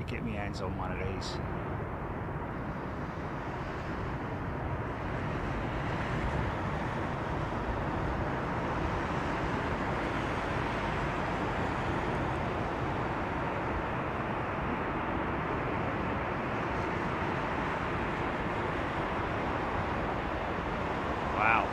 to get my hands on one of these. Wow.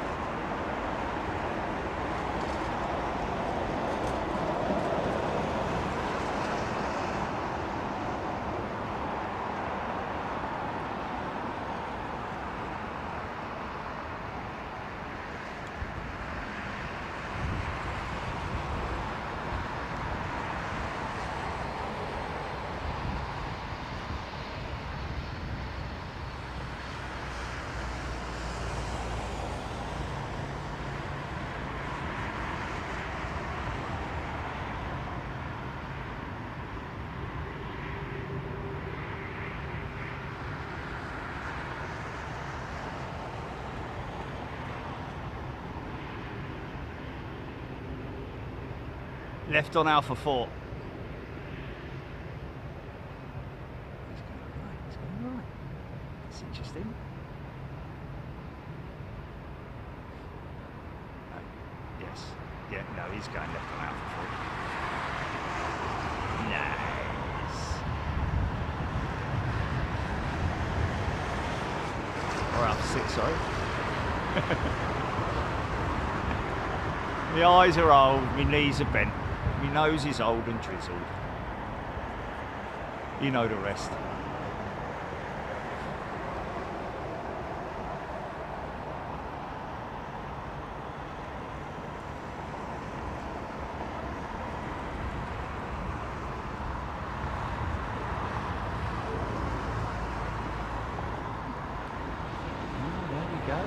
Left on Alpha 4. He's going right. That's interesting. Yes. Yeah, no, he's going left on Alpha 4. Nice. Or Alpha 6, sorry. My eyes are old, my knees are bent. My nose is old and drizzled. You know the rest. There we go.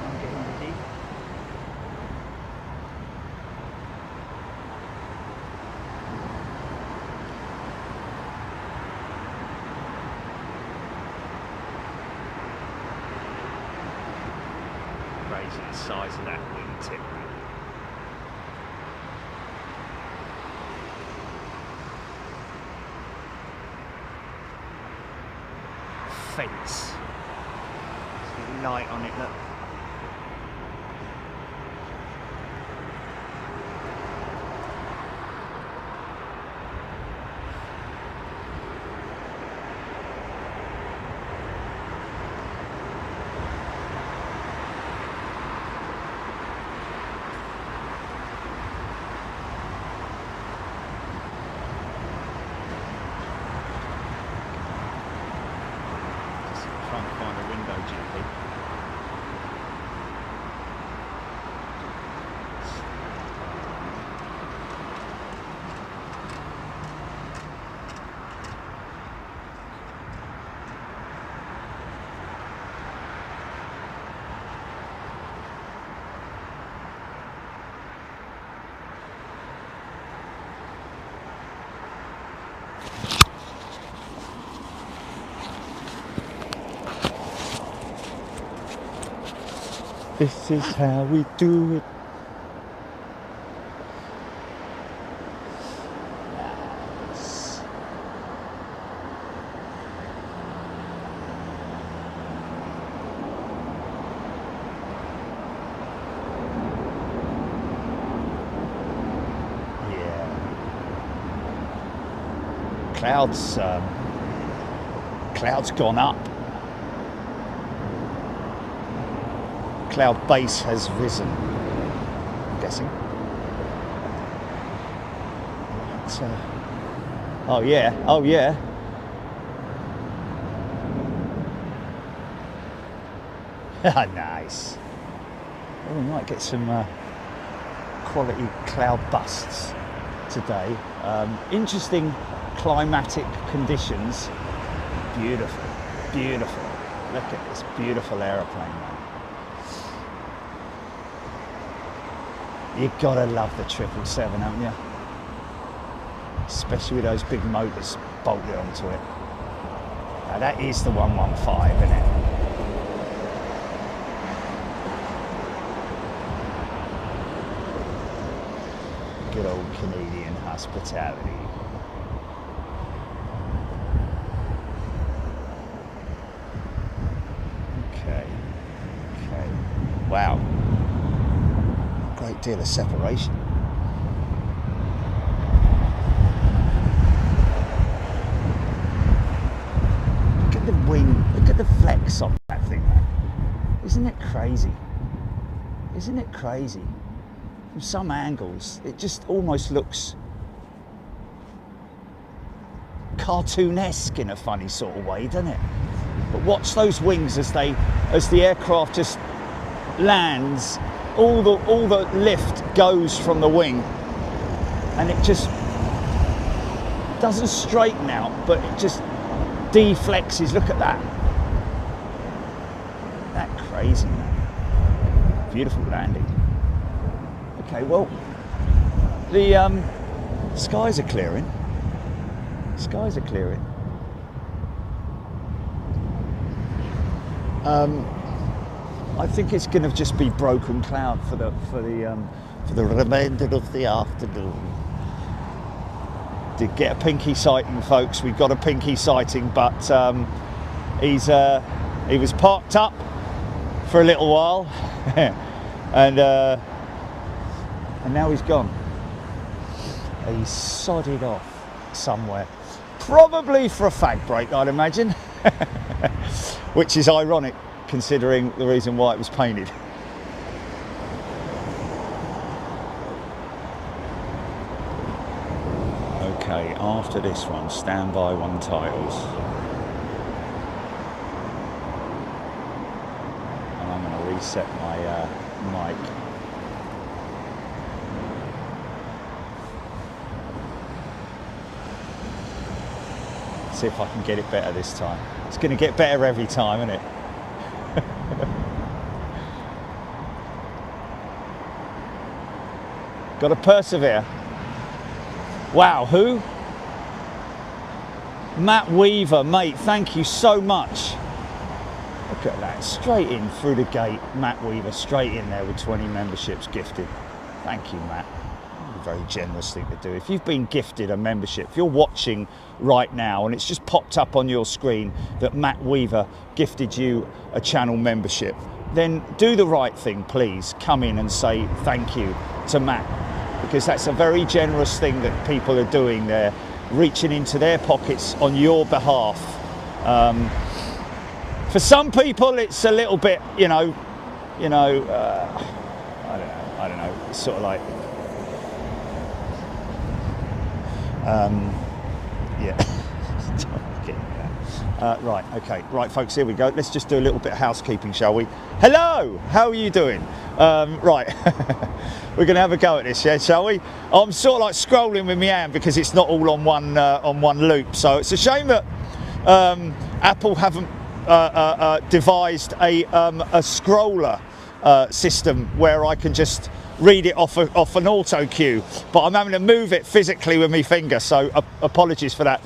I'm getting ready. Crazy the size of that wingtip. Fence. There's light on it, look. Trying to find a window, GP. This is how we do it. Nice. Yeah. Clouds gone up. Cloud base has risen, I'm guessing. Oh yeah, oh yeah. Nice. Well, we might get some quality cloud busts today. Interesting climatic conditions. Beautiful, beautiful. Look at this beautiful aeroplane, man. You gotta love the 777, haven't you? Especially with those big motors bolted onto it. Now that is the 115, isn't it? Good old Canadian hospitality. deal of separation. Look at the wing, look at the flex on that thing, man. Isn't it crazy? Isn't it crazy? From some angles, it just almost looks cartoonesque in a funny sort of way, doesn't it? But watch those wings as the aircraft just lands. All the lift goes from the wing, and it just doesn't straighten out, but it just deflexes. Look at that. That crazy, man. Beautiful landing. Okay, well, the skies are clearing. Skies are clearing. I think it's going to just be broken cloud for the remainder of the afternoon. Did get a pinky sighting, folks. We've got a pinky sighting, but he was parked up for a little while, and now he's gone. He's sodded off somewhere, probably for a fag break, I'd imagine, which is ironic considering the reason why it was painted. Okay, after this one, standby 1 titles. And I'm going to reset my mic. See if I can get it better this time. It's going to get better every time, isn't it? Got to persevere. Wow, who? Matt Weaver, mate, thank you so much. Look at that, straight in through the gate. Matt Weaver, straight in there with 20 memberships gifted. Thank you, Matt. A very generous thing to do. If you've been gifted a membership, if you're watching right now and it's just popped up on your screen that Matt Weaver gifted you a channel membership, then do the right thing, please. Come in and say thank you to Matt, because that's a very generous thing that people are doing there, reaching into their pockets on your behalf. For some people, it's a little bit, I don't know. It's sort of like, yeah. Right, okay, right, folks, here we go. Let's just do a little bit of housekeeping, shall we? Hello, how are you doing? Right, we're going to have a go at this, yeah, shall we? I'm sort of like scrolling with my hand because it's not all on one loop. So it's a shame that Apple haven't devised a scroller system where I can just read it off an auto cue, but I'm having to move it physically with my finger, so apologies for that.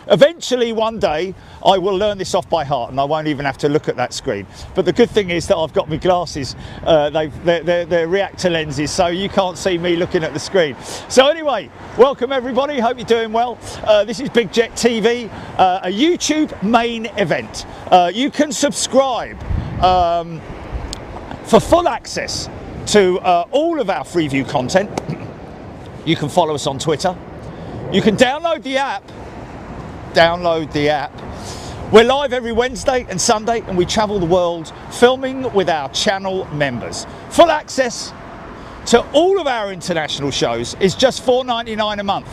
Eventually, one day, I will learn this off by heart and I won't even have to look at that screen. But the good thing is that I've got my glasses, they're reactor lenses, so you can't see me looking at the screen. So anyway, welcome everybody, hope you're doing well. This is Big Jet TV, a YouTube main event. You can subscribe for full access to all of our Freeview content. You can follow us on Twitter. You can download the app. We're live every Wednesday and Sunday, and we travel the world filming with our channel members. Full access to all of our international shows is just $4.99 a month,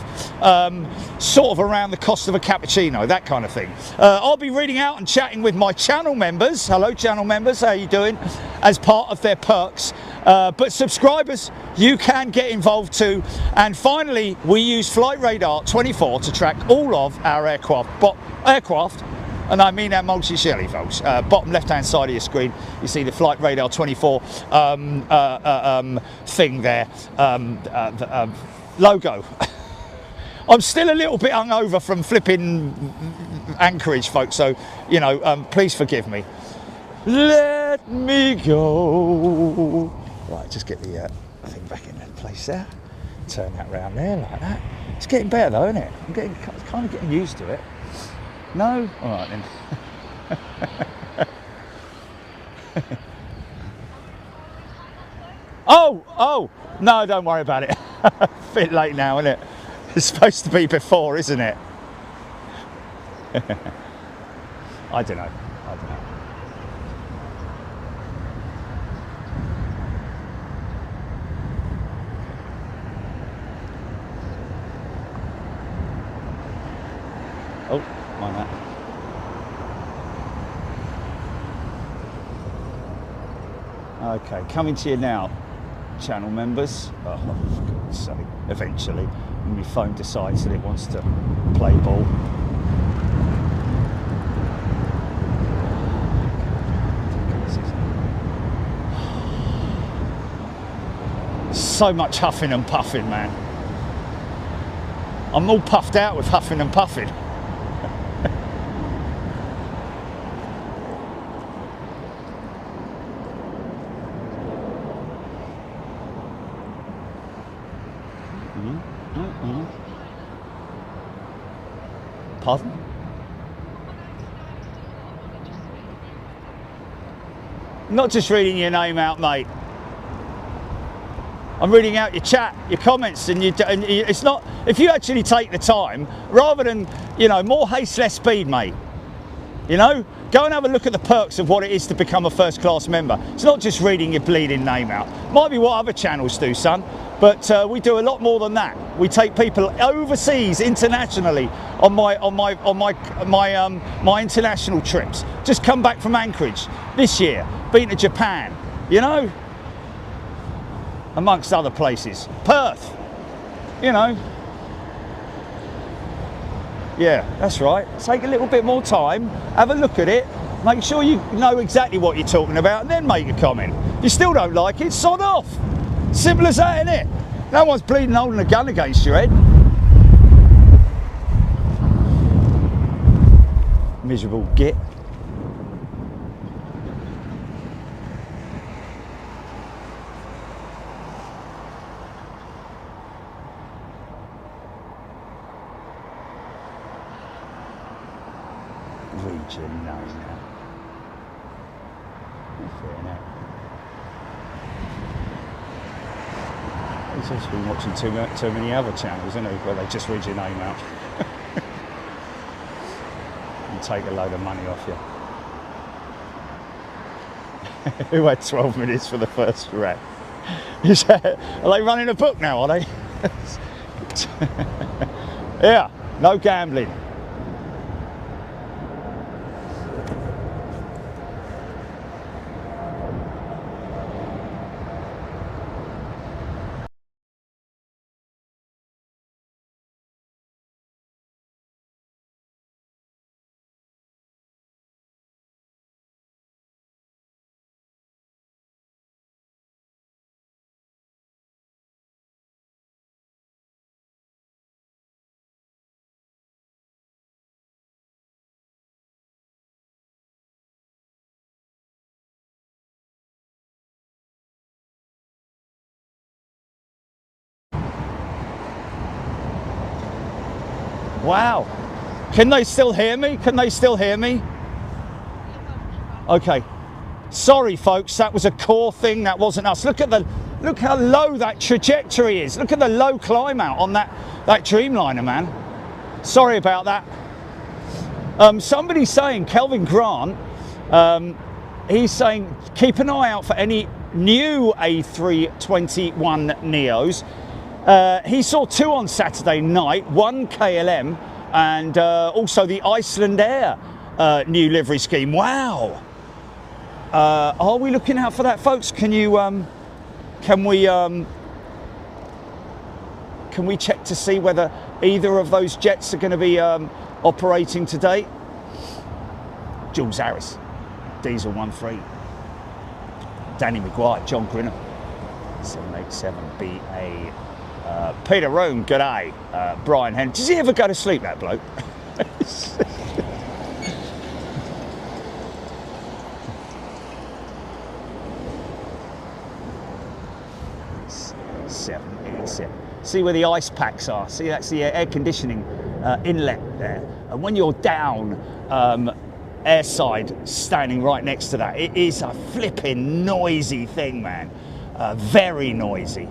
sort of around the cost of a cappuccino, that kind of thing. I'll be reading out and chatting with my channel members. Hello channel members, how are you doing? As part of their perks. But subscribers, you can get involved too. And finally, we use Flight Radar 24 to track all of our aircraft, and I mean our multi-shelly, folks. Bottom left-hand side of your screen, you see the Flight Radar 24 thing there, logo. I'm still a little bit hungover from flipping Anchorage, folks, so, please forgive me. Let me go. Right, just get the thing back in place there. Turn that round there like that. It's getting better though, isn't it? I'm kind of getting used to it. No? All right then. Oh, No, don't worry about it. A bit late now, isn't it? It's supposed to be before, isn't it? I don't know. Oh, mind that. Okay, coming to you now, channel members. Oh, for God's sake, eventually, when my phone decides that it wants to play ball. So much huffing and puffing, man. I'm all puffed out with huffing and puffing. Pardon? Not just reading your name out, mate. I'm reading out your chat, your comments, and it's not, if you actually take the time, rather than, you know, more haste, less speed, mate. You know, go and have a look at the perks of what it is to become a first class member. It's not just reading your bleeding name out. Might be what other channels do, son, but we do a lot more than that. We take people overseas, internationally, on my international trips. Just come back from Anchorage this year, been to Japan, you know, amongst other places. Perth, you know. Yeah, that's right. Take a little bit more time, have a look at it, make sure you know exactly what you're talking about, and then make a comment. If you still don't like it, sod off. Simple as that, innit? No one's bleeding holding a gun against your head. Miserable git. Region, no. Fair enough. He's also been watching too many other channels, isn't he, where they just read your name out and take a load of money off you. Who had 12 minutes for the first wreck? Are they running a book now, are they? Yeah, no gambling. Wow. Can they still hear me? Can they still hear me? Okay. Sorry, folks, that was a core thing. That wasn't us. Look how low that trajectory is. Look at the low climb out on that Dreamliner, man. Sorry about that. Somebody's saying, Kelvin Grant, he's saying, keep an eye out for any new A321 Neos. He saw two on Saturday night, one KLM and also the Iceland Air new livery scheme. Wow. Are we looking out for that, folks? Can we check to see whether either of those jets are going to be operating today? Jules Harris, Diesel 13. Danny McGuire, John Grinham, 787BA. Peter Room, g'day. Brian Henry. Does he ever go to sleep, that bloke? 787. See where the ice packs are. See, that's the air conditioning inlet there. And when you're down airside, standing right next to that, it is a flipping noisy thing, man. Very noisy.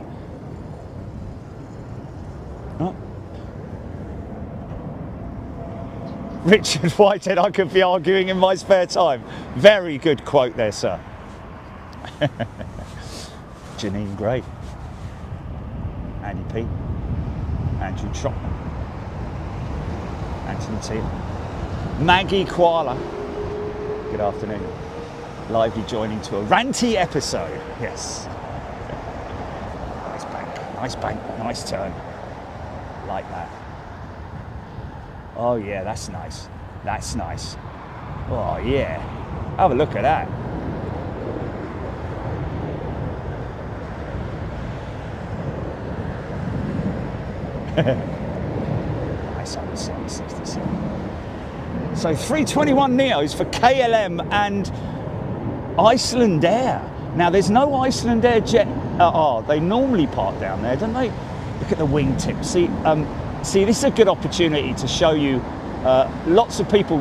Richard Whitehead, I could be arguing in my spare time. Very good quote there, sir. Janine Gray, Andy P, Andrew Trotman, Anthony T, Maggie Koala. Good afternoon. Lively joining to a ranty episode. Yes. Nice bank, nice turn. Like that. Oh yeah, that's nice. That's nice. Oh yeah. Have a look at that. Nice on the 767. So 321 Neos for KLM and Iceland Air. Now there's no Iceland Air jet. They normally park down there, don't they? Look at the wingtip. See, this is a good opportunity to show you. Lots of people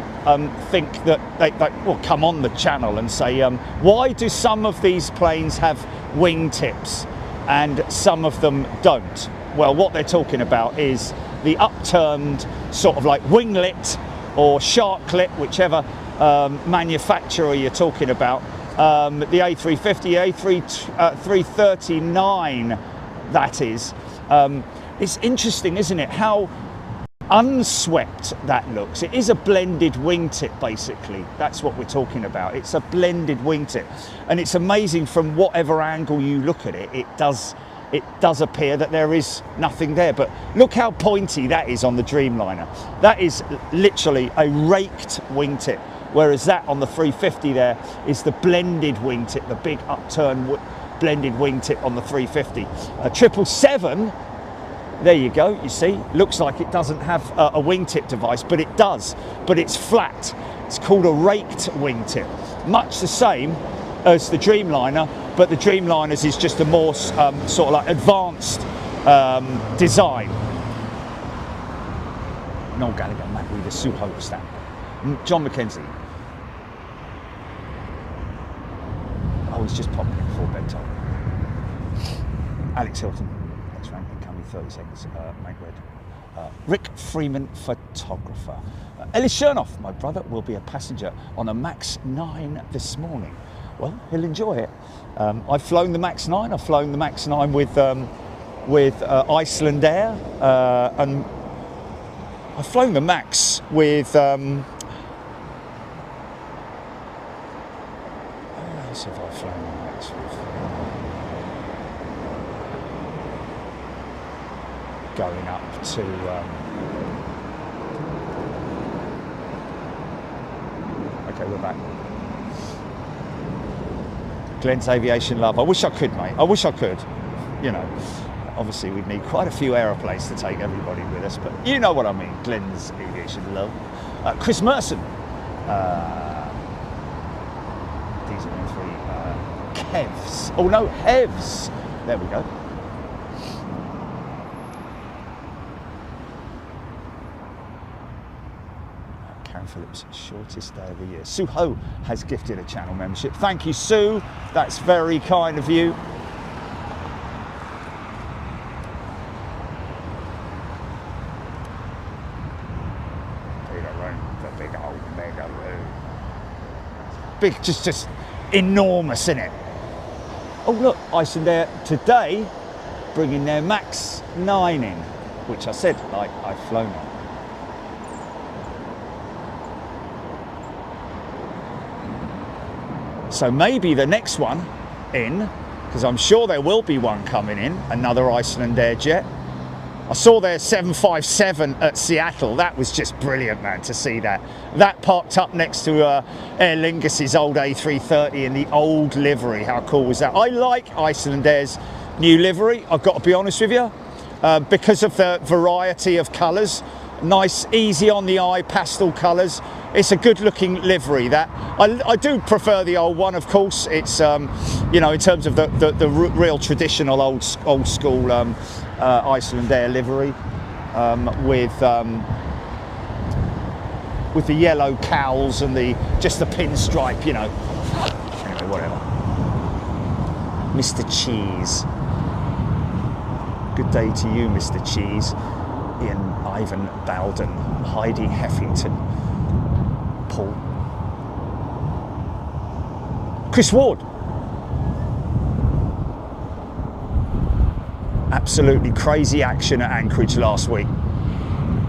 think that they will come on the channel and say, why do some of these planes have wingtips and some of them don't? Well, what they're talking about is the upturned sort of like winglet or sharklet, whichever manufacturer you're talking about. The A350, A330-9, that is. It's interesting, isn't it, how unswept that looks. It is a blended wingtip, basically. That's what we're talking about. It's a blended wingtip. And it's amazing from whatever angle you look at it, it does appear that there is nothing there. But look how pointy that is on the Dreamliner. That is literally a raked wingtip. Whereas that on the 350 there is the blended wingtip, the big upturned blended wingtip on the 350. 777, there you go, you see, looks like it doesn't have a wingtip device, but it does, but it's flat. It's called a raked wingtip. Much the same as the Dreamliner, but the Dreamliner's is just a more sort of like advanced design. Noel Gallagher, Matt Reader, Suho Stamp. John McKenzie. Oh, he's just popping in before bedtime. Alex Hilton. Next rank, incoming 30 seconds. Mate Red. Rick Freeman, photographer. Ellis Chernoff, my brother, will be a passenger on a MAX 9 this morning. Well, he'll enjoy it. I've flown the MAX 9. I've flown the MAX 9 with Iceland Air, and I've flown the MAX with. Who else have I flown the MAX with? Going up to. Okay, we're back. Glenn's Aviation Love. I wish I could, mate. I wish I could. You know, obviously we'd need quite a few aeroplanes to take everybody with us, but you know what I mean. Glenn's Aviation Love. Chris Merson. Diesel 3. Kevs. Oh no, Hevs. There we go. Phillips, shortest day of the year. Sue Ho has gifted a channel membership. Thank you, Sue. That's very kind of you. Peter Room, the big old mega room. Big, just enormous, isn't it? Oh look, Iceland Air today bringing their MAX 9 in, which I said I've flown on. So maybe the next one in, because I'm sure there will be one coming in, another Iceland Air jet. I saw their 757 at Seattle. That was just brilliant, man, to see that. That parked up next to Aer Lingus's old A380 in the old livery. How cool was that? I like Iceland Air's new livery, I've got to be honest with you, because of the variety of colours. Nice, easy on the eye, pastel colours. It's a good looking livery. That I do prefer the old one, of course. It's you know, in terms of the real traditional old school Iceland Air livery with the yellow cowls and just the pinstripe, you know. Anyway, whatever. Mr. Cheese. Good day to you, Mr. Cheese. Ivan Bowden, Heidi Heffington, Paul, Chris Ward. Absolutely crazy action at Anchorage last week.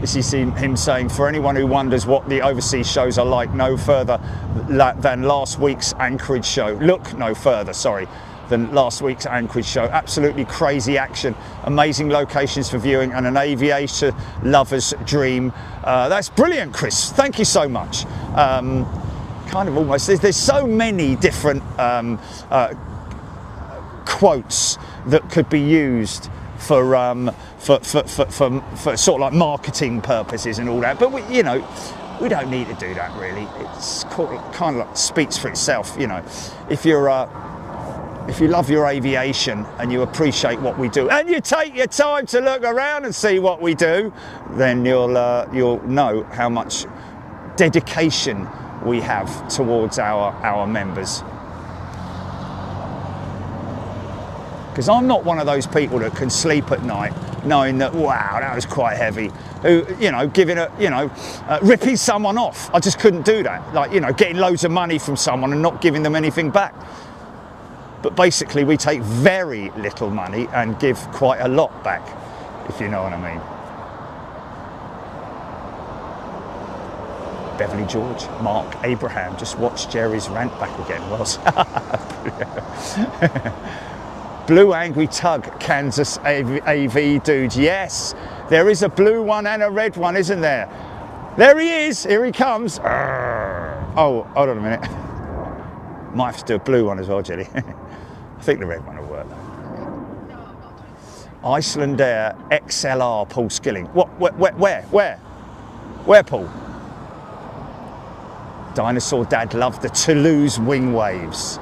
This is him saying, for anyone who wonders what the overseas shows are like, no further than last week's Anchorage show. Look no further, sorry, than last week's Anchorage show. Absolutely crazy action, amazing locations for viewing, and an aviation lover's dream. That's brilliant, Chris. Thank you so much. Kind of almost, there's so many different quotes that could be used for sort of like marketing purposes and all that, but we don't need to do that really. It's kind of like speaks for itself, you know. If you love your aviation and you appreciate what we do, and you take your time to look around and see what we do, then you'll know how much dedication we have towards our members. Because I'm not one of those people that can sleep at night knowing that, wow, that was quite heavy. Who, ripping someone off. I just couldn't do that. Like, getting loads of money from someone and not giving them anything back. But basically, we take very little money and give quite a lot back, if you know what I mean. Beverly George, Mark Abraham, just watch Jerry's rant back again. Well, Blue Angry Tug, Kansas AV dude. Yes, there is a blue one and a red one, isn't there? There he is. Here he comes. Oh, hold on a minute. Might have to do a blue one as well, Jelly. I think the red one will work. Iceland Air XLR, Paul Skilling. What? Where, Paul? Dinosaur Dad loved the Toulouse wing waves.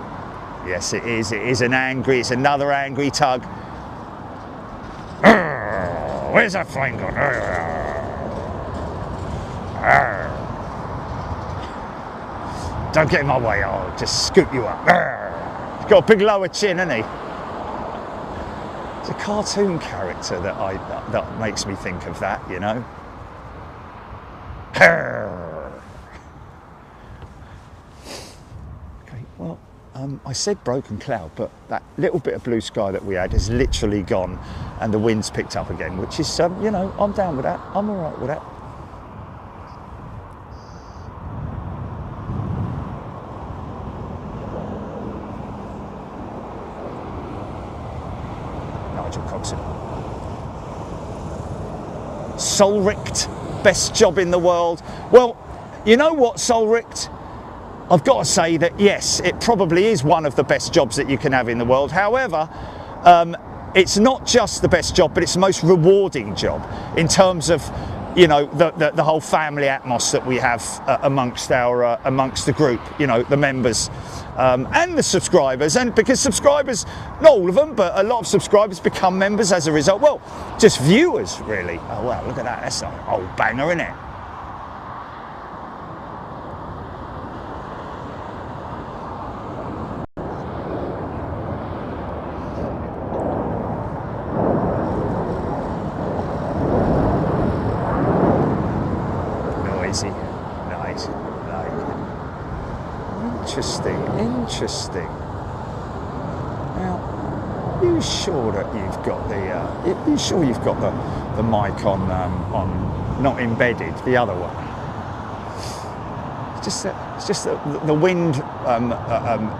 Yes, it is. It is it's another angry tug. Where's that flame gone? Don't get in my way, I'll just scoop you up. He's got a big lower chin, hasn't he? It's a cartoon character that makes me think of that, you know. Okay, well, I said broken cloud, but that little bit of blue sky that we had has literally gone, and the wind's picked up again, which is, I'm down with that. I'm all right with that. Nigel Coxon. Solricht, best job in the world. Well, you know what, Solricht? I've got to say that, yes, it probably is one of the best jobs that you can have in the world. However, it's not just the best job, but it's the most rewarding job in terms of, the whole family atmos that we have amongst the group, the members and the subscribers. And because subscribers, not all of them, but a lot of subscribers become members as a result. Well, just viewers, really. Oh, wow, look at that. That's an old banger, isn't it? Interesting. Now, you sure that you've got the mic on not embedded, the other one? It's just that the wind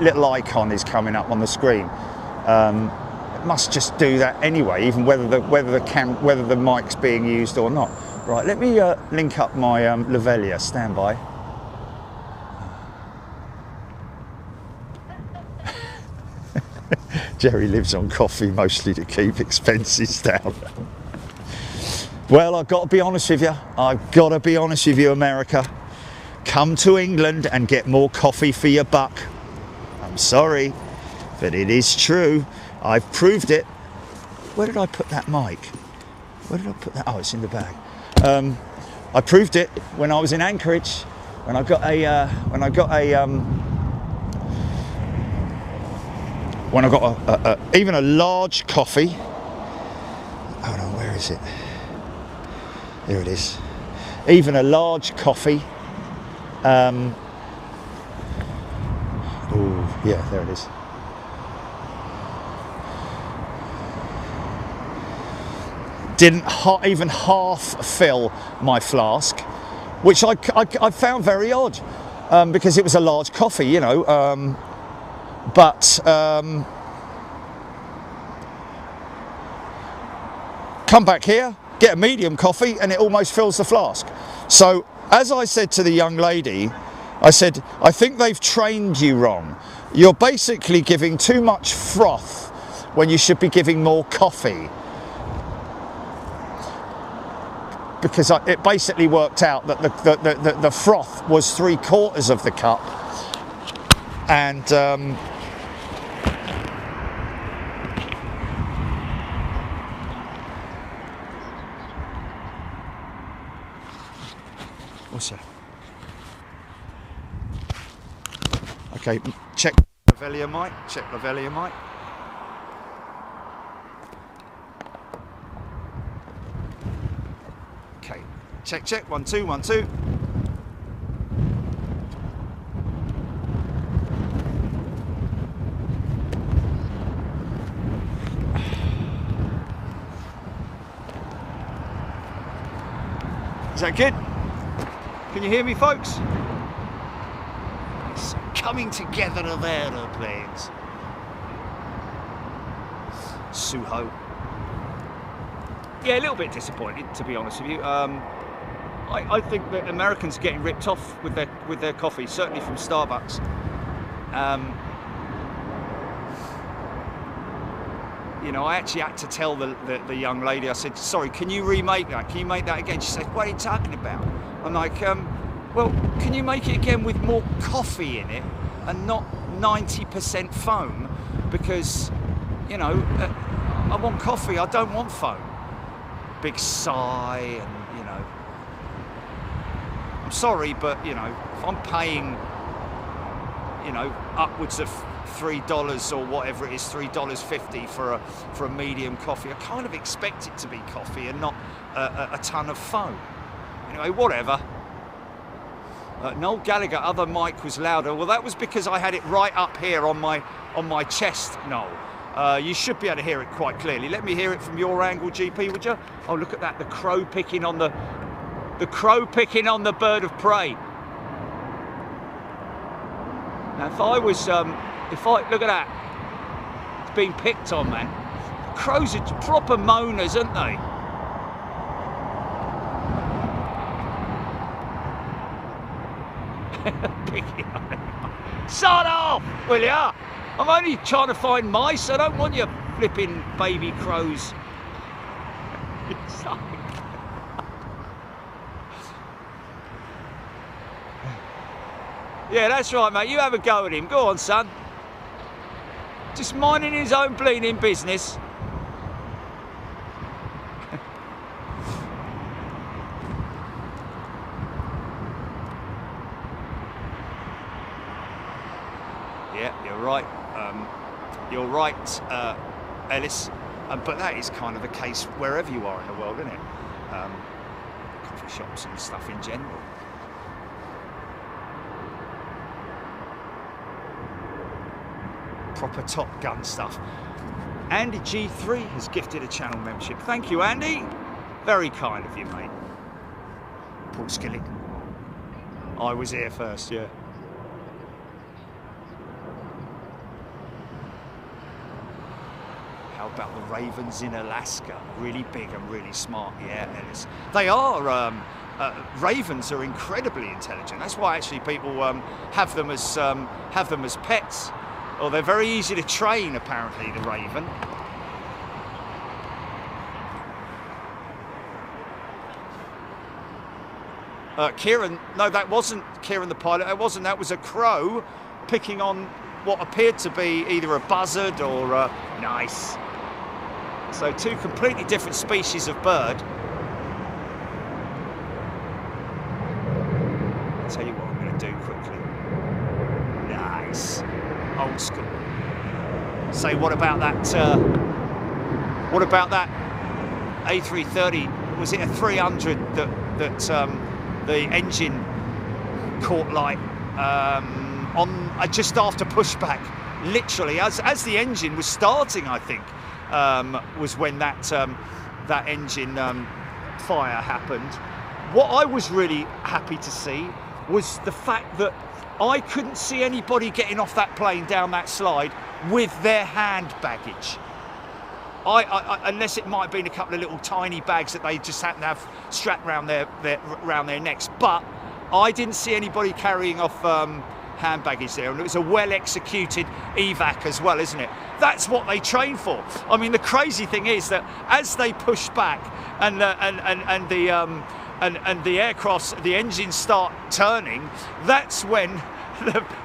little icon is coming up on the screen. It must just do that anyway, even whether the mic's being used or not. Right, let me link up my Lavalier. Stand by. Jerry lives on coffee mostly to keep expenses down. Well, I've got to be honest with you. America. Come to England and get more coffee for your buck. I'm sorry, but it is true. I've proved it. Where did I put that mic? Where did I put that? Oh, it's in the bag. I proved it when I was in Anchorage, when I got even a large coffee. Hold on, where is it? Here it is. Even a large coffee. Oh, yeah, there it is. Didn't even half fill my flask, which I found very odd, because it was a large coffee, you know. Come back here, get a medium coffee, and it almost fills the flask. So, as I said to the young lady, I said, I think they've trained you wrong. You're basically giving too much froth when you should be giving more coffee. Because it basically worked out that the froth was 3/4 of the cup, and what's that? Okay, check Lavalier mic. Check Lavalier mic. Okay, check, 1 2 1 2. Is that good? Can you hear me, folks? It's coming together of aeroplanes. Suho. Yeah, a little bit disappointed, to be honest with you. I think that Americans are getting ripped off with their coffee, certainly from Starbucks. You know, I actually had to tell the young lady, I said, sorry, can you remake that? Can you make that again? She said, what are you talking about? I'm like, well, can you make it again with more coffee in it and not 90% foam? Because, you know, I want coffee, I don't want foam. Big sigh, and, you know, I'm sorry, but, you know, if I'm paying, you know, upwards of $3 or whatever it is, $3.50 for a medium coffee, I kind of expect it to be coffee and not a ton of foam. Anyway, whatever. Noel Gallagher, other mic was louder. Well, that was because I had it right up here on my chest, Noel. You should be able to hear it quite clearly. Let me hear it from your angle, GP, would you? Oh, look at that, the crow picking on the bird of prey. Now, look at that, it's being picked on, man. Crows are proper moaners, aren't they? Picking on it. Sod off, will ya? I'm only trying to find mice. I don't want your flipping baby crows. Yeah, that's right, mate. You have a go at him. Go on, son. Just minding his own bleeding business. Yeah, you're right. You're right, Ellis. But that is kind of the case wherever you are in the world, isn't it? Coffee shops and stuff in general. Proper Top Gun stuff. Andy G3 has gifted a channel membership. Thank you, Andy. Very kind of you, mate. Paul Skilling. I was here first, yeah. How about the ravens in Alaska? Really big and really smart. Yeah, Ellis. They are. Ravens are incredibly intelligent. That's why actually people have them as pets. Or they're very easy to train, apparently, the raven. Kieran, no, that wasn't Kieran the pilot. That was a crow picking on what appeared to be either a buzzard or a... Nice. So two completely different species of bird. I'll tell you what I'm going to do quickly. Nice. Old school. Say, what about that A330 was it a 300 that the engine caught light on just after pushback, literally as the engine was starting, I think, was when that engine fire happened. What I was really happy to see was the fact that I couldn't see anybody getting off that plane down that slide with their hand baggage. Unless it might have been a couple of little tiny bags that they just happened to have strapped around their necks. But I didn't see anybody carrying off hand baggage there, and it was a well-executed evac as well, isn't it? That's what they train for. I mean, the crazy thing is that as they push back and the aircraft, the engines start turning, that's when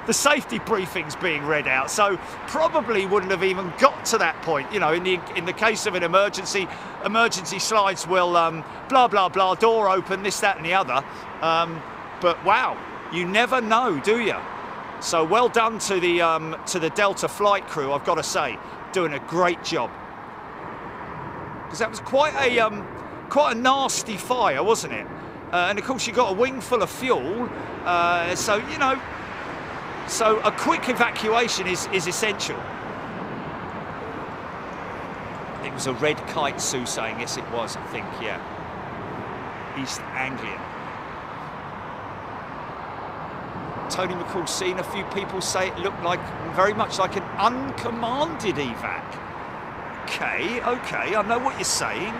the safety briefing's being read out. So probably wouldn't have even got to that point. You know, in the case of an emergency slides will blah blah blah, door open, this, that, and the other. But wow, you never know, do you? So well done to the Delta flight crew, I've got to say, doing a great job. Because that was quite a nasty fire, wasn't it? And of course you got a wing full of fuel, so you know. So a quick evacuation is essential. It was a red kite, Sue saying. Yes, it was, I think, yeah. East Anglia. Tony McCall's seen a few people say it looked like very much like an uncommanded evac. Okay, I know what you're saying.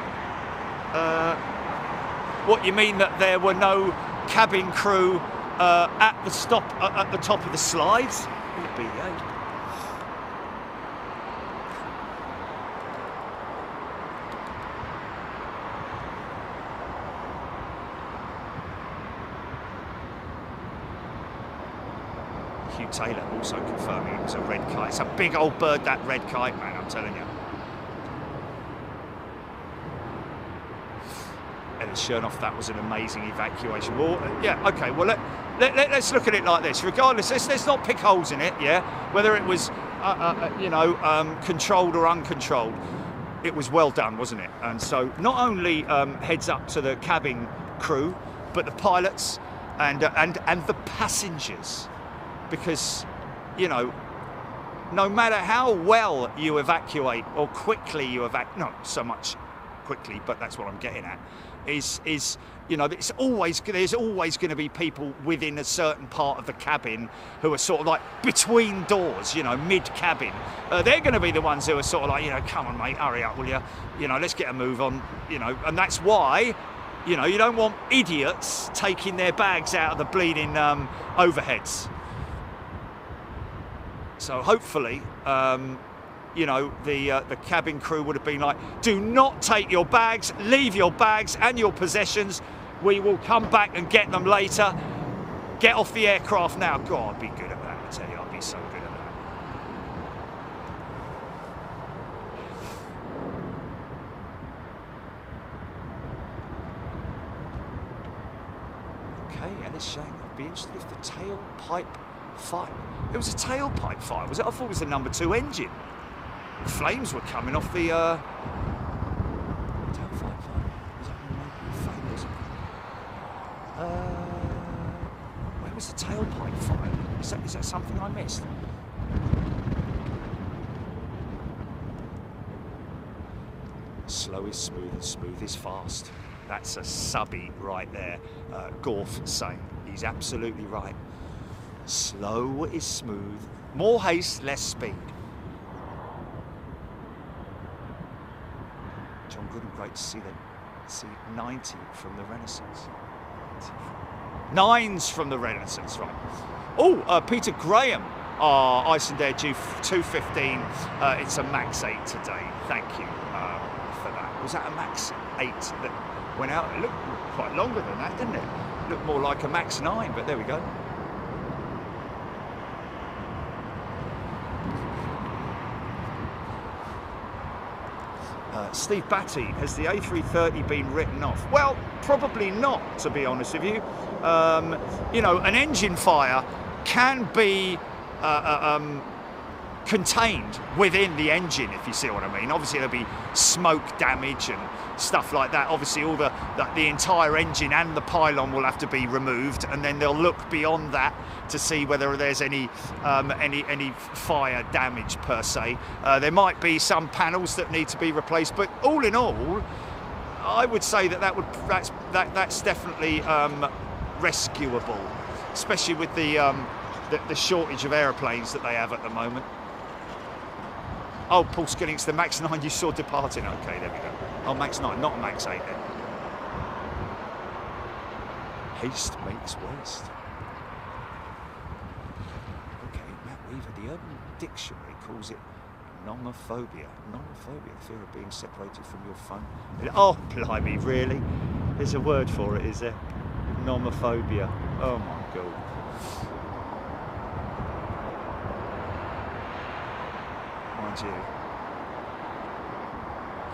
What you mean, that there were no cabin crew at the top of the slides? Would be, yeah. Hugh Taylor also confirming it was a red kite. It's a big old bird, that red kite, man, I'm telling you. Chernoff, that was an amazing evacuation. Well, yeah, okay, well, let's look at it like this. Regardless, let's not pick holes in it, yeah? Whether it was, controlled or uncontrolled, it was well done, wasn't it? And so not only heads up to the cabin crew, but the pilots and the passengers. Because, you know, no matter how well you evacuate or quickly you evacuate, not so much quickly, but that's what I'm getting at, is you know, there's always going to be people within a certain part of the cabin who are sort of like between doors, you know, mid-cabin. They're going to be the ones who are sort of like, you know, come on, mate, hurry up, will you? You know, let's get a move on, you know. And that's why, you know, you don't want idiots taking their bags out of the bleeding overheads. So hopefully, you know, the cabin crew would have been like, do not take your bags, leave your bags and your possessions. We will come back and get them later. Get off the aircraft now. God, I'd be good at that, I tell you, I'd be so good at that. Okay, Ellis saying, I'd be interested if the tailpipe fire. It was a tailpipe fire, was it? I thought it was the number 2 engine. Flames were coming off the tailpipe fire. Was that flames? Where was the tailpipe fire? Is that something I missed? Slow is smooth and smooth is fast. That's a subby right there. Gorf saying, he's absolutely right. Slow is smooth. More haste, less speed. John Gooden, great to see the 90 from the Renaissance. 9s from the Renaissance, right. Oh, Peter Graham, Icelandair G215. It's a Max 8 today. Thank you for that. Was that a Max 8 that went out? It looked quite longer than that, didn't it? It looked more like a Max 9, but there we go. Steve Batty, has the A330 been written off? Well, probably not, to be honest with you. You know, an engine fire can be contained within the engine, if you see what I mean. Obviously there'll be smoke damage and stuff like that. Obviously all the entire engine and the pylon will have to be removed, and then they'll look beyond that to see whether there's any fire damage per se. There might be some panels that need to be replaced, but all in all, I would say that's definitely rescuable, especially with the shortage of aeroplanes that they have at the moment. Oh, Paul Skinnings, the Max 9 you saw departing. Okay, there we go. Oh, Max 9, not Max 8 then. Haste makes waste. Okay, Matt Weaver, the Urban Dictionary calls it nomophobia. Nomophobia, the fear of being separated from your phone. Oh, blimey, really? There's a word for it, is there? Nomophobia. Oh my God. Mind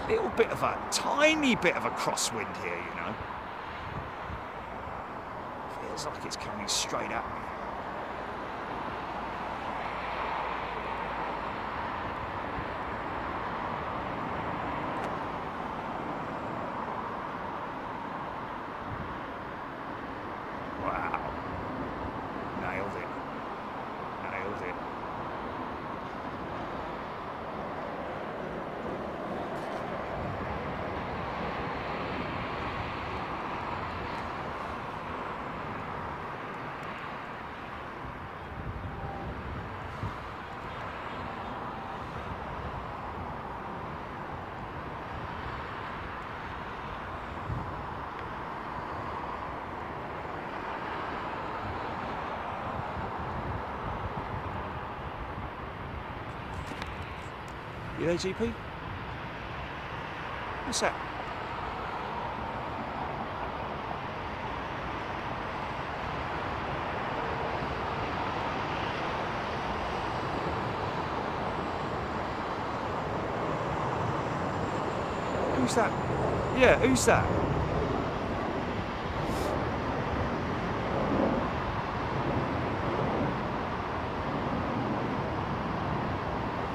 you, little bit of a tiny bit of a crosswind here, you know. Feels like it's coming straight at me. Wow. Nailed it. Nailed it. You there, GP? What's that? Who's that? Yeah, who's that?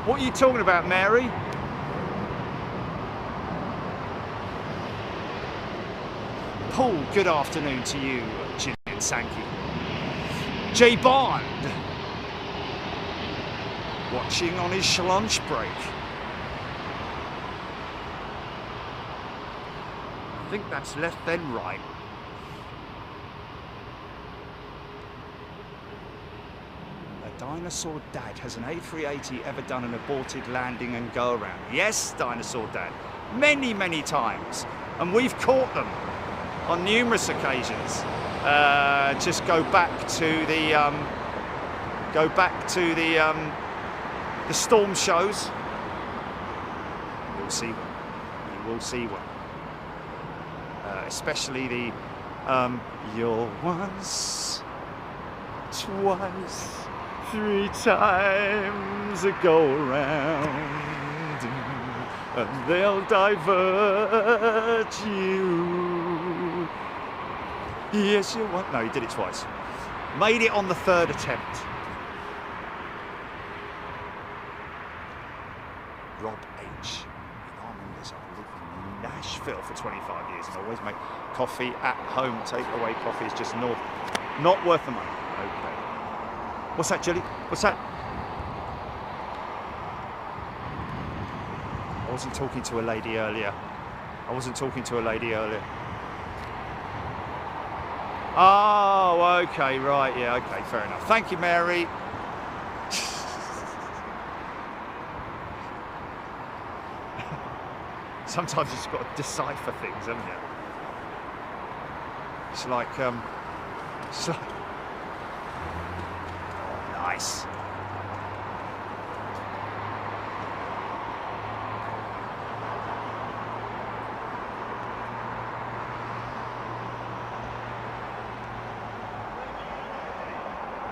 What are you talking about, Mary? Paul, good afternoon to you, Gillian Sankey. J Bond, watching on his lunch break. I think that's left then right. Dinosaur Dad, has an A380 ever done an aborted landing and go around? Yes, Dinosaur Dad, many, many times, and we've caught them on numerous occasions. Just go back to the storm shows. You'll see one. You will see one. Especially the you're once, twice, 3 times a go around, and they'll divert you. Yes, you want. No, he did it twice. Made it on the 3rd attempt. Rob H. I lived in Nashville for 25 years and always make coffee at home. Takeaway coffee is just not worth the money. Okay. What's that, Jilly? What's that? I wasn't talking to a lady earlier. Oh, okay, right, yeah, okay, fair enough. Thank you, Mary. Sometimes you've just got to decipher things, haven't you? It's like, nice.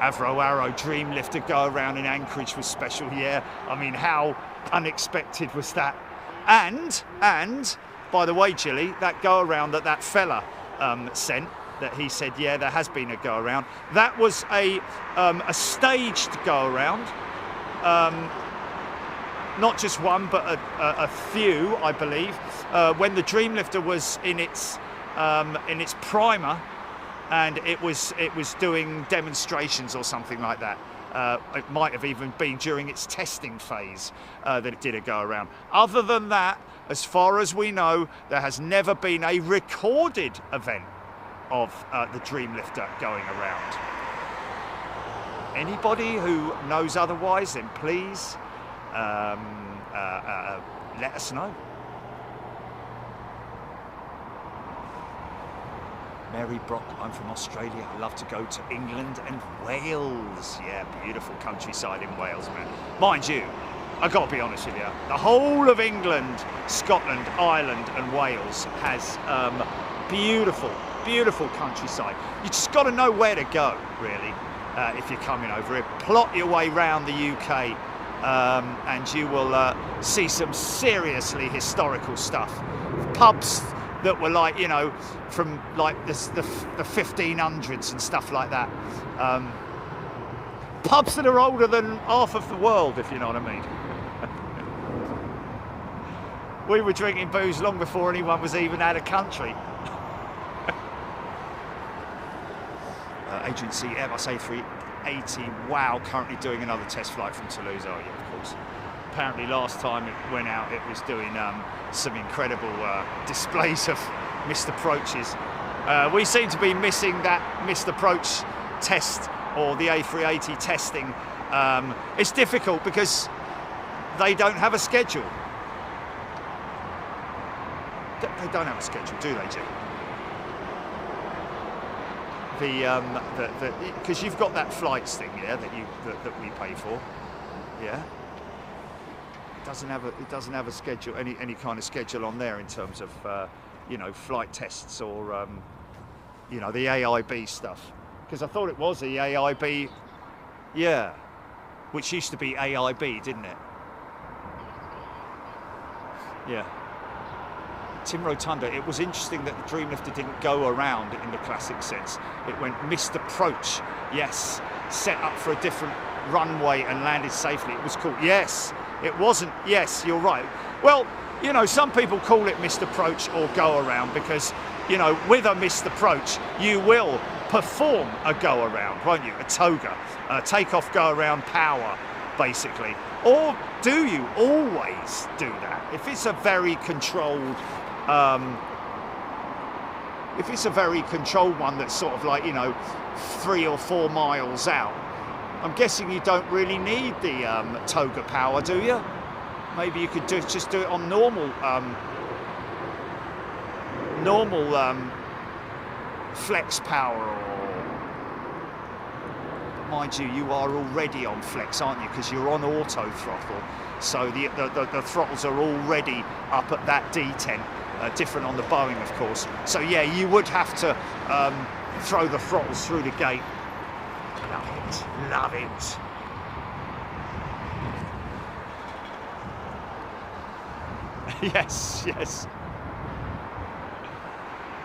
Avro Arrow Dream Lifter go around in Anchorage was special, yeah. I mean, how unexpected was that? And by the way, Jilly, that go around that fella sent, that he said, yeah, there has been a go around. That was a staged go around. not just one, but a few, I believe. When the Dreamlifter was in its primer, and it was doing demonstrations or something like that. It might have even been during its testing phase that it did a go around. Other than that, as far as we know, there has never been a recorded event of the Dreamlifter going around. Anybody who knows otherwise, then please let us know. Mary Brock, I'm from Australia. I love to go to England and Wales. Yeah, beautiful countryside in Wales, man. Mind you, I've got to be honest with you, the whole of England, Scotland, Ireland and Wales has beautiful, beautiful countryside. You just got to know where to go, really, if you're coming over here. Plot your way round the UK and you will see some seriously historical stuff. Pubs that were like, you know, from like the 1500s and stuff like that. Pubs that are older than half of the world, if you know what I mean. We were drinking booze long before anyone was even out of country. Agency Airbus A380, wow, currently doing another test flight from Toulouse. Oh yeah, of course. Apparently last time it went out, it was doing some incredible displays of missed approaches. We seem to be missing that missed approach test, or the A380 testing. It's difficult because they don't have a schedule. They don't have a schedule, do they, Jim? Because you've got that flights thing, yeah, that we pay for, yeah. It doesn't have a schedule, any kind of schedule on there in terms of you know, flight tests or you know, the AIB stuff. Because I thought it was the AIB, yeah, which used to be AIB, didn't it? Yeah. Tim Rotunda, it was interesting that the Dreamlifter didn't go around in the classic sense. It went missed approach, yes, set up for a different runway and landed safely. It was cool, yes. It wasn't, yes, you're right. Well, you know, some people call it missed approach or go around because, you know, with a missed approach, you will perform a go around, won't you? A toga, takeoff, go around, power, basically. Or do you always do that? If it's a very controlled, one that's sort of like, you know, 3 or 4 miles out, I'm guessing you don't really need the toga power, do you? Maybe you could just do it on normal flex power, or mind you, you are already on flex, aren't you? Because you're on auto throttle, so the throttles are already up at that detent. Different on the Boeing, of course. So yeah, you would have to throw the throttles through the gate. Love it, love it. Yes, yes.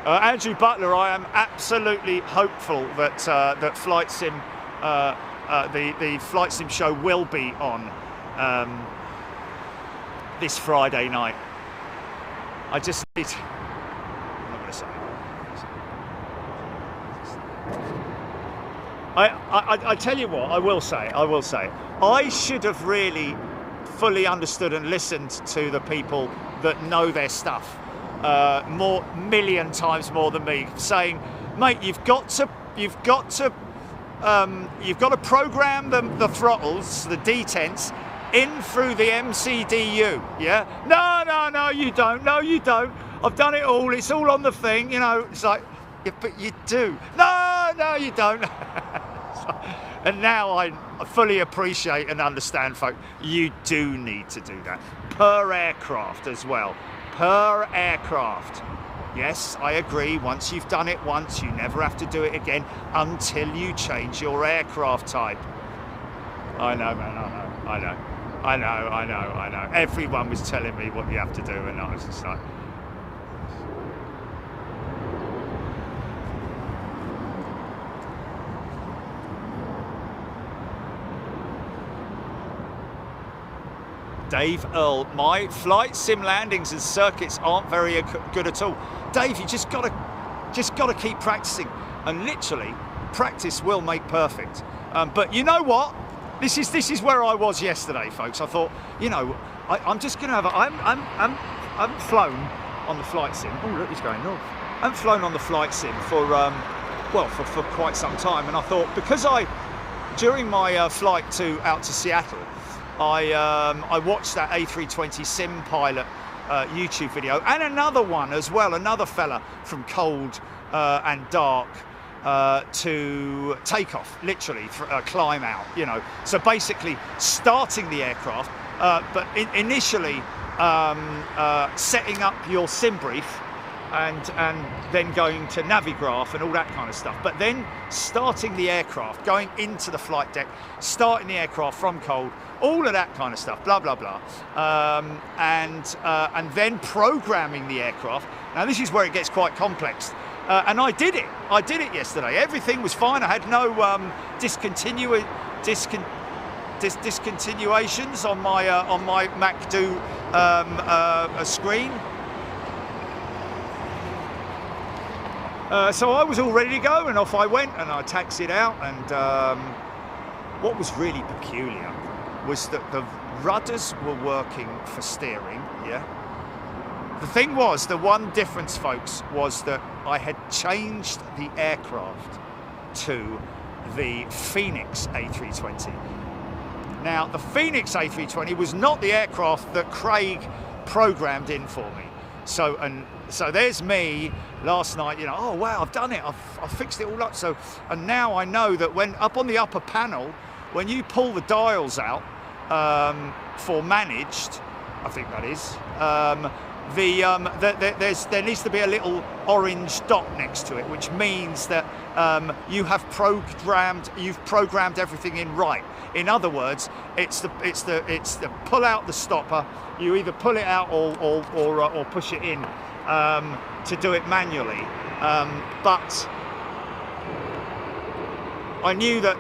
Andrew Butler, I am absolutely hopeful that that Flight Sim, the Flight Sim show will be on this Friday night. I just need. I'm not going to say. I tell you what, I will say. I should have really fully understood and listened to the people that know their stuff million times more than me, saying, mate, you've got to program the throttles, the detents, in through the MCDU. Yeah, no, you don't. No, you don't. I've done it all. It's all on the thing. You know, it's like, yeah, but you do. No, you don't. And now I fully appreciate and understand, folk, you do need to do that. Per aircraft as well. Per aircraft. Yes, I agree. Once you've done it once, you never have to do it again until you change your aircraft type. I know, man, I know. Everyone was telling me what you have to do, and I was just like... Dave Earl, my flight sim landings and circuits aren't very good at all. Dave, you just gotta keep practicing, and literally, practice will make perfect. But you know what? This is where I was yesterday, folks. I thought, you know, I'm just gonna have I'm flown on the flight sim. Oh, look, he's going north. I'm flown on the flight sim for for quite some time, and I thought, because during my flight out to Seattle, I watched that A320 sim pilot YouTube video, and another one as well, another fella from cold and dark to take off, literally for a climb out, you know. So basically starting the aircraft, but initially setting up your sim brief, and then going to Navigraph and all that kind of stuff, but then starting the aircraft, going into the flight deck, starting the aircraft from cold, all of that kind of stuff, blah blah blah, and then programming the aircraft. Now this is where it gets quite complex, and I did it yesterday. Everything was fine. I had no discontinuations on my MacDo screen. So I was all ready to go, and off I went, and I taxied out. And what was really peculiar was that the rudders were working for steering. Yeah. The thing was, the one difference, folks, was that I had changed the aircraft to the Phoenix A320. Now, the Phoenix A320 was not the aircraft that Craig programmed in for me. So there's me last night, you know, oh wow, I've done it, I've fixed it all up. So, and now I know that when up on the upper panel, when you pull the dials out for managed, I think that is, there needs to be a little orange dot next to it, which means that you've programmed everything in right. In other words, it's the pull out the stopper. You either pull it out or push it in to do it manually. But I knew that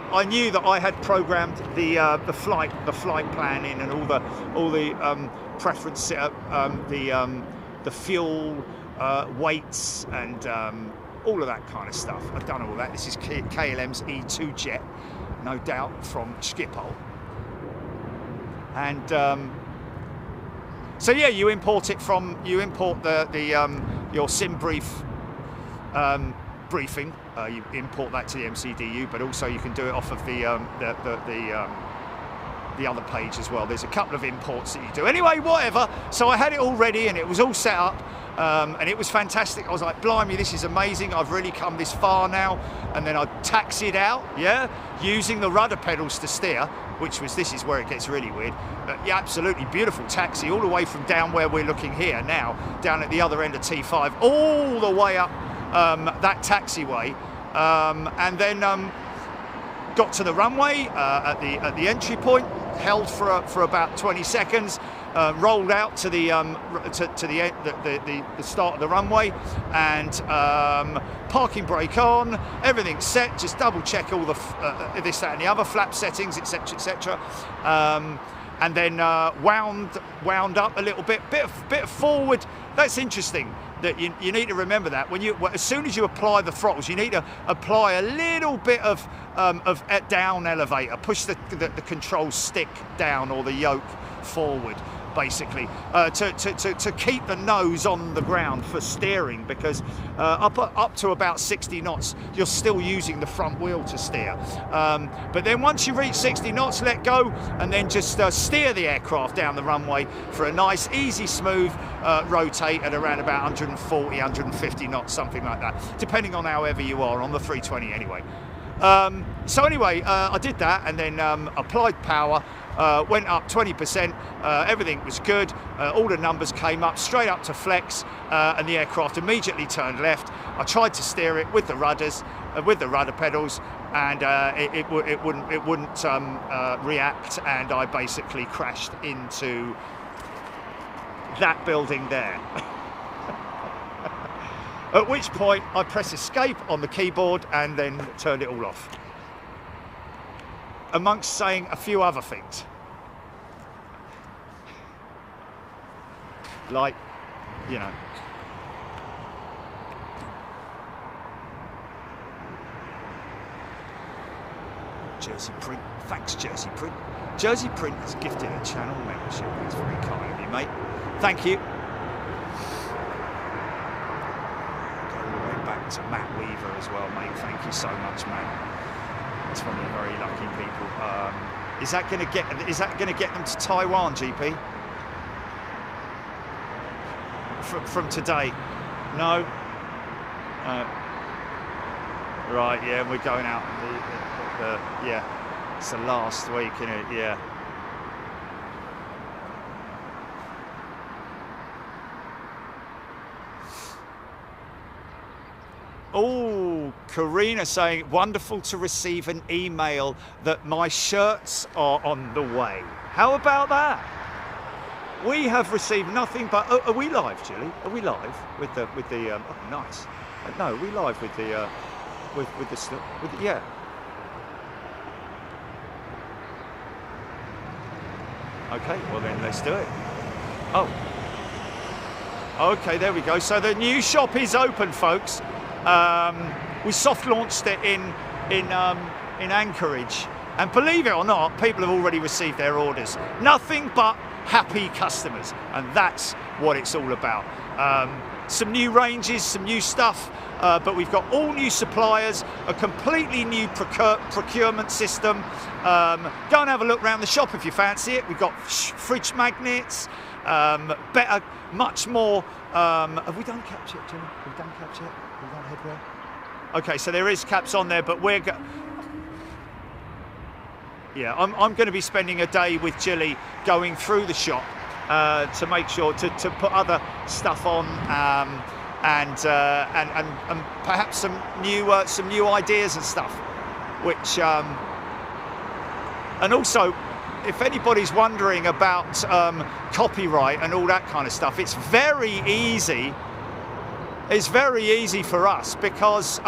I had programmed the flight plan in, and all the preference setup, the fuel weights, and all of that kind of stuff. I've done all that. This is KLM's E2 jet, no doubt, from Schiphol. And so yeah, you import your sim brief briefing. You import that to the MCDU, but also you can do it off of the other page as well. There's a couple of imports that you do. Anyway, whatever. So I had it all ready, and it was all set up, and it was fantastic. I was like, blimey, this is amazing. I've really come this far now. And then I taxied out, yeah, using the rudder pedals to steer, this is where it gets really weird. Yeah, absolutely beautiful taxi, all the way from down where we're looking here now, down at the other end of T5, all the way up that taxiway, and then got to the runway at the entry point, held for about 20 seconds, rolled out to the start of the runway, and parking brake on, everything's set. Just double check all the this, that, and the other flap settings, etc., etc. And then wound up a little bit of forward. That's interesting. That you need to remember that as soon as you apply the throttles, you need to apply a little bit of down elevator, push the control stick down, or the yoke forward, basically, to keep the nose on the ground for steering, because up to about 60 knots you're still using the front wheel to steer, but then once you reach 60 knots, let go, and then just steer the aircraft down the runway for a nice easy smooth rotate at around about 140, 150 knots, something like that, depending on however you are on the 320 anyway. So anyway, I did that, and then applied power, went up 20%, everything was good, all the numbers came up, straight up to flex, and the aircraft immediately turned left. I tried to steer it with the rudders, with the rudder pedals, and it wouldn't react, and I basically crashed into that building there. At which point I pressed escape on the keyboard and then turned it all off, amongst saying a few other things. like, you know. Jersey Print, thanks Jersey Print. Jersey Print has gifted a channel membership. That's very kind of you, mate. Thank you. Go all the way back to Matt Weaver as well, mate. Thank you so much, Matt. It's one of the very lucky people. Is that going to get them to Taiwan, GP? From today? No. Right. Yeah, we're going out. Yeah, it's the last week, isn't it? Yeah. Oh, Karina saying, wonderful to receive an email that my shirts are on the way. How about that? We have received nothing but. Oh, are we live, Julie? Are we live with the? Oh, nice. No, are we live with the? With the yeah. Okay, well then let's do it. Oh. Okay, there we go. So the new shop is open, folks. We soft launched it in Anchorage, and believe it or not, people have already received their orders. Nothing but happy customers, and that's what it's all about. Some new ranges, some new stuff, but we've got all new suppliers, a completely new procurement system. Go and have a look around the shop if you fancy it. We've got fridge magnets, better, much more. Have we done caps yet, Jimmy? Have we done caps yet? Have we done headwear? Okay, so there is caps on there, but we're yeah, I'm going to be spending a day with Jilly going through the shop to make sure to put other stuff on and perhaps some new ideas and stuff, which and also, if anybody's wondering about copyright and all that kind of stuff, it's very easy. It's very easy for us because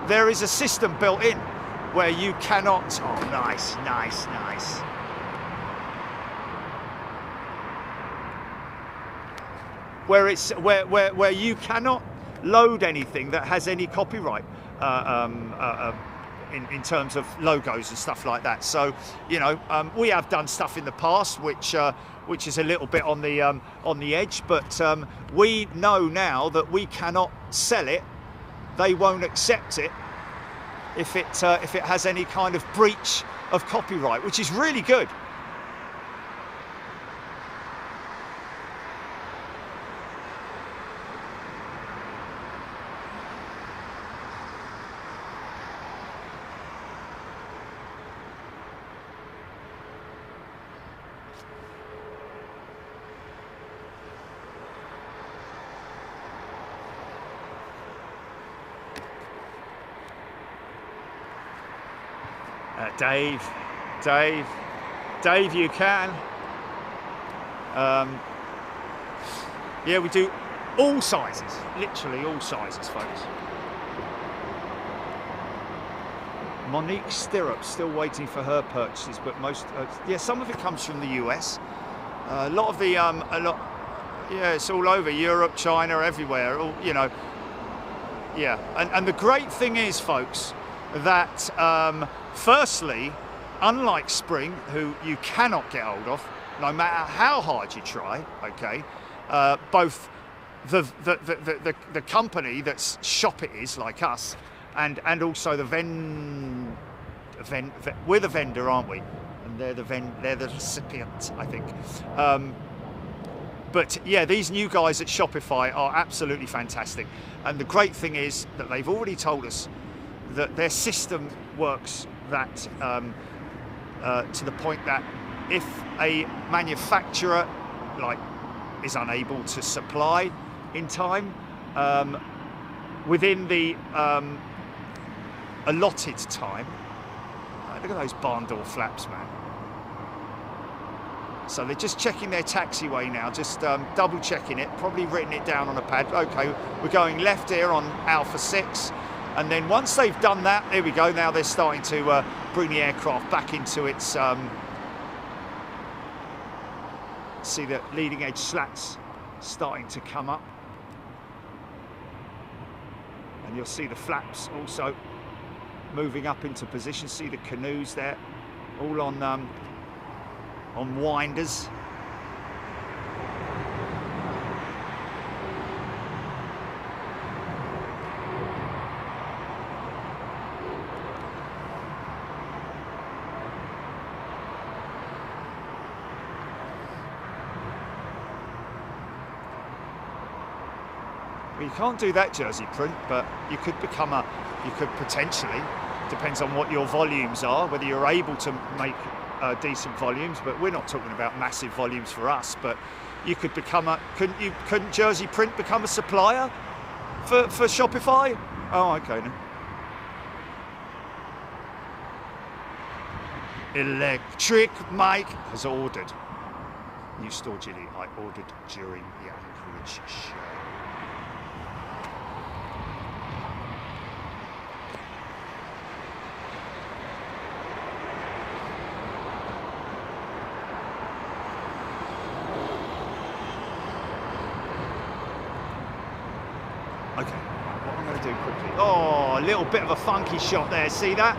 there is a system built in where you cannot. Oh, nice. Where you cannot load anything that has any copyright in terms of logos and stuff like that. So, you know, we have done stuff in the past which is a little bit on the edge, but we know now that we cannot sell it. They won't accept it if it has any kind of breach of copyright, which is really good. Dave, you can. Yeah, we do all sizes, literally all sizes, folks. Monique Stirrup still waiting for her purchases, but most, yeah, some of it comes from the US. A lot of the, yeah, it's all over Europe, China, everywhere. All, you know, yeah. And the great thing is, folks, that firstly, unlike Spring, who you cannot get hold of, no matter how hard you try, okay, both the company that's shop it is, like us, and also the we're the vendor, aren't we? And they're the recipient, I think. But yeah, these new guys at Shopify are absolutely fantastic. And the great thing is that they've already told us that their system works that to the point that if a manufacturer is unable to supply in time within the allotted time, look at those barn door flaps, man. So they're just checking their taxiway now, just double checking it, probably written it down on a pad. Okay, we're going left here on Alpha 6. And then once they've done that, there we go, now they're starting to bring the aircraft back into its, see the leading edge slats starting to come up. And you'll see the flaps also moving up into position. See the canoes there, all on winders. You can't do that jersey print, but you could potentially, depends on what your volumes are, whether you're able to make decent volumes, but we're not talking about massive volumes for us, but you could become couldn't jersey print become a supplier for Shopify? Oh, okay then. Electric Mike has ordered. New store, Gilly, I ordered during the Anchorage show. Okay, what I'm going to do quickly. Oh, a little bit of a funky shot there. See that?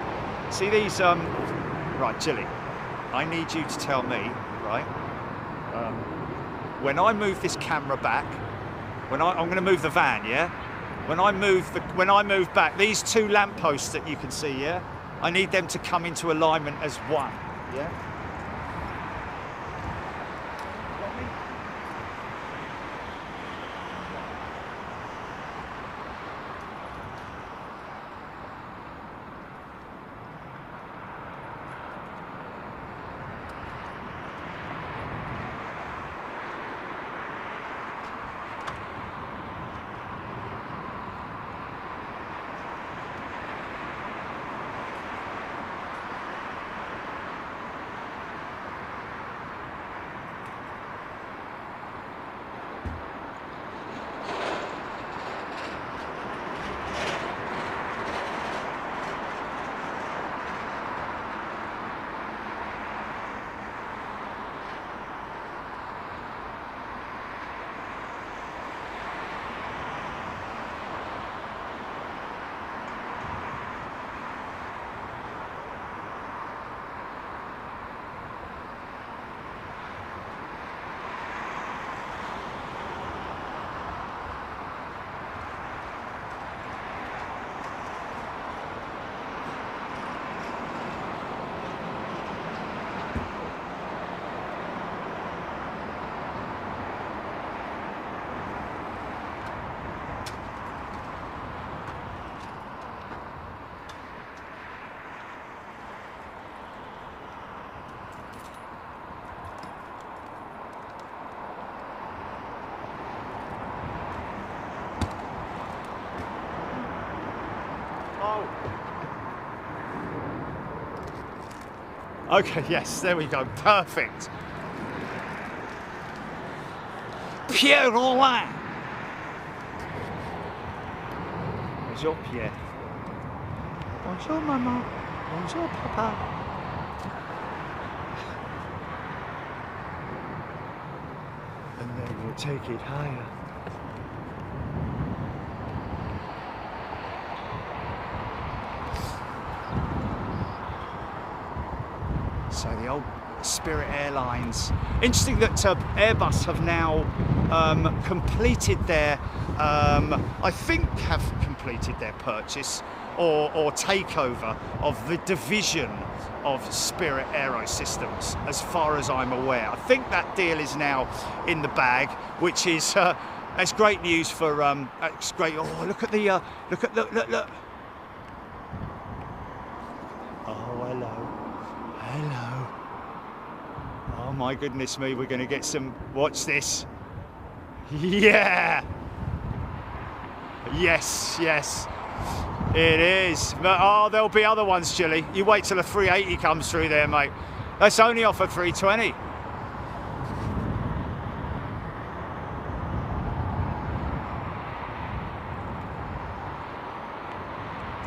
See these? Right, Gilly, I need you to tell me, right? When I move this camera back, I'm going to move the van, yeah. When I move back, these two lampposts that you can see, yeah, I need them to come into alignment as one, yeah. Okay, yes, there we go, perfect. Pierre Rollin. Bonjour, Pierre. Bonjour, maman. Bonjour, papa. And then we'll take it higher. So the old Spirit Airlines. Interesting that Airbus have now completed their, I think have completed their purchase or takeover of the division of Spirit Aerosystems, as far as I'm aware. I think that deal is now in the bag, which is that's great news for. It's great. Oh, look at the look. Oh, hello. Hello. Oh my goodness me, we're going to get some, watch this. Yeah. Yes, yes. It is. But, oh, there'll be other ones, Chilly. You wait till a 380 comes through there, mate. That's only off a 320.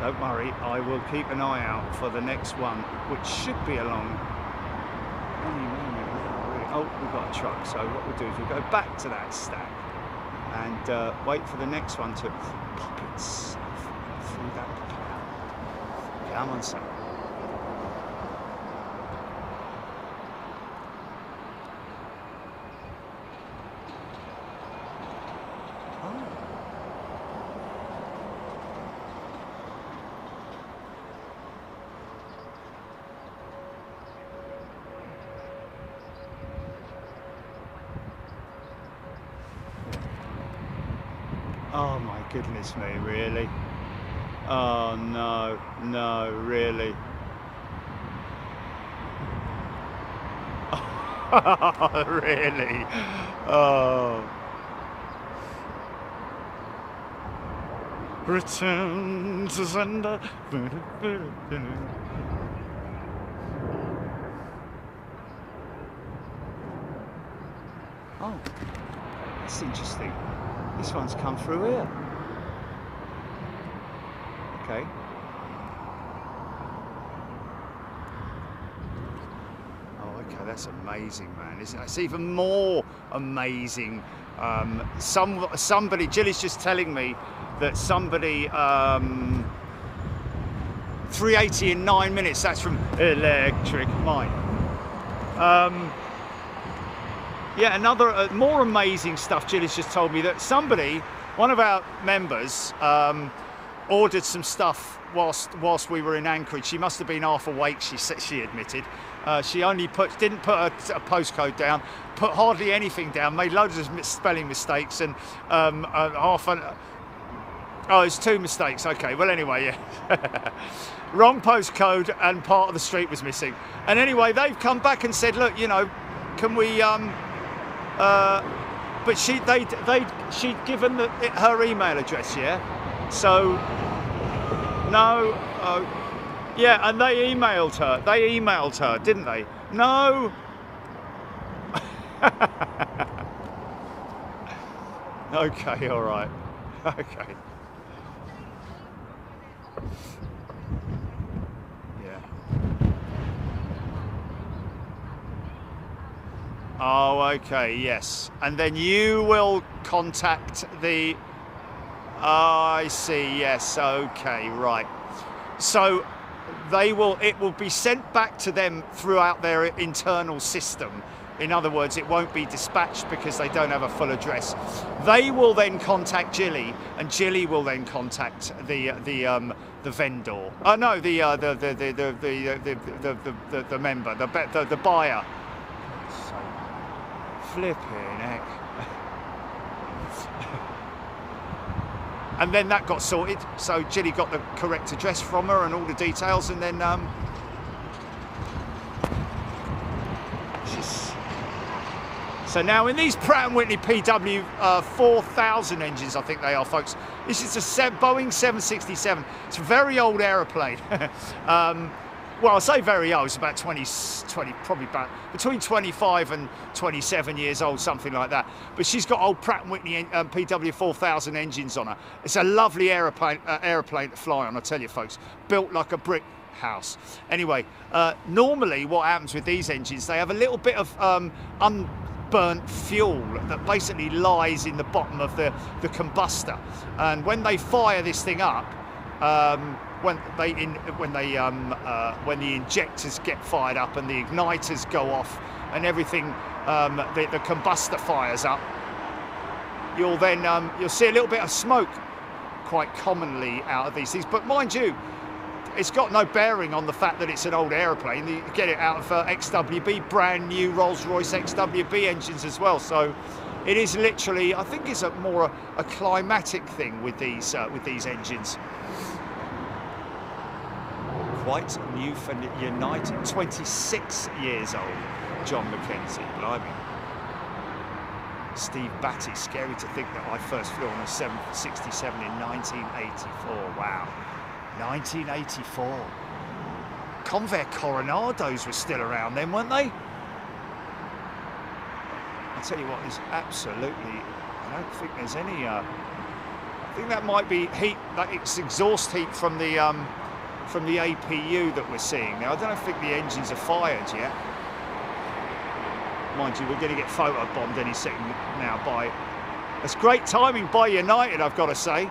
Don't worry, I will keep an eye out for the next one, which should be along. Oh, we've got a truck, so what we'll do is we'll go back to that stack. and wait for the next one to pop itself through that cloud. Come on, son. Oh my goodness me, really? Oh no, no, really? Oh, really? Oh. Return to sender. Oh, that's interesting. This one's come through here. Okay. Oh, okay, that's amazing, man, isn't it? It's even more amazing. Somebody, Jilly's just telling me that somebody, 380 in 9 minutes, that's from Electric Mine. Yeah, another more amazing stuff. Jilly's just told me that somebody, one of our members, ordered some stuff whilst we were in Anchorage. She must have been half awake. She admitted. She only didn't put a postcode down, put hardly anything down, made loads of spelling mistakes, and oh, it's 2 mistakes. Okay, well anyway, yeah. Wrong postcode and part of the street was missing. And anyway, they've come back and said, look, you know, can we but she'd given her email address, yeah. So no, yeah, and they emailed her. They emailed her, didn't they? No. Okay, all right. Okay. Oh, okay, yes. And then you will contact the... I see, yes, okay, right. So it will be sent back to them throughout their internal system. In other words, it won't be dispatched because they don't have a full address. They will then contact Jilly, and Jilly will then contact the vendor. Oh no, the member, the buyer. Flipping heck. And then that got sorted, so Jilly got the correct address from her and all the details, and then so now in these Pratt & Whitney PW 4000 engines, I think they are, folks. This is a Boeing 767. It's a very old aeroplane. Well, I say very old, it's about 20, probably about between 25 and 27 years old, something like that. But she's got old Pratt & Whitney PW 4000 engines on her. It's a lovely aeroplane to fly on, I tell you, folks. Built like a brick house. Anyway, normally what happens with these engines, they have a little bit of unburnt fuel that basically lies in the bottom of the combustor. And when they fire this thing up, when the injectors get fired up and the igniters go off and everything, the combustor fires up, you'll see a little bit of smoke quite commonly out of these things. But mind you, it's got no bearing on the fact that it's an old aeroplane. You get it out of XWB, brand new Rolls-Royce XWB engines as well. So it is literally, I think it's more a climatic thing with these engines. Quite Newfoundland United, 26 years old, John McKenzie, blimey. Steve Batty, scary to think that I first flew on a 767 in 1984, wow. 1984. Convair Coronados were still around then, weren't they? I'll tell you what, there's absolutely, I don't think there's any, I think that might be heat, like it's exhaust heat from the APU that we're seeing now. I don't think the engines are fired yet. Mind you, we're going to get photobombed any second now by That's great timing by United, I've got to say.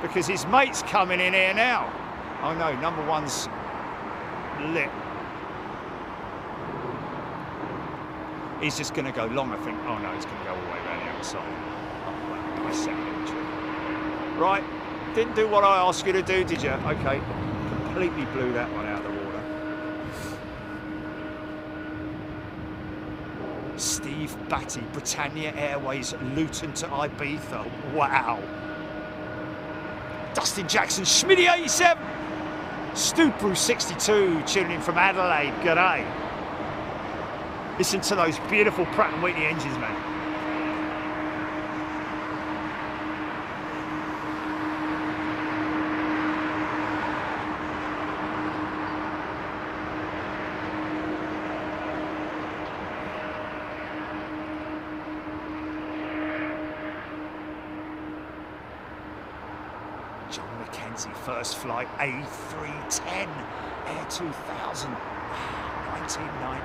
Because his mate's coming in here now. Oh no, number one's lit. He's just going to go long, I think. Oh no, he's going to go all the way around the outside. Oh, well, nice second entry. Right, didn't do what I asked you to do, did you? Okay, completely blew that one out of the water. Steve Batty, Britannia Airways, Luton to Ibiza. Wow. Dustin Jackson, Schmitty 87. Stupru 62, tuning in from Adelaide. G'day. Listen to those beautiful Pratt & Whitney engines, man. First flight A310 Air 2000, 1990.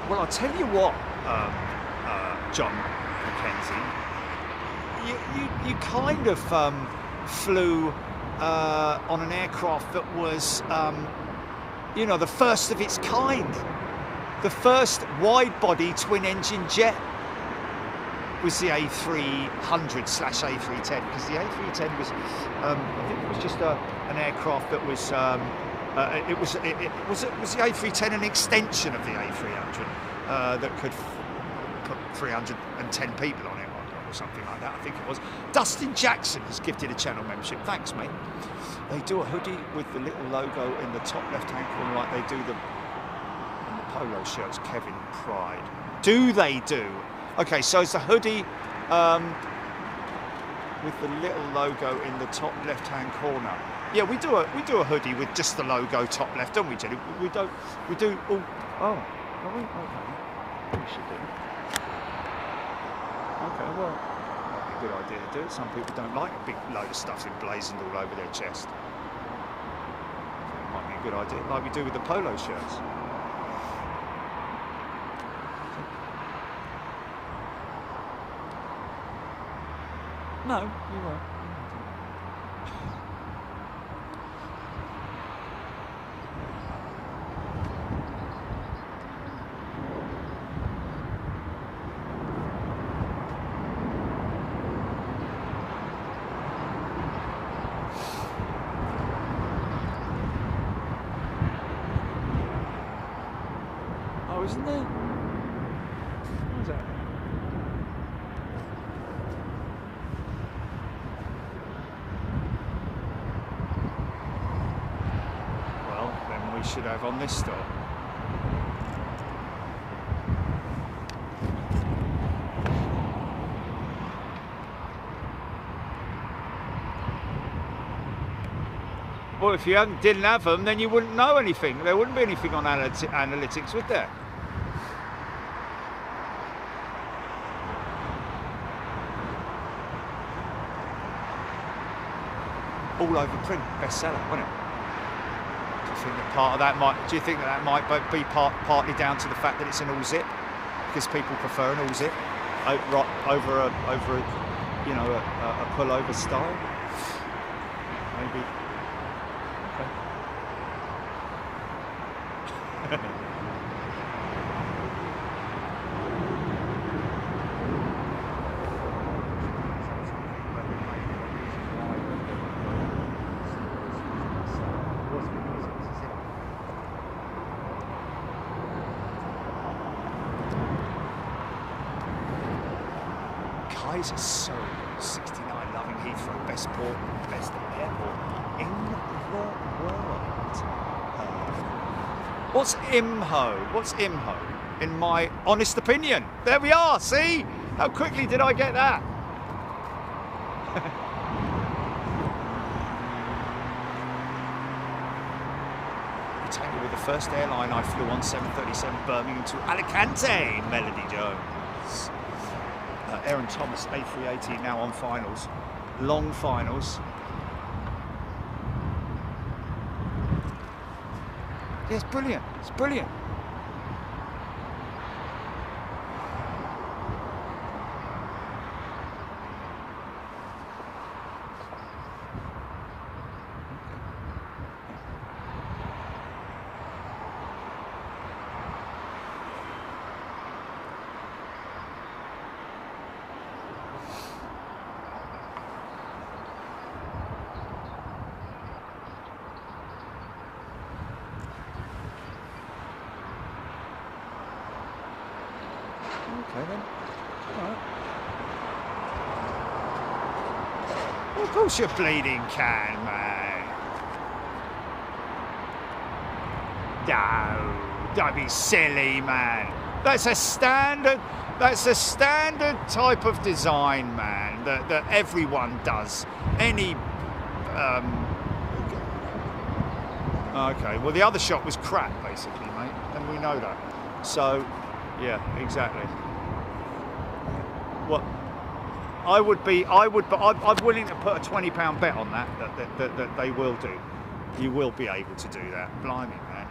Well, I'll tell you what, John McKenzie, you kind of flew on an aircraft that was, you know, the first of its kind. The first wide-body twin-engine jet was the A300/A310, because the A310 was, I think it was just an aircraft that was, it was the A310 an extension of the A300 that could put 310 people on it or something like that, I think it was. Dustin Jackson has gifted a channel membership. Thanks, mate. They do a hoodie with the little logo in the top left-hand corner like they do the polo shirts, Kevin Pride. Do they do? Okay, so it's a hoodie with the little logo in the top left-hand corner. Yeah, we do a hoodie with just the logo top left, don't we, Jenny? We do. Oh, are we? Okay, we should do. Okay, well, might be a good idea to do it. Some people don't like a big load of stuff emblazoned all over their chest. It might be a good idea, like we do with the polo shirts. No, you won't. Oh, isn't there? What is that? Should have on this stop. Well, if you didn't have them, then you wouldn't know anything. There wouldn't be anything on analytics, would there? All over print, bestseller, wouldn't it? Do you think that might be partly down to the fact that it's an all zip, because people prefer an all zip over a you know, a pullover style? Maybe. Okay. So 69, loving Heathrow, best port, best airport in the world. What's IMHO? What's IMHO? In my honest opinion. There we are, see? How quickly did I get that? Britannia were the first airline I flew on 737 Birmingham to Alicante, Melody Jones. Aaron Thomas, A380, now on finals. Long finals. Yeah, it's brilliant. It's brilliant. Well, of course you bleeding can, man. No, don't be silly, man. That's a standard type of design, man, that everyone does. Any okay, well the other shot was crap basically, mate, and we know that. So yeah, exactly. What I'm willing to put a £20 bet on that they will do. You will be able to do that. Blimey, man.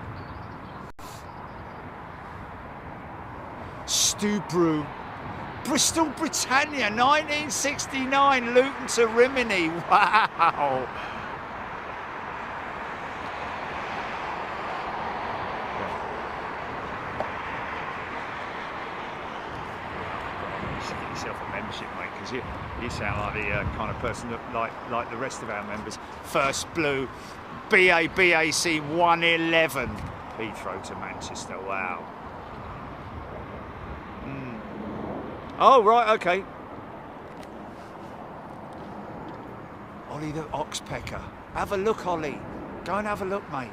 Stubru, Bristol, Britannia, 1969, Luton to Rimini. Wow. You should get yourself a membership, mate, because you sound like the kind of person that, like the rest of our members. First Blue, BAC 111, Heathrow to Manchester. Wow. Oh, right, okay. Ollie the Oxpecker. Have a look, Ollie. Go and have a look, mate.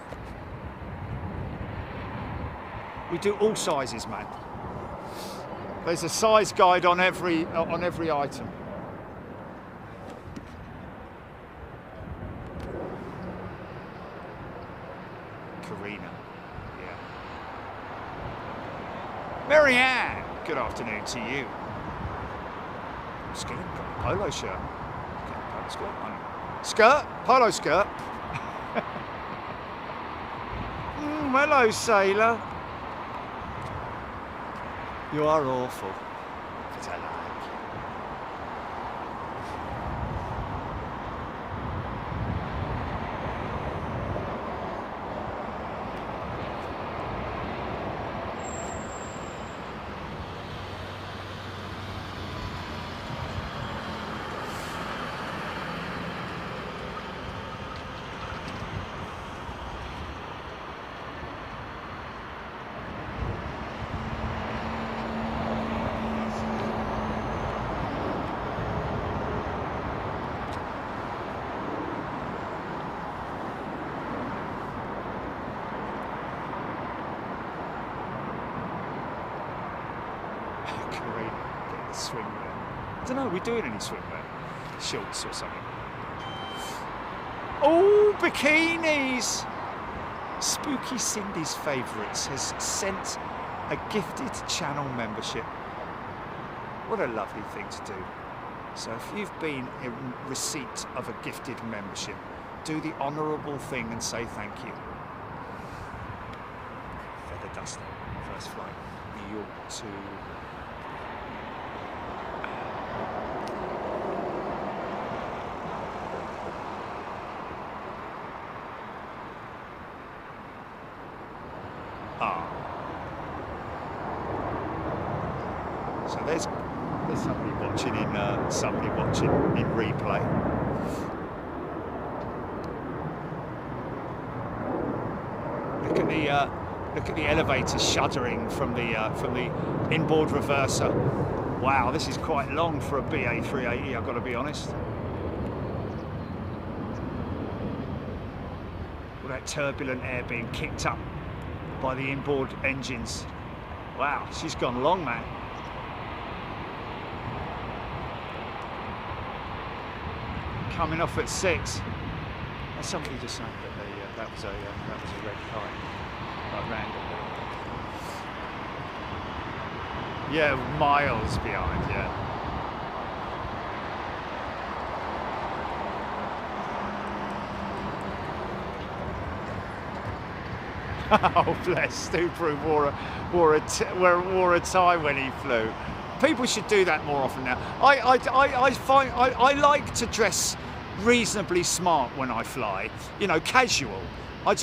We do all sizes, man. There's a size guide on every item. Karina, yeah. Marianne, good afternoon to you. Skirt, polo shirt. Polo skirt, skirt, polo skirt. Hello, sailor. You are awful. But I like you. Swimwear. I don't know, are we doing any swimwear? Shorts or something. Oh, bikinis! Spooky Cindy's Favourites has sent a gifted channel membership. What a lovely thing to do. So if you've been in receipt of a gifted membership, do the honourable thing and say thank you. Feather duster, first flight, New York to... So there's somebody watching in replay. Look at the elevator shuddering from the inboard reverser. Wow, this is quite long for a BA380. I've got to be honest. All that turbulent air being kicked up by the inboard engines. Wow, she's gone long, man. Coming off at 6. Somebody just saying that that was a red kite, like randomly. Yeah, miles behind. Yeah. Oh bless, Stupru wore a tie when he flew. People should do that more often now. I like to dress reasonably smart when I fly. You know, casual. I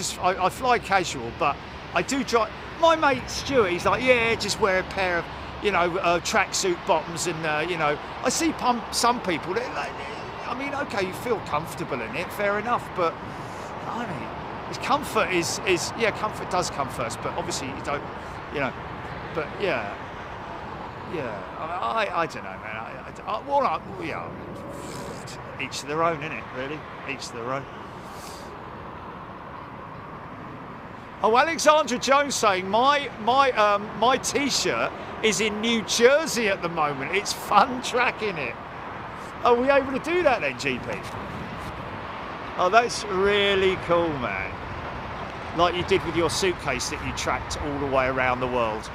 fly casual, but I do try. My mate Stuart, he's like, yeah, just wear a pair of, you know, tracksuit bottoms, and you know, I see some people. Like, I mean, okay, you feel comfortable in it, fair enough, but I mean, comfort is yeah, comfort does come first, but obviously you don't, you know, but yeah. Yeah, I don't know, man. Yeah, each to their own, isn't it, really? Each to their own. Oh, Alexandra Jones saying my T-shirt is in New Jersey at the moment. It's fun tracking it. Are we able to do that then, GP? Oh, that's really cool, man. Like you did with your suitcase that you tracked all the way around the world.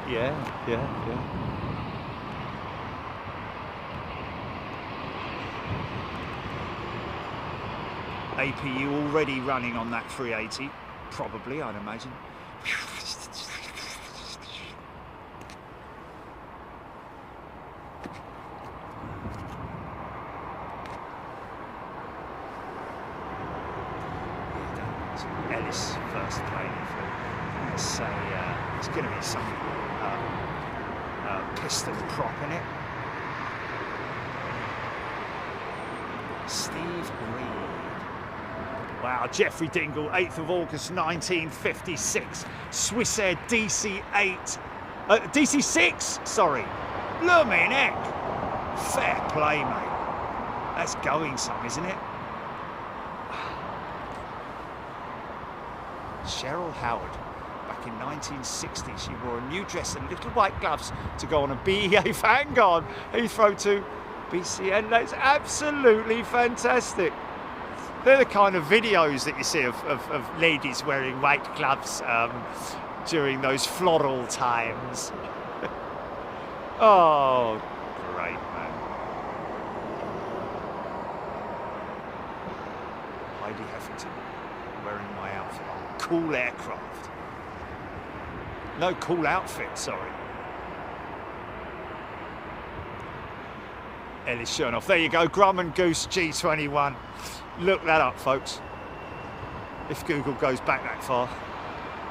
Yeah. APU already running on that 380, probably, I'd imagine. Ellis first plane. Let's say it's going to be some piston prop in it. Steve Reed. Wow, Jeffrey Dingle, 8th of August 1956. Swissair DC-8. DC-6, sorry. Blooming heck. Fair play, mate. That's going some, isn't it? Cheryl Howard. Back in 1960, she wore a new dress and little white gloves to go on a BEA Vanguard Heathrow to BCN. That's absolutely fantastic. They're the kind of videos that you see of ladies wearing white gloves during those floral times. Oh, great, man. Heidi Heffington wearing my outfit. Oh, cool aircraft. No, cool outfit, sorry. Ellis Chernoff. There you go, Grumman Goose G21. Look that up, folks. If Google goes back that far.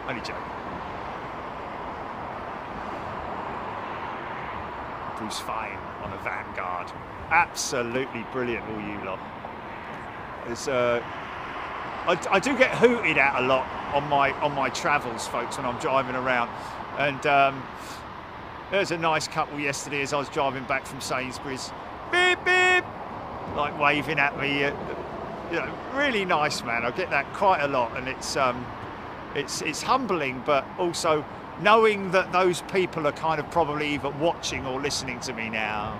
Only joking. Bruce Fine on a Vanguard. Absolutely brilliant, all you lot. It's, I do get hooted at a lot on my travels, folks, when I'm driving around. And there's a nice couple yesterday as I was driving back from Sainsbury's. Beep, beep. Like waving at me. You know, really nice, man. I get that quite a lot, and it's humbling, but also knowing that those people are kind of probably either watching or listening to me now.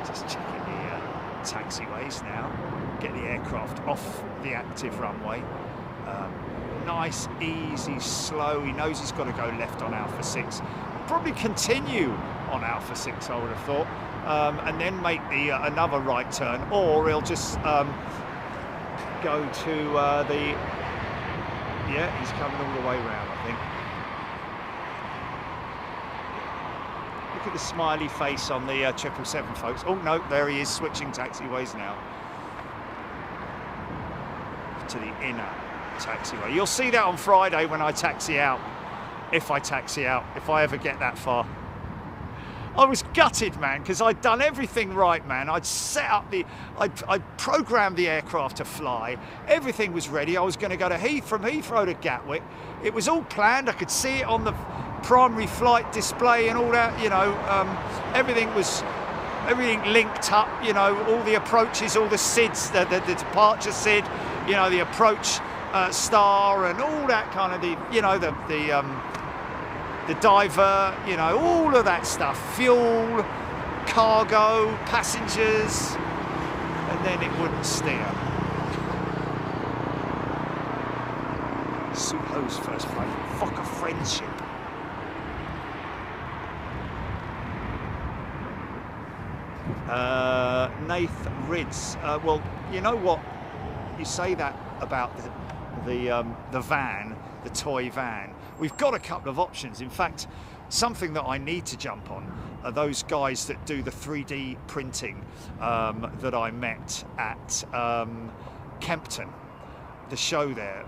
Just checking the taxiways now. Get the aircraft off the active runway. Nice, easy, slow. He knows he's got to go left on Alpha 6. Probably continue on Alpha 6, I would have thought, and then make the another right turn, or he'll just go to the... Yeah, he's coming all the way round, I think. Look at the smiley face on the 777, folks. Oh, no, there he is, switching taxiways now to the inner taxiway. You'll see that on Friday when I taxi out, if I taxi out, if I ever get that far. I was gutted, man, because I'd done everything right, man. I'd set up I'd programmed the aircraft to fly. Everything was ready. I was going to go to from Heathrow to Gatwick. It was all planned. I could see it on the primary flight display and all that, you know. Everything linked up, you know, all the approaches, all the SIDs, the departure SID, you know, the approach star and all that kind of the diver, you know, all of that stuff, fuel, cargo, passengers, and then it wouldn't steer. Suho's first flight, Fokker Friendship. Nath Rids. Well, you know what? You say that about the van, the toy van. We've got a couple of options. In fact, something that I need to jump on are those guys that do the 3D printing that I met at Kempton, the show there.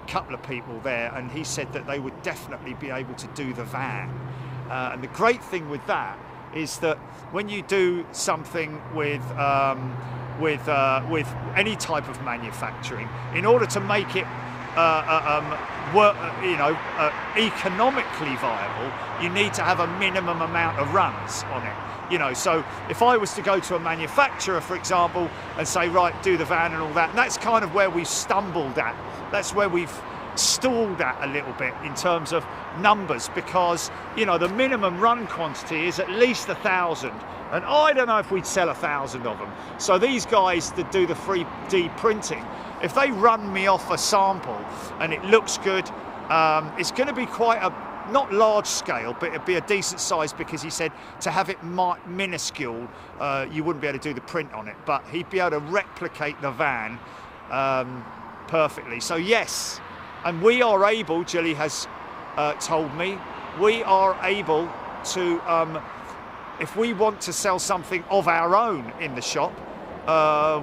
Couple of people there, and he said that they would definitely be able to do the van. And the great thing with that is that when you do something with any type of manufacturing, in order to make it work, economically viable, you need to have a minimum amount of runs on it. So if I was to go to a manufacturer, for example, and say, right, do the van and all that, and that's kind of where we've stumbled at. That's where we've stalled at a little bit in terms of numbers, because the minimum run quantity is at least 1,000, and I don't know if we'd sell 1,000 of them. So these guys that do the 3D printing, if they run me off a sample and it looks good, it's going to be quite a, not large scale, but it'd be a decent size, because he said to have it minuscule, you wouldn't be able to do the print on it, but he'd be able to replicate the van perfectly. So yes, and we are able, Julie has told me, we are able to, if we want to sell something of our own in the shop,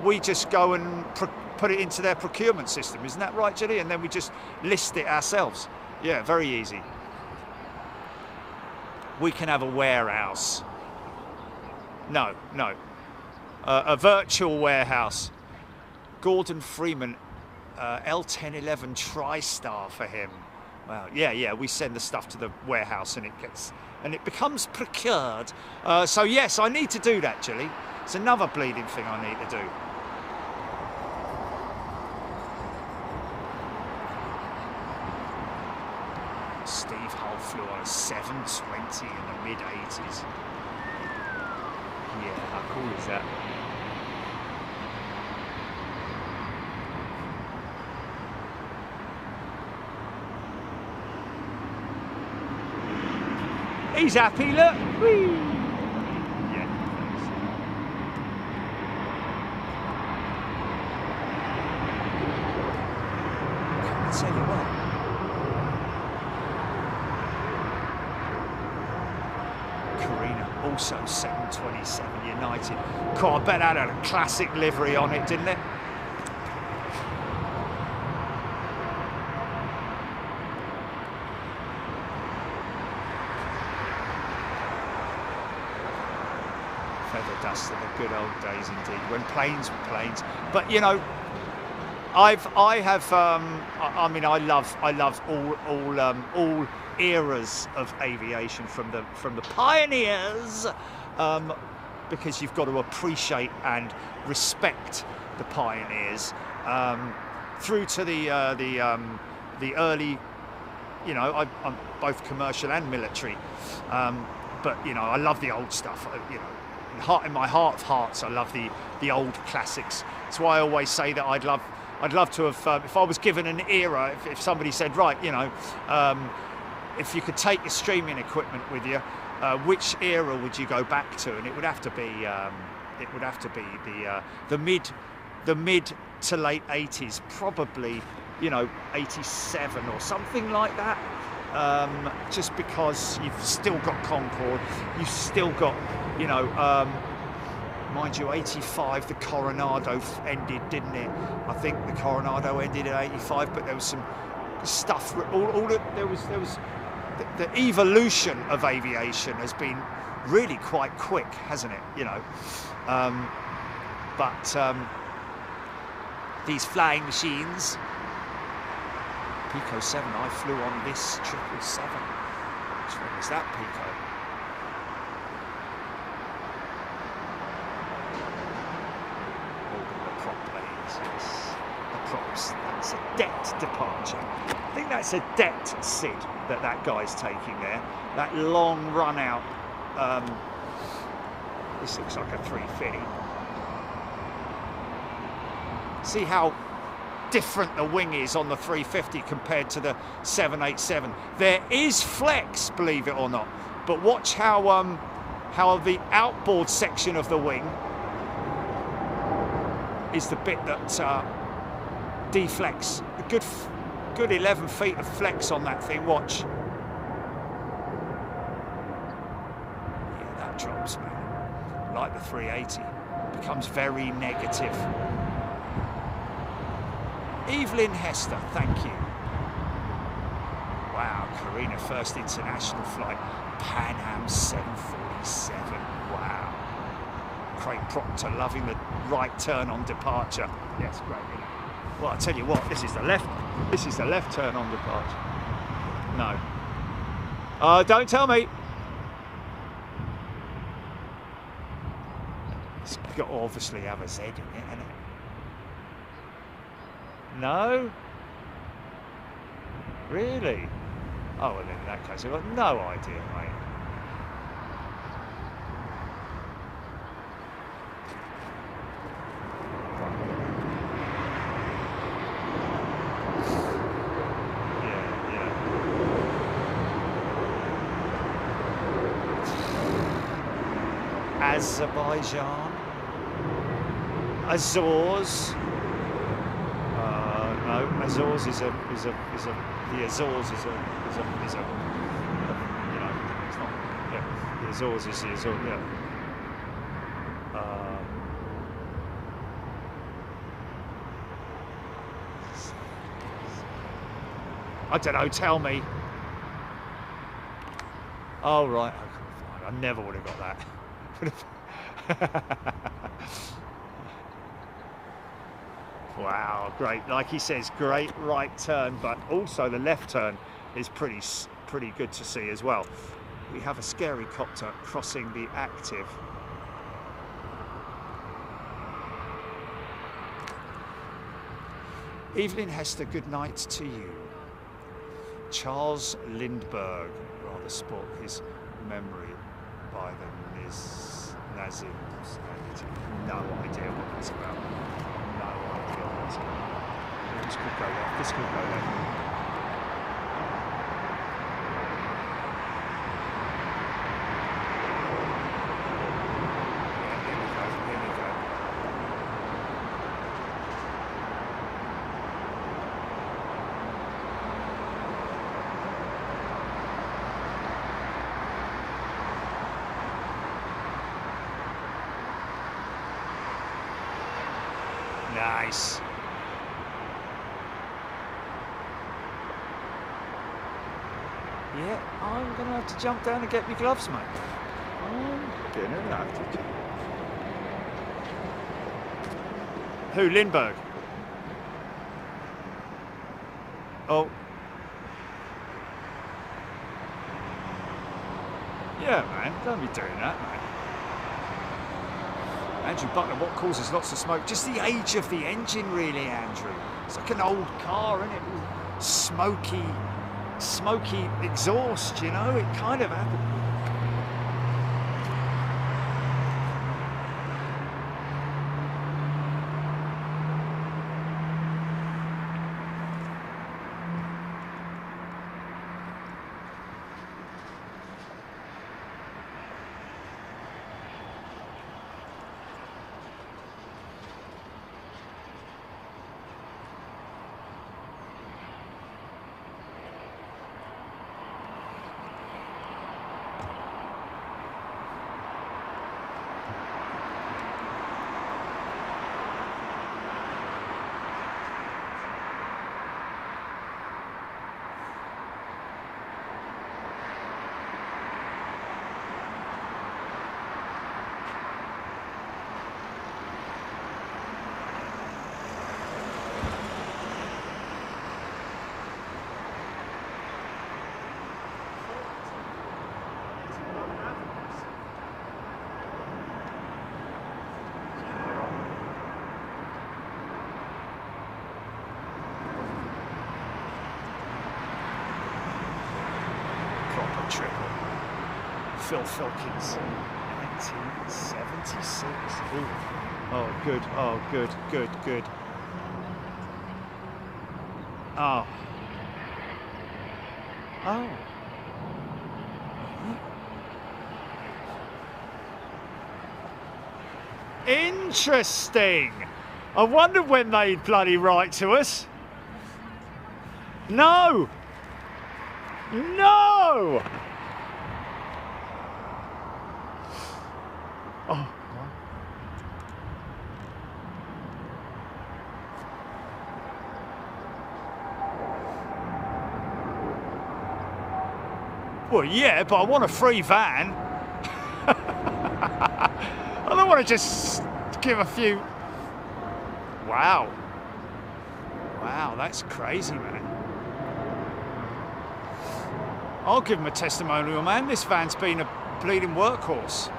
we just go and put it into their procurement system. Isn't that right, Julie? And then we just list it ourselves. Yeah, very easy. We can have a warehouse. No. A virtual warehouse. Gordon Freeman, L1011 TriStar for him. Wow, yeah, we send the stuff to the warehouse and it becomes procured. So yes, I need to do that, Julie. It's another bleeding thing I need to do. Steve Hull flew on a 720 in the mid-80s. Yeah, how cool is that? He's happy, look. Whee! Yeah, thanks. I'll tell you what. Karina, also 727 United. God, I bet that had a classic livery on it, didn't it? Feather dust of the good old days indeed, when planes were planes. But I love all eras of aviation, from the pioneers, because you've got to appreciate and respect the pioneers, through to the early, I'm both commercial and military, but I love the old stuff. In my heart of hearts, I love the old classics. That's why I always say that I'd love to have, if I was given an era, if somebody said, right, if you could take your streaming equipment with you, which era would you go back to? And it would have to be the mid to late 80s, probably 87 or something like that. Just because you've still got Concorde, you've still got, mind you, 85, the Coronado ended, didn't it? I think the Coronado ended in 85, but there was some stuff, there was the evolution of aviation has been really quite quick, hasn't it? These flying machines, Pico 7, I flew on this 777. Which one was that, Pico? The prop planes, yes. The props, that's a debt departure. I think that's a debt SID that guy's taking there. That long run out. This looks like a 350. See how different the wing is on the 350 compared to the 787. There is flex, believe it or not, but watch how the outboard section of the wing is the bit that deflects. A good 11 feet of flex on that thing. Watch. Yeah, that drops, man. Like the 380, becomes very negative. Evelyn Hester, thank you. Wow, Karina, first international flight, Pan Am 747. Wow. Craig Proctor loving the right turn on departure. Yes, great, isn't it? Well, I tell you what, this is the left turn on departure. No. Don't tell me. It's got to obviously have a Z in it, hasn't it? No? Really? Oh, well, in that case, I've got no idea, mate. Azerbaijan, Azores. No, Azores is a the Azores is a you know, it's not. Yeah, the Azores is the Azores. Yeah. I don't know. Tell me. Oh right. I never would have got that. Wow, great. Like he says, great right turn, but also the left turn is pretty good to see as well. We have a scary copter crossing the active. Evelyn Hester, good night to you. Charles Lindbergh, rather sport his memory by the Nazim. No idea what that's about. No idea what that's about. This could go left. This could go left. Nice. Yeah, I'm going to have to jump down and get my gloves, mate. I'm going to have to. Who, Lindbergh? Oh. Yeah, man, don't be doing that, mate. Andrew Butler, what causes lots of smoke? Just the age of the engine, really, Andrew. It's like an old car, isn't it? Smoky exhaust, you know? It kind of happens. Triple. Phil Filkins, 1976. Ooh. Oh, good. Oh, good, good, good. Oh. Oh. Interesting. I wonder when they'd bloody write to us. No. No! Oh. Well, yeah, but I want a free van. I don't want to just give a few. Wow. Wow, that's crazy, man. I'll give him a testimonial, man. This van's been a bleeding workhorse.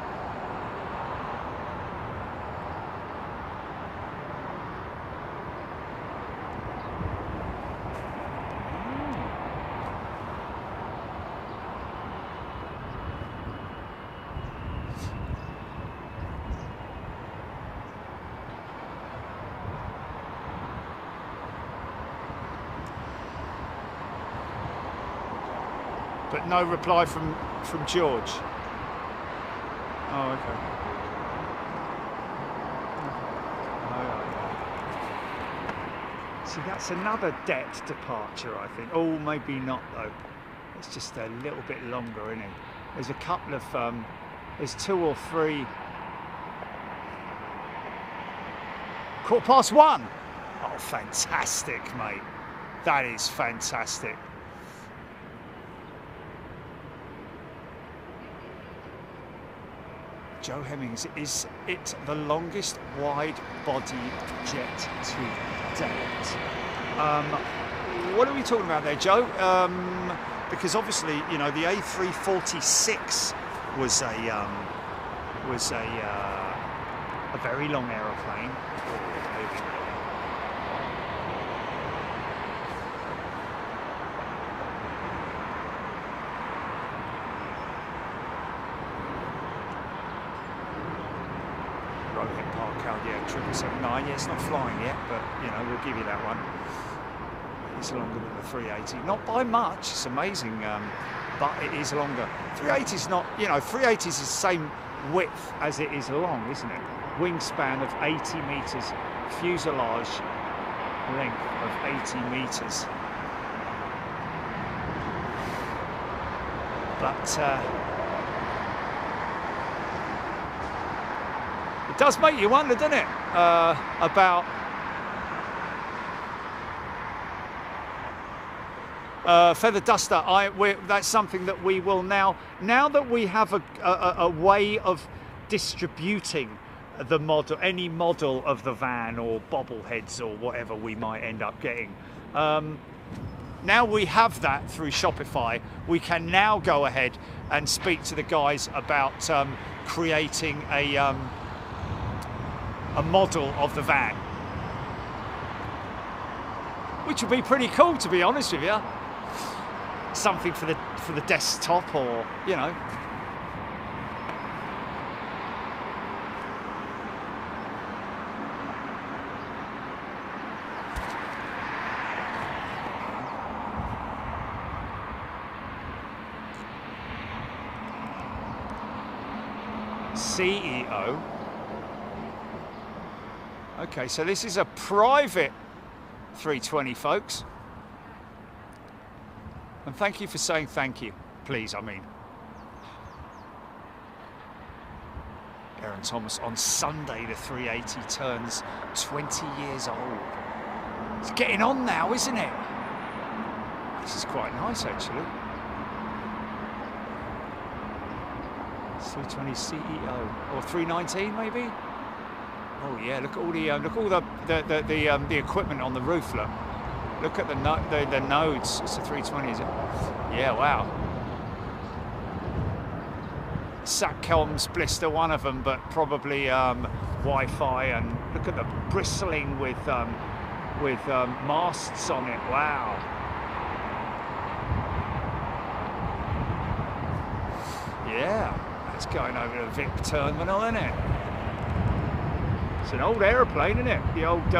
But no reply from George. Oh, okay. See, that's another debt departure, I think. Oh, maybe not though. It's just a little bit longer, isn't it? There's a couple of, there's 2 or 3. 1:15. Oh, fantastic, mate. That is fantastic. Joe Hemmings, is it the longest wide-body jet to date? What are we talking about there, Joe? Because obviously, you know, the A346 was a very long aeroplane. Yeah, 777-9. Yeah, it's not flying yet, but you know, we'll give you that one. It's longer than the 380, not by much. It's amazing, but it is longer. 380 is not, you know, 380 is the same width as it is long, isn't it? Wingspan of 80 meters, fuselage length of 80 meters. But it does make you wonder, doesn't it, about feather duster. That's something that we will now that we have a way of distributing the model, any model of the van or bobbleheads or whatever we might end up getting. Now we have that through Shopify. We can now go ahead and speak to the guys about creating a model of the van, which would be pretty cool, to be honest with you. Something for the desktop, or you know. CEO. Okay, so this is a private 320, folks. And thank you for saying thank you, please, I mean. Aaron Thomas, on Sunday, the 380 turns 20 years old. It's getting on now, isn't it? This is quite nice, actually. 320 CEO, or 319 maybe? Oh yeah, look at all the the equipment on the roof. Look at the nodes. It's a 320, is it? Yeah, wow. Satcom's blister one of them, but probably Wi-Fi. And look at the bristling with masts on it. Wow. Yeah, that's going over the VIP terminal, isn't it? It's an old aeroplane, isn't it? The old,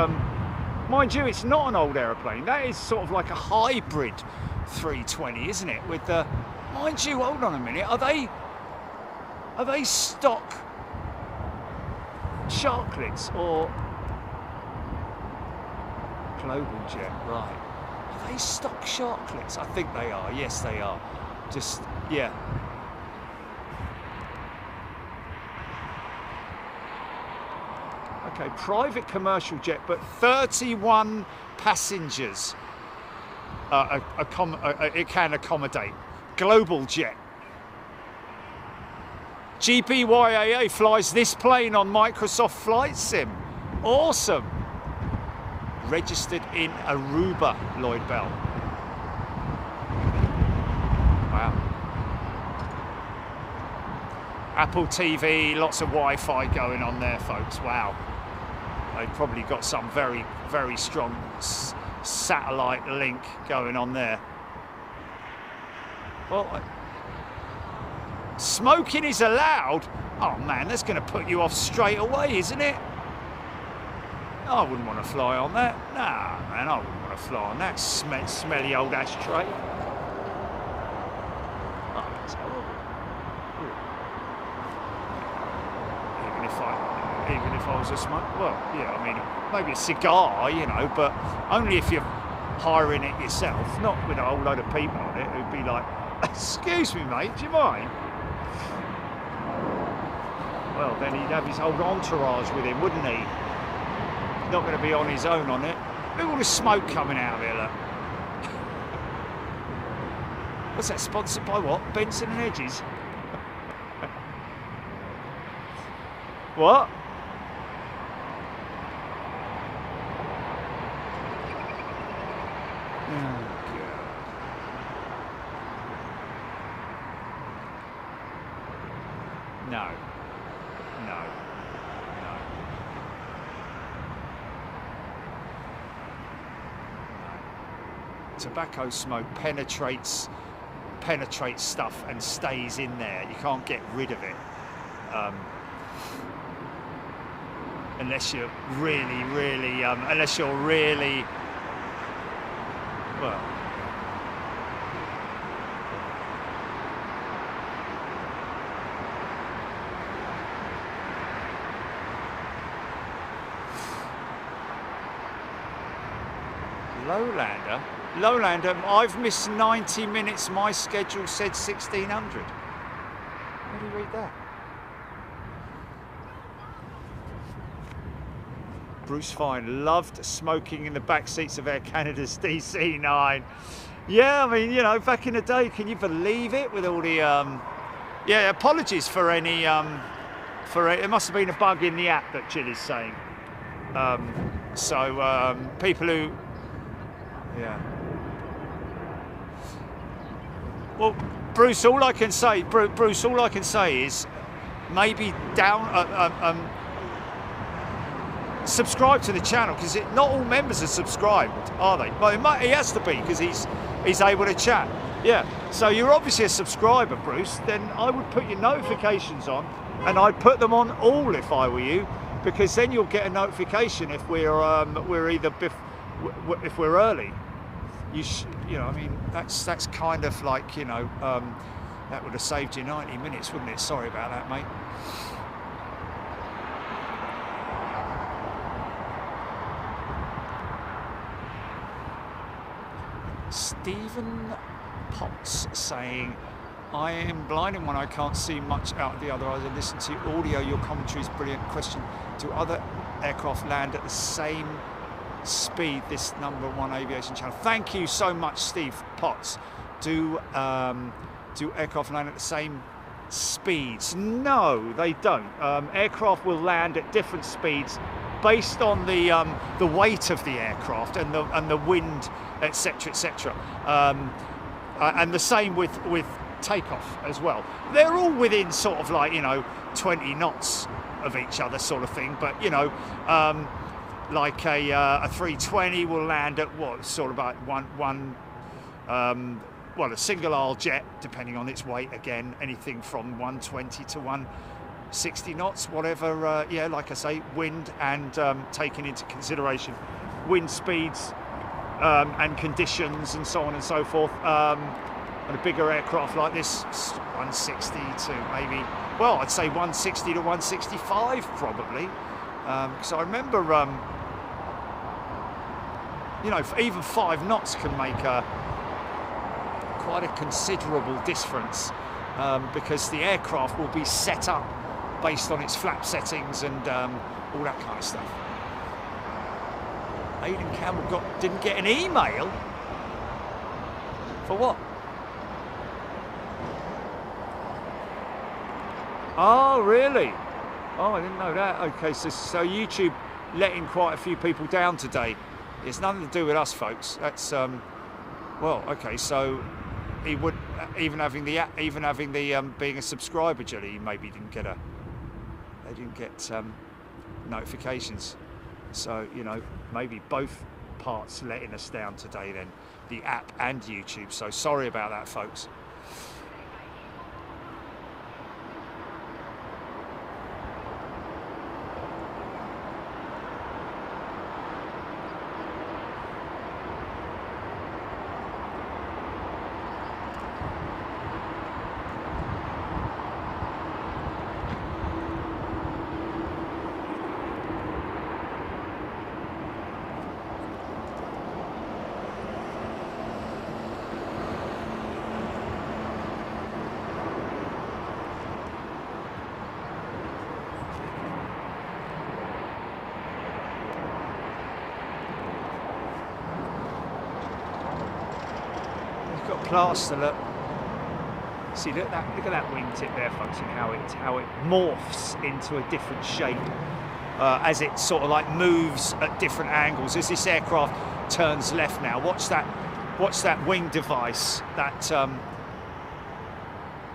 mind you, it's not an old aeroplane. That is sort of like a hybrid 320, isn't it? With the, mind you, hold on a minute. Are they stock Sharklets or Global Jet? Right. Are they stock Sharklets? I think they are. Yes, they are. Just, yeah. Okay, private commercial jet, but 31 passengers it can accommodate. global jet. GBYAA flies this plane on Microsoft Flight Sim. Awesome. Registered in Aruba, Lloyd Bell. Wow. Apple TV, lots of Wi-Fi going on there, folks. Wow. They've probably got some very, very strong satellite link going on there. Well, smoking is allowed? Oh man, that's going to put you off straight away, isn't it? I wouldn't want to fly on that. Nah, man, I wouldn't want to fly on that smelly old ashtray. Oh, that's horrible. Even if I was a smoker, well, yeah, I mean, maybe a cigar, you know, but only if you're hiring it yourself, not with a whole load of people on it who'd be like, excuse me, mate, do you mind? Well, then he'd have his whole entourage with him, wouldn't he? Not going to be on his own on it. Look at all the smoke coming out of here, look. What's that, sponsored by what? Benson and Hedges? What? Oh, God. No. No. No. Tobacco smoke penetrates stuff and stays in there. You can't get rid of it unless you're really well. Lowlander, I've missed 90 minutes. My schedule said 1600. Where do you read that? Bruce Fine loved smoking in the back seats of Air Canada's DC-9. Yeah, I mean, you know, back in the day, can you believe it? With all the, yeah, apologies for any, it must have been a bug in the app that Jill is saying. People who, yeah. Well, Bruce, all I can say, is maybe subscribe to the channel, because not all members are subscribed, are they? Well, he has to be, because he's able to chat. Yeah. So you're obviously a subscriber, Bruce. Then I would put your notifications on, and I'd put them on all if I were you, because then you'll get a notification if we're if we're early. You know, I mean, that's kind of like, you know, that would have saved you 90 minutes, wouldn't it? Sorry about that, mate. Stephen Potts saying, I am blinding when I can't see much out of the other eyes. I listen to your audio, your commentary is brilliant. Question, do other aircraft land at the same speed, this #1 aviation channel? Thank you so much, Steve Potts. Do aircraft land at the same speeds? No, they don't. Aircraft will land at different speeds based on the weight of the aircraft and the wind, etc., etc. And the same with takeoff as well. They're all within sort of like, you know, 20 knots of each other, sort of thing. But you know, like a 320 will land at what, sort of about well, a single aisle jet, depending on its weight, again, anything from 120 to 160 knots, whatever. Yeah, like I say, wind and taking into consideration wind speeds and conditions and so on and so forth. On a bigger aircraft like this, 160 to maybe, well, I'd say 160 to 165 probably. Because I remember, you know, even 5 knots can make quite a considerable difference, because the aircraft will be set up based on its flap settings and all that kind of stuff. Aidan Campbell didn't get an email? For what? Oh, really? Oh, I didn't know that. Okay, so YouTube letting quite a few people down today. It's nothing to do with us, folks. That's well, okay. So he would even having the being a subscriber, Jelly, he maybe didn't get notifications. So you know, maybe both parts letting us down today. Then the app and YouTube. So sorry about that, folks. Plaster, look. See, look at that wingtip there, folks, and how it morphs into a different shape as it sort of like moves at different angles. As this aircraft turns left now, watch that wing device, that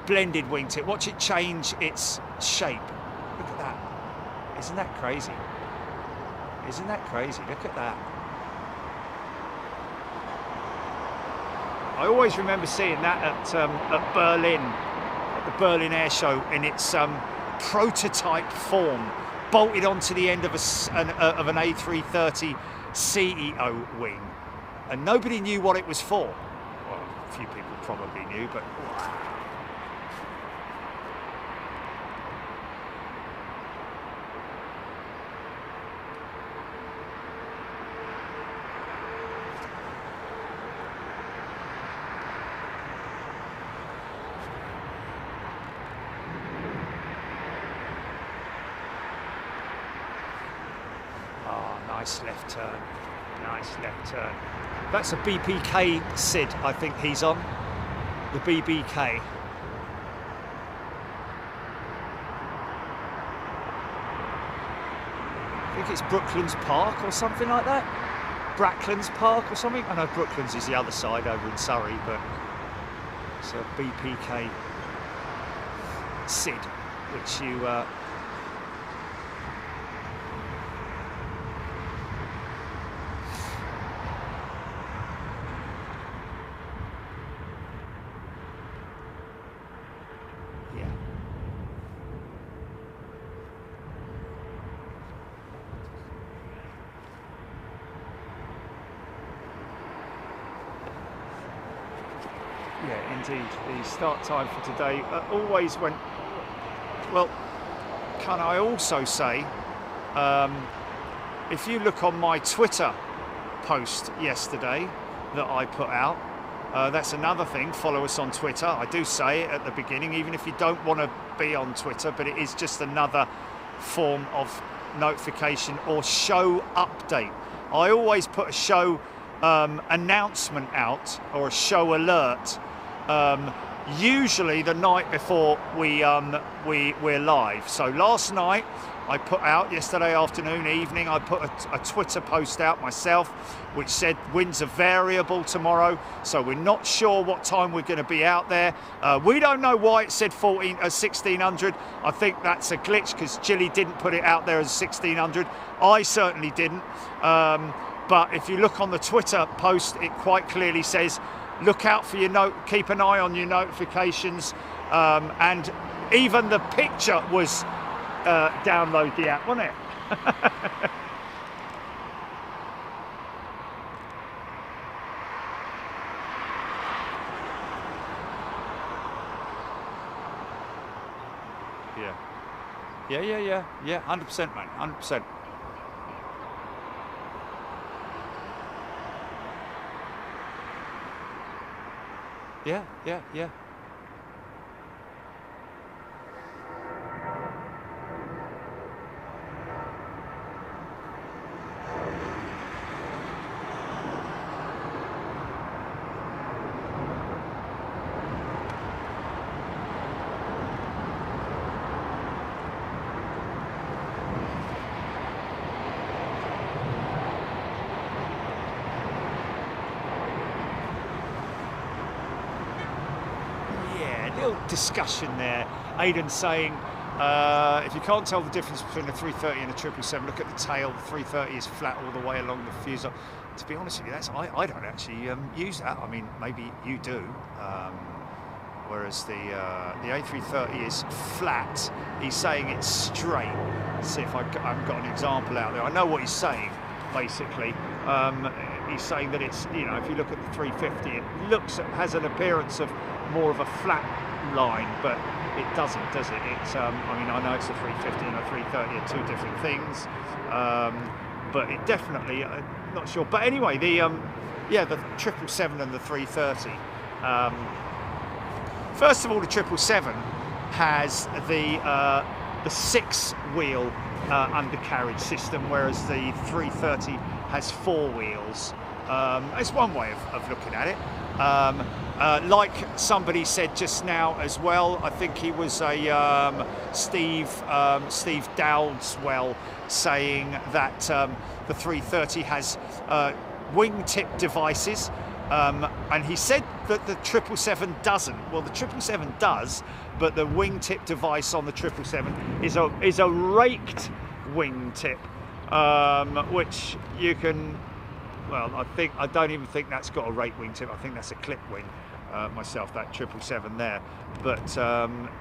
blended wingtip. Watch it change its shape. Look at that. Isn't that crazy? Isn't that crazy? Look at that. I always remember seeing that at Berlin, at the Berlin Air Show, in its prototype form, bolted onto the end of an A330 CEO wing, and nobody knew what it was for. Well, a few people probably knew, but nice left turn, nice left turn. That's a BPK SID, I think he's on, the BBK. I think it's Brooklands Park or something like that. Bracklands Park or something. I know Brooklands is the other side over in Surrey, but it's a BPK SID, which you yeah, indeed. The start time for today always went well. Can I also say, if you look on my Twitter post yesterday that I put out, that's another thing. Follow us on Twitter. I do say it at the beginning, even if you don't want to be on Twitter, but it is just another form of notification or show update. I always put a show announcement out, or a show alert, usually the night before we're live. So last night I put out, yesterday afternoon, evening, I put a Twitter post out myself which said winds are variable tomorrow, so we're not sure what time we're going to be out there. We don't know why it said 1600. I think that's a glitch because Chile didn't put it out there as 1600. I certainly didn't. But if you look on the Twitter post, it quite clearly says, look out for your note, keep an eye on your notifications. And even the picture was download the app, wasn't it? Yeah, 100%, man, 100%. Yeah. real discussion there. Aidan saying, if you can't tell the difference between a 330 and a 777, look at the tail. The 330 is flat all the way along the fuselage. To be honest with you, I don't actually use that. I mean, maybe you do. Whereas the A330 is flat. He's saying it's straight. Let's see if I've got an example out there. I know what he's saying, basically. He's saying that it's, you know, if you look at the 350, it has an appearance of more of a flat line, but it doesn't, does it? It's, I mean, I know it's a 350 and a 330 are two different things, but it definitely, not sure. But anyway, the 777 and the 330. First of all, the 777 has the six-wheel undercarriage system, whereas the 330 has four wheels. It's one way of looking at it. Like somebody said just now as well, I think he was a Steve Dowdeswell saying that the 330 has wingtip devices, and he said that the 777 doesn't. Well, the 777 does, but the wingtip device on the 777 is a raked wingtip, which you can. Well, I don't even think that's got a rake wingtip. I think that's a clip wing myself, that 777 there. But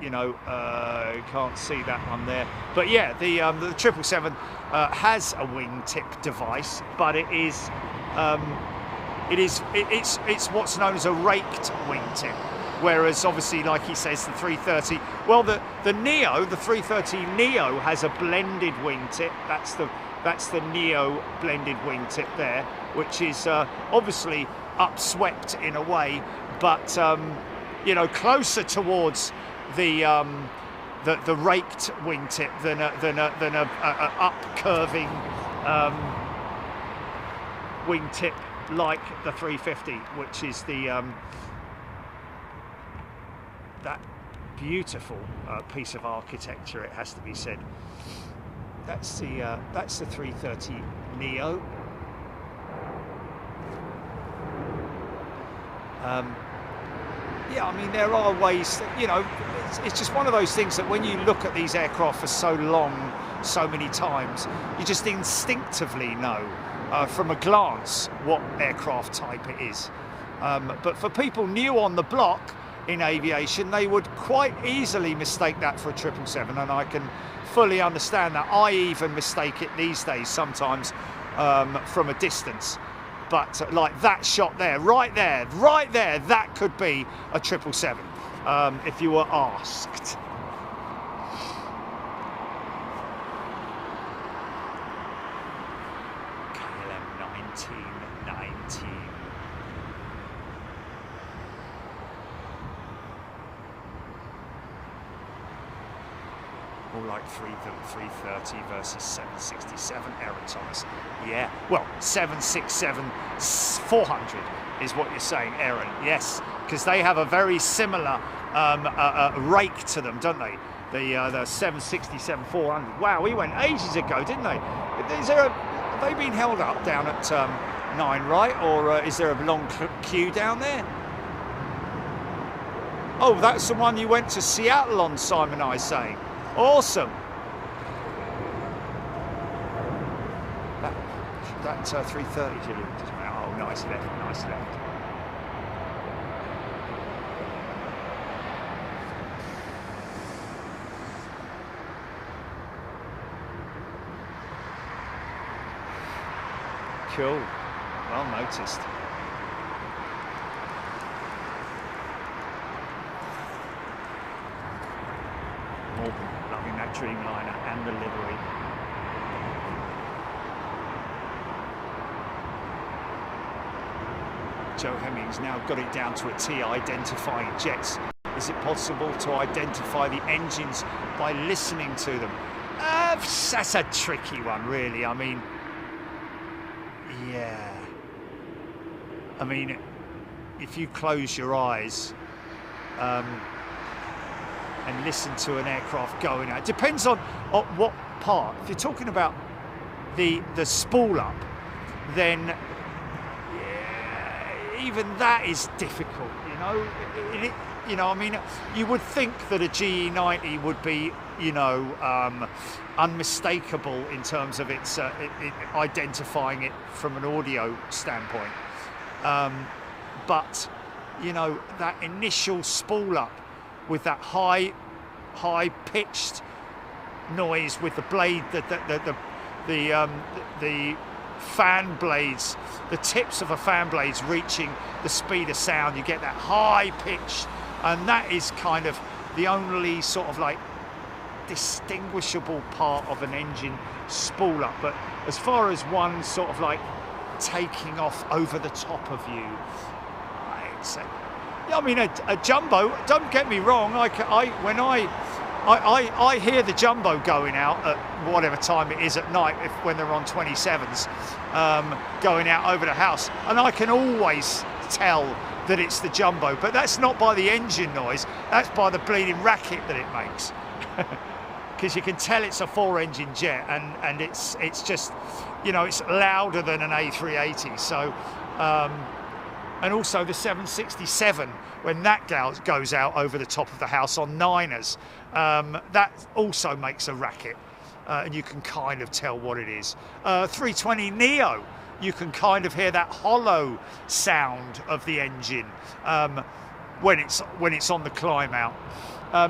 you know, you can't see that one there. But yeah, the 777 has a wingtip device, but it's what's known as a raked wingtip. Whereas obviously, like he says, the 330, well, the Neo, the 330 Neo has a blended wingtip. That's the Neo blended wingtip there, which is obviously upswept in a way, but you know, closer towards the raked wingtip than a up curving wingtip like the 350, which is the that beautiful piece of architecture, it has to be said. That's the 330 Neo. Yeah, I mean, there are ways that, you know, it's just one of those things that when you look at these aircraft for so long, so many times, you just instinctively know from a glance what aircraft type it is. But for people new on the block in aviation, they would quite easily mistake that for a 777, and I can fully understand that. I even mistake it these days sometimes from a distance. But like that shot there, right there, that could be a 777 if you were asked. KLM 1919. All like 330 versus 767, Aaron Thomas. Yeah, well, 767-400 is what you're saying, Aaron. Yes, because they have a very similar rake to them, don't they? The 767-400. Wow, we went ages ago, didn't they? Have they been held up down at 9, right? Or is there a long queue down there? Oh, that's the one you went to Seattle on, Simon I saying. Awesome. That 330, Julian, just went, oh, nice left, nice left. Cool. Well noticed. Morgan loving that Dreamliner and the livery. Joe Hemming's now got it down to a T, identifying jets. Is it possible to identify the engines by listening to them? That's a tricky one, really. I mean, yeah. I mean, if you close your eyes and listen to an aircraft going out, it depends on what part. If you're talking about the spool up, then yeah, even that is difficult, you know. you know, I mean, you would think that a GE90 would be, you know, unmistakable in terms of its identifying it from an audio standpoint. But, you know, that initial spool up with that high pitched noise with the blade, the fan blades, the tips of the fan blades reaching the speed of sound, you get that high pitch, and that is kind of the only sort of like distinguishable part of an engine spool up. But as far as one sort of like taking off over the top of you, I mean, a jumbo, don't get me wrong, when I hear the jumbo going out at whatever time it is at night, when they're on 27s, going out over the house, and I can always tell that it's the jumbo, but that's not by the engine noise, that's by the bleeding racket that it makes. Because you can tell it's a 4-engine jet, and it's just, you know, it's louder than an A380. So, and also the 767, when that goes out over the top of the house on 9ers, that also makes a racket, and you can kind of tell what it is. 320neo, you can kind of hear that hollow sound of the engine when it's on the climb out.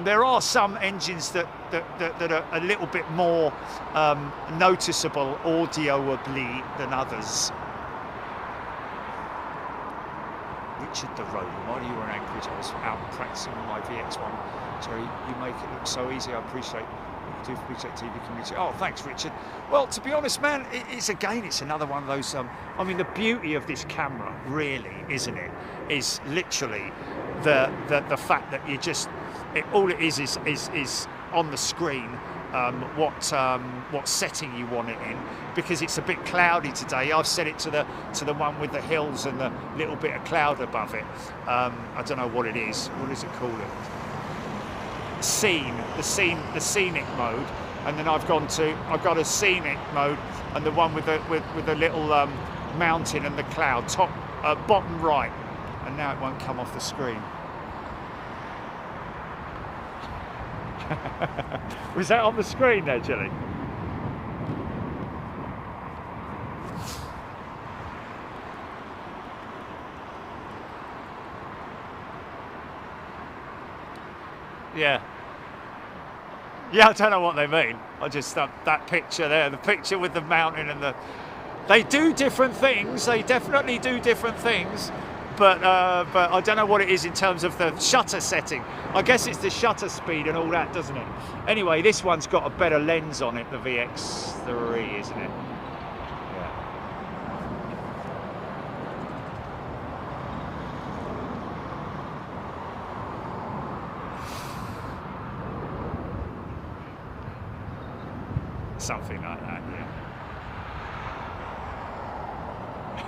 There are some engines that are a little bit more noticeable audioably than others. Richard the Road, while you were in Anchorage, I was out practicing on my VX1. Sorry, you make it look so easy. I appreciate what you do for BJ TV community. Oh, thanks, Richard. Well, to be honest, man, it's another one of those. I mean, the beauty of this camera, really, isn't it? Is literally the fact that you just all it is on the screen. What setting you want it in, because it's a bit cloudy today. I've set it to the one with the hills and the little bit of cloud above it. I don't know what it is. What does it call it? The scenic mode, and then I've got a scenic mode, and the one with the little mountain and the cloud bottom right, and now it won't come off the screen. Was that on the screen there, Jilly? Yeah. Yeah, I don't know what they mean. I just that picture there, the picture with the mountain and the... They do different things. They definitely do different things. But I don't know what it is in terms of the shutter setting. I guess it's the shutter speed and all that, doesn't it? Anyway, this one's got a better lens on it, the VX3, isn't it? Yeah. Something like that,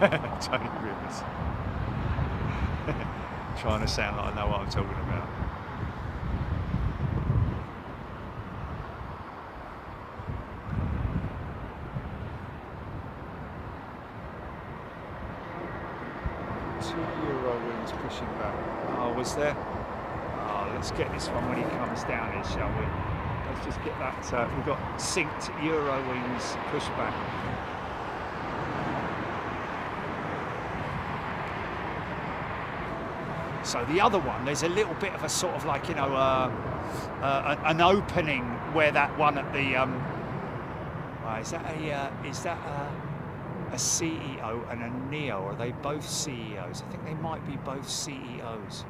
yeah. Tony Rivers. Trying to sound like I know what I'm talking about. €2 wings pushing back. Oh, was there? Oh, let's get this one when he comes down here, shall we? Let's just get that. We've got synced Euro wings pushback. So the other one, there's a little bit of a sort of like, you know, an opening where that one at the is that a CEO and a Neo? Are they both CEOs? I think they might be both CEOs.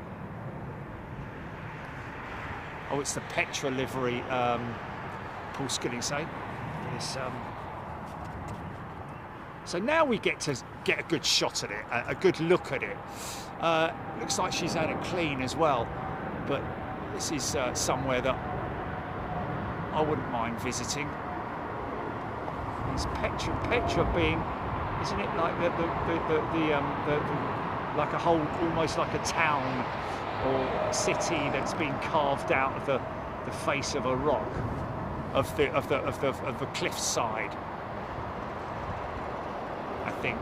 Oh, it's the Petra livery. Paul Skilling say. So now we get to get a good shot at it, a good look at it. Looks like she's had a clean as well, but this is somewhere that I wouldn't mind visiting. Is Petra being, isn't it like like a whole, almost like a town or city that's been carved out of the face of a rock, of the cliff side, I think.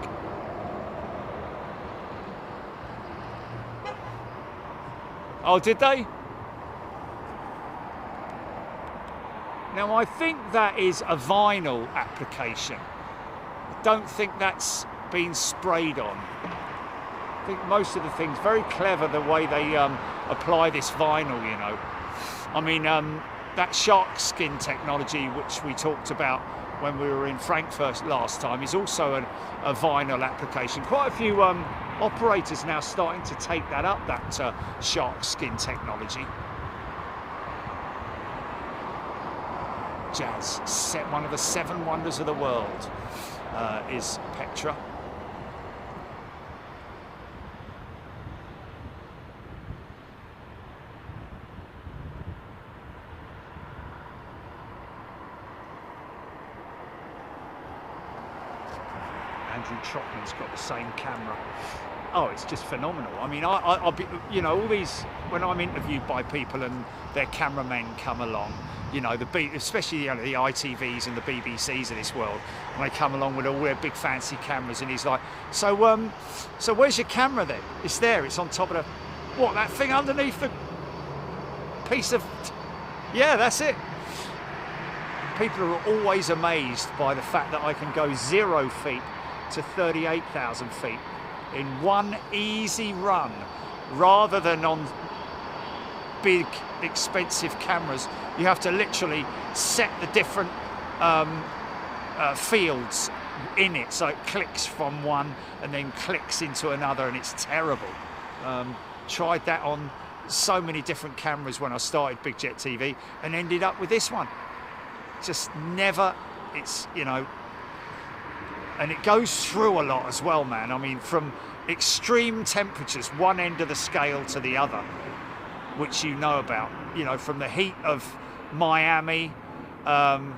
Oh, did they? Now, I think that is a vinyl application. I don't think that's been sprayed on. I think most of the things, very clever the way they apply this vinyl, you know. I mean, that shark skin technology, which we talked about when we were in Frankfurt last time, is also a vinyl application. Quite a few operators now starting to take that up, that shark skin technology. Jazz, one of the 7 wonders of the world, is Petra. Andrew Trotman's got the same camera. Oh, it's just phenomenal. I mean, I'll be, you know, all these, when I'm interviewed by people and their cameramen come along, you know, especially, you know, the ITVs and the BBCs of this world, and they come along with all their big fancy cameras, and he's like, so where's your camera then? It's there, it's on top of the, what, that thing underneath the piece of, yeah, that's it. People are always amazed by the fact that I can go 0 feet to 38,000 feet in one easy run, rather than on big expensive cameras. You have to literally set the different fields in it, so it clicks from one and then clicks into another, and it's terrible. Tried that on so many different cameras when I started Big Jet TV, and ended up with this one. Just never, it's, you know, and it goes through a lot as well, man. I mean, from extreme temperatures, one end of the scale to the other, which you know about, you know, from the heat of Miami and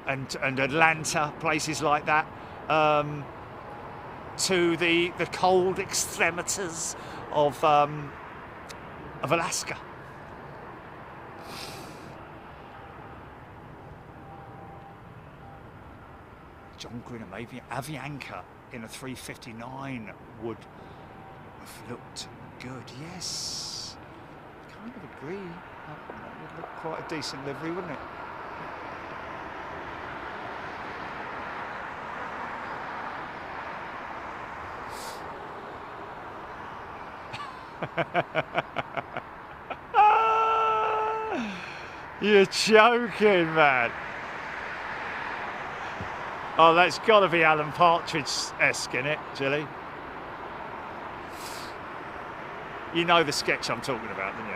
Atlanta, places like that, to the cold extremities of Alaska. John Grinham, Avianca in a 350-9 would have looked good, yes. Kind of agree. That would look quite a decent livery, wouldn't it? You're joking, man. Oh, that's got to be Alan Partridge-esque, innit, Jilly? You know the sketch I'm talking about, don't you?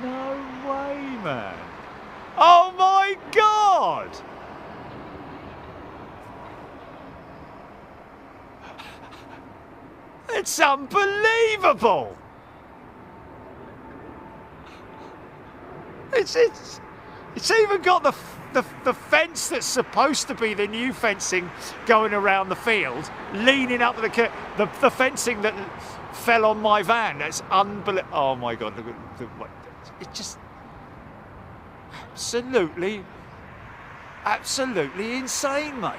No way, man. Oh my God! It's unbelievable. It's even got the fence that's supposed to be the new fencing going around the field, leaning up the fencing that fell on my van. That's unbelievable. Oh my God! Look at it's just absolutely insane, mate.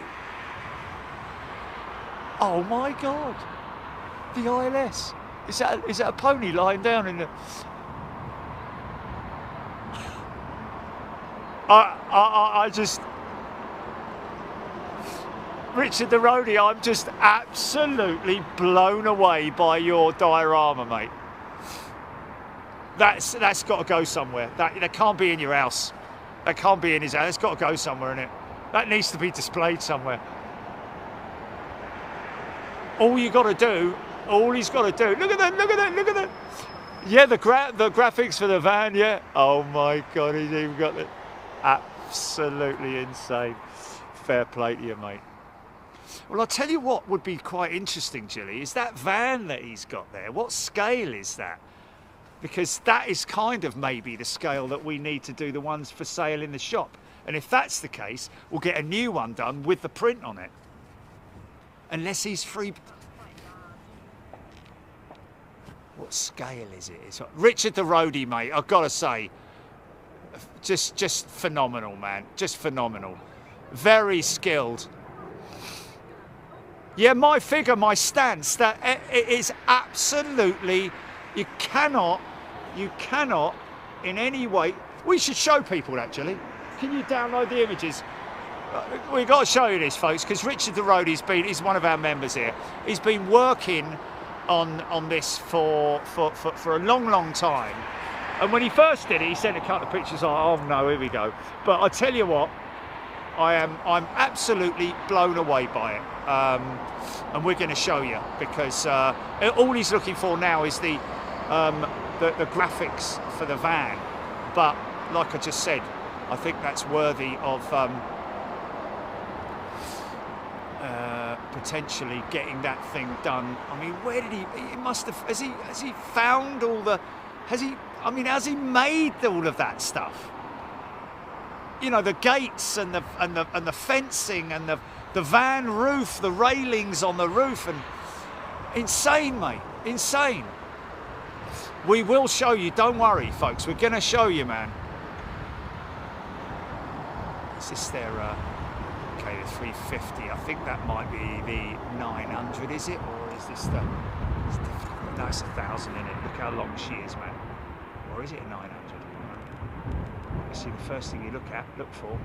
Oh my God! The ILS. Is that a pony lying down in the? I just, Richard the Roadie, I'm just absolutely blown away by your diorama, mate. That's got to go somewhere. That can't be in your house. That can't be in his house. It's got to go somewhere, innit? That needs to be displayed somewhere. All he's got to do. Look at that. Yeah, the graphics for the van, yeah. Oh my God, he's even got it. Absolutely insane. Fair play to you, mate. Well, I'll tell you what would be quite interesting, Jilly, is that van that he's got there. What scale is that? Because that is kind of maybe the scale that we need to do the ones for sale in the shop. And if that's the case, we'll get a new one done with the print on it. Unless he's free. What scale is it? It's Richard the Roadie, mate, I've got to say, just phenomenal, man. Just phenomenal. Very skilled. Yeah, my figure, my stance, that it is absolutely, you cannot in any way, we should show people actually. Can you download the images? We've got to show you this, folks, because Richard the Roadie's he's one of our members here. He's been working on this for a long time. And when he first did it, he sent a couple of pictures like, oh no, here we go. But I tell you what, I'm absolutely blown away by it. And we're going to show you, because all he's looking for now is the graphics for the van. But like I just said, I think that's worthy of potentially getting that thing done. I mean, where did he must have, has he found all the, has he made all of that stuff? You know, the gates and the fencing and the van roof, the railings on the roof, and insane, mate, insane. We will show you, don't worry, folks. We're going to show you, man. Is this their, okay, the 350? I think that might be the 900, is it? Or is this no, it's 1,000 in it. Look how long she is, man. Or is it a 900? You see, the first thing you look for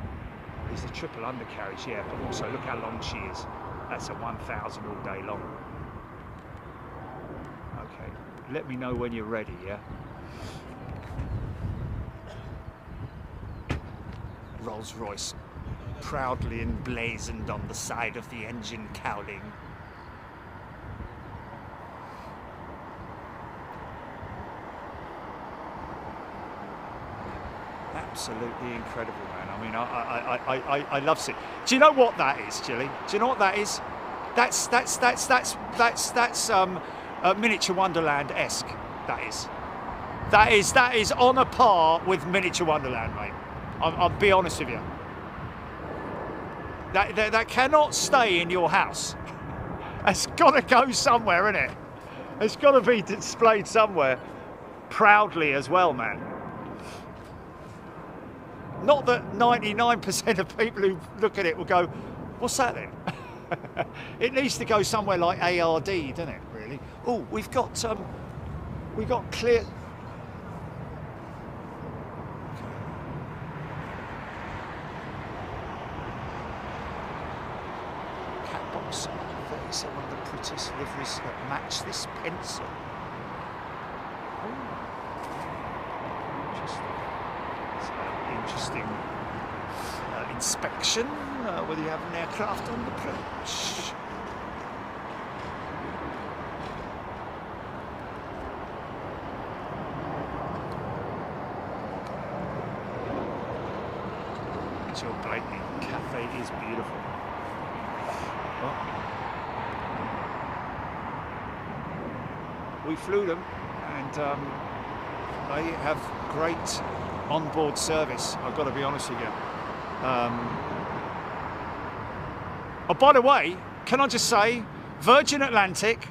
is the triple undercarriage, yeah, but also look how long she is. That's a 1,000 all day long. Okay, let me know when you're ready, yeah? Rolls-Royce proudly emblazoned on the side of the engine cowling. Absolutely incredible, man. I mean, I love it. Do you know what that is, Chilly? Do you know what that is? That's Miniature Wonderland-esque. That is on a par with Miniature Wonderland, mate. I'll be honest with you. That cannot stay in your house. It's got to go somewhere, innit? It's got to be displayed somewhere, proudly as well, man. Not that 99% of people who look at it will go, what's that then? It needs to go somewhere like ARD, doesn't it, really? Oh, we've got clear... Catbox, 37, one of the prettiest liveries that match this pencil. Interesting inspection, whether you have an aircraft on the approach. It's your blatantly, Cathay is beautiful. Well, we flew them, and they have great onboard service, I've got to be honest with you. Oh, by the way, can I just say, Virgin Atlantic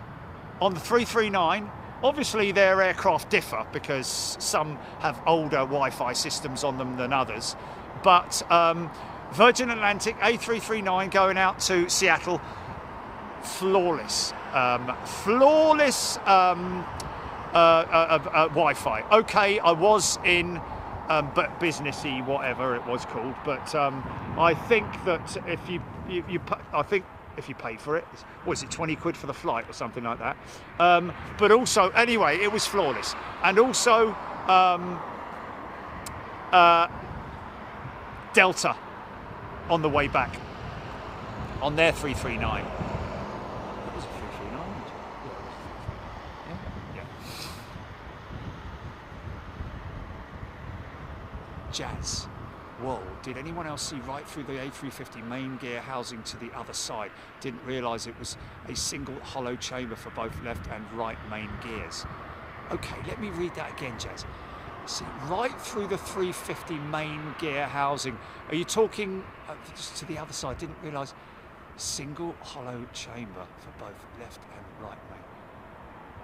on the 339, obviously their aircraft differ because some have older Wi-Fi systems on them than others, but Virgin Atlantic A339 going out to Seattle, flawless. Flawless Wi-Fi. Okay, I was in but businessy, whatever it was called. But I think that if if you pay for it, what is it, 20 quid for the flight or something like that. But also, anyway, it was flawless. And also Delta on the way back on their 339. That was a 339. Yeah. Jazz. Whoa, did anyone else see right through the A350 main gear housing to the other side? Didn't realise it was a single hollow chamber for both left and right main gears. Okay, let me read that again, Jazz. See, right through the 350 main gear housing. Are you talking just to the other side? Didn't realise single hollow chamber for both left and right main.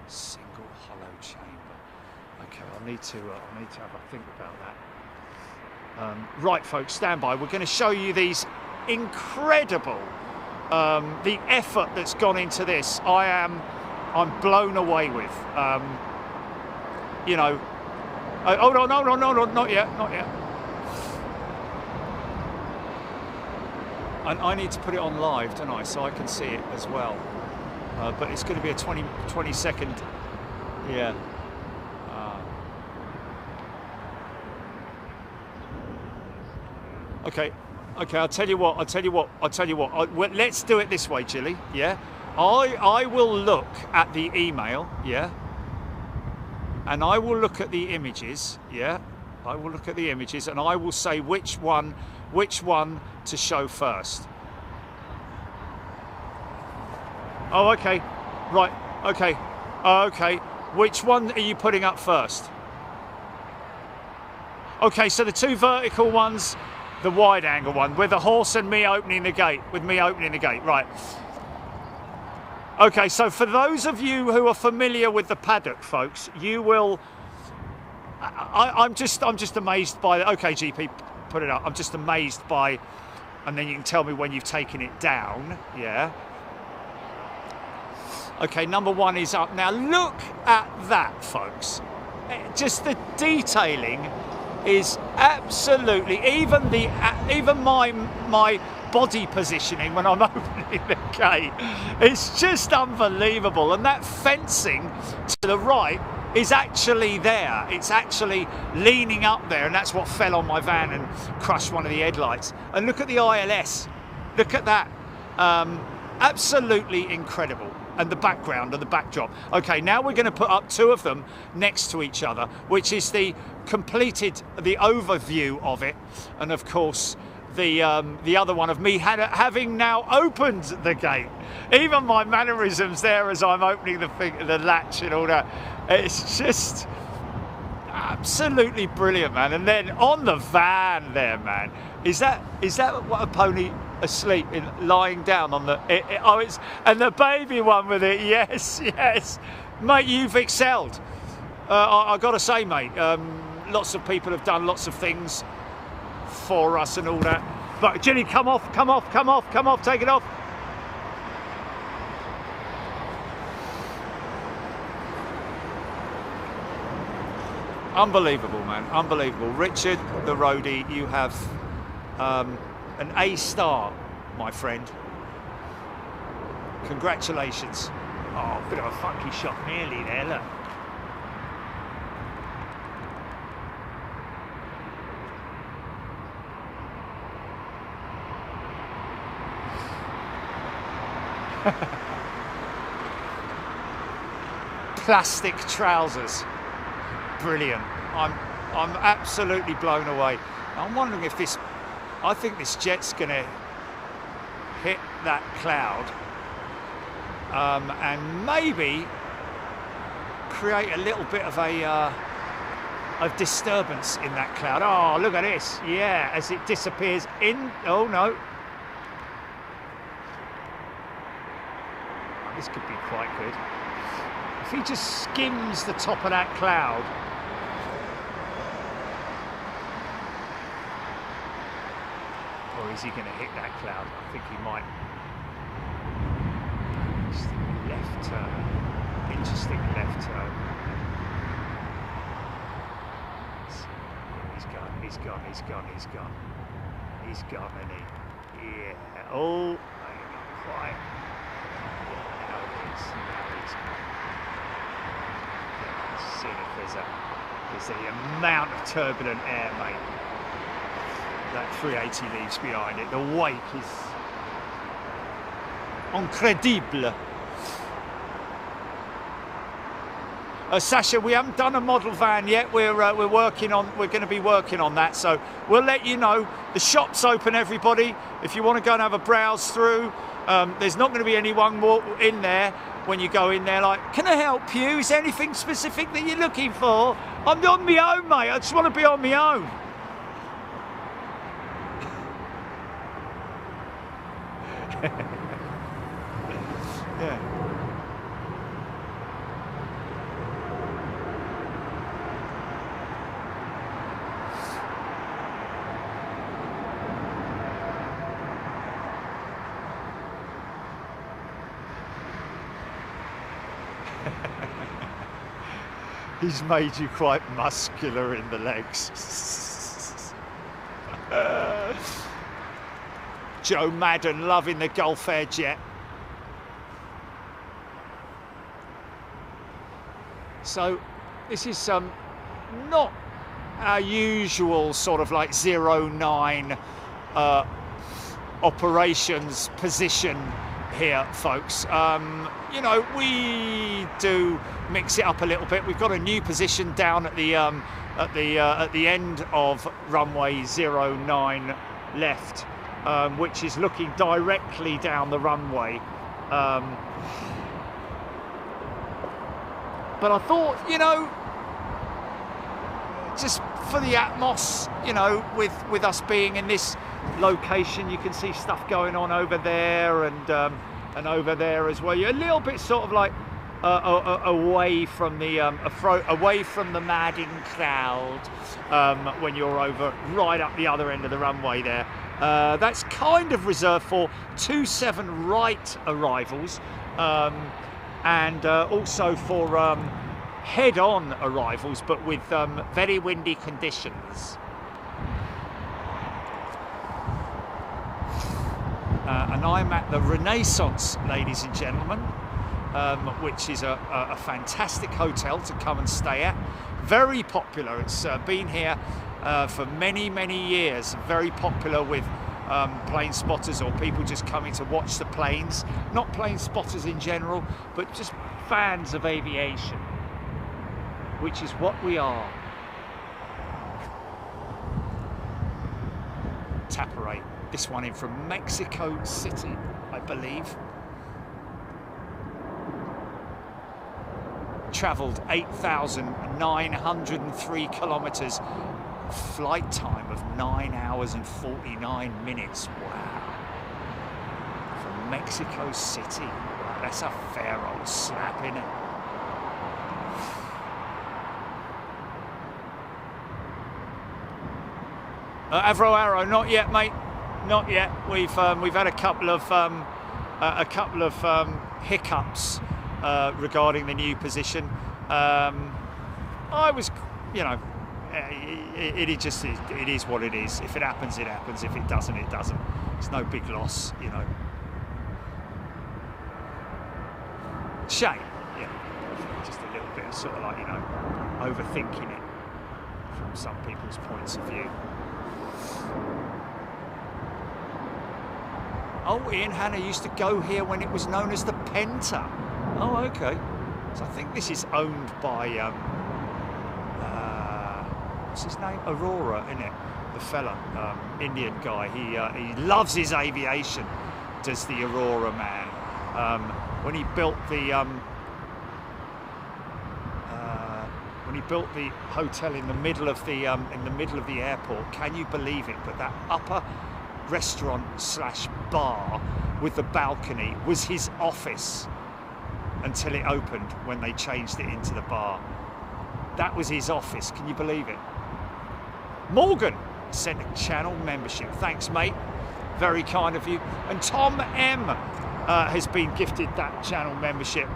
Single hollow chamber. Okay, I need to have a think about that. Right, folks, stand by. We're going to show you these incredible, the effort that's gone into this. I'm blown away with. You know, hold on, no, not yet. And I need to put it on live, don't I, so I can see it as well. But it's going to be a 20 second, yeah. Okay, I'll tell you what. Let's do it this way, Jilly, yeah? I will look at the email, yeah? And I will look at the images, yeah? I will look at the images and I will say which one to show first. Oh, okay, right, okay. Which one are you putting up first? Okay, so the two vertical ones, the wide angle one, with the horse and me opening the gate, right. Okay, so for those of you who are familiar with the paddock, folks, you will, I'm just amazed by, okay, GP, put it up, I'm just amazed by, and then you can tell me when you've taken it down, yeah. Okay, number one is up. Now look at that, folks. Just the detailing is absolutely, even my body positioning when I'm opening the gate, it's just unbelievable. And that fencing to the right is actually there. It's actually leaning up there, and that's what fell on my van and crushed one of the headlights. And look at the ILS. Look at that. Absolutely incredible. And the background and the backdrop. Okay, now we're going to put up two of them next to each other, which is the overview of it, and of course the other one of me having now opened the gate. Even my mannerisms there as I'm opening the latch and all that. It's just absolutely brilliant, man. And then on the van there, man, is that what a pony asleep lying down on the and the baby one with it, yes, mate, you've excelled. I gotta say, mate, lots of people have done lots of things for us and all that, but Ginny, come off, take it off. Unbelievable, man, unbelievable. Richard the roadie, you have an A star, my friend. Congratulations. Oh, a bit of a funky shot nearly there, look. Plastic trousers. Brilliant. I'm absolutely blown away. I'm wondering if this, I think this jet's gonna hit that cloud and maybe create a little bit of a disturbance in that cloud. Oh, look at this. Yeah, as it disappears in, oh no. This could be quite good. If he just skims the top of that cloud. Or is he going to hit that cloud? I think he might. Left turn. Interesting left turn. He's gone, and he. Yeah. Oh, maybe not quite. See if there's the amount of turbulent air, mate. That 380 leaves behind it. The wake is incredible. Sasha, we haven't done a model van yet. We're going to be working on that, so we'll let you know. The shop's open, everybody. If you want to go and have a browse through, there's not going to be anyone more in there when you go in there. Like, can I help you? Is there anything specific that you're looking for? I'm on my own, mate. I just want to be on my own. Yeah. He's made you quite muscular in the legs. Joe Madden loving the Gulf Air jet. So this is not our usual sort of like 09 operations position here, folks. You know, we do mix it up a little bit. We've got a new position down at the end of runway 09 left, which is looking directly down the runway. But I thought, you know, just for the atmos, you know, with us being in this location, you can see stuff going on over there and over there as well. You're a little bit sort of like away from the madding crowd when you're over right up the other end of the runway there. That's kind of reserved for 27 right arrivals. And also for head-on arrivals, but with very windy conditions. And I'm at the Renaissance, ladies and gentlemen, which is a fantastic hotel to come and stay at. Very popular. It's been here for many, many years. Very popular with plane spotters or people just coming to watch the planes. Not plane spotters in general, but just fans of aviation, which is what we are. Tapper 8, this one in from Mexico City, I believe. Travelled 8,903 kilometres. Flight time of 9 hours and 49 minutes. Wow. From Mexico City. Wow, that's a fair old slap, isn't it? Avro Arrow, not yet, mate. Not yet. We've had a couple of hiccups regarding the new position. I was, you know, it is what it is. If it happens, it happens. If it doesn't, it doesn't. It's no big loss, you know. Shame, yeah. Just a little bit of sort of like, you know, overthinking it from some people's points of view. Oh, Ian Hanna used to go here when it was known as the Penta. Oh, okay. So I think this is owned by what's his name? Aurora, isn't it? The fella, Indian guy. He loves his aviation. Does the Aurora man? When he built the hotel in the middle of the airport, can you believe it? But that upper restaurant slash bar with the balcony was his office until it opened when they changed it into the bar. That was his office. Can you believe it? Morgan sent a channel membership. Thanks, mate. Very kind of you. And Tom M has been gifted that channel membership.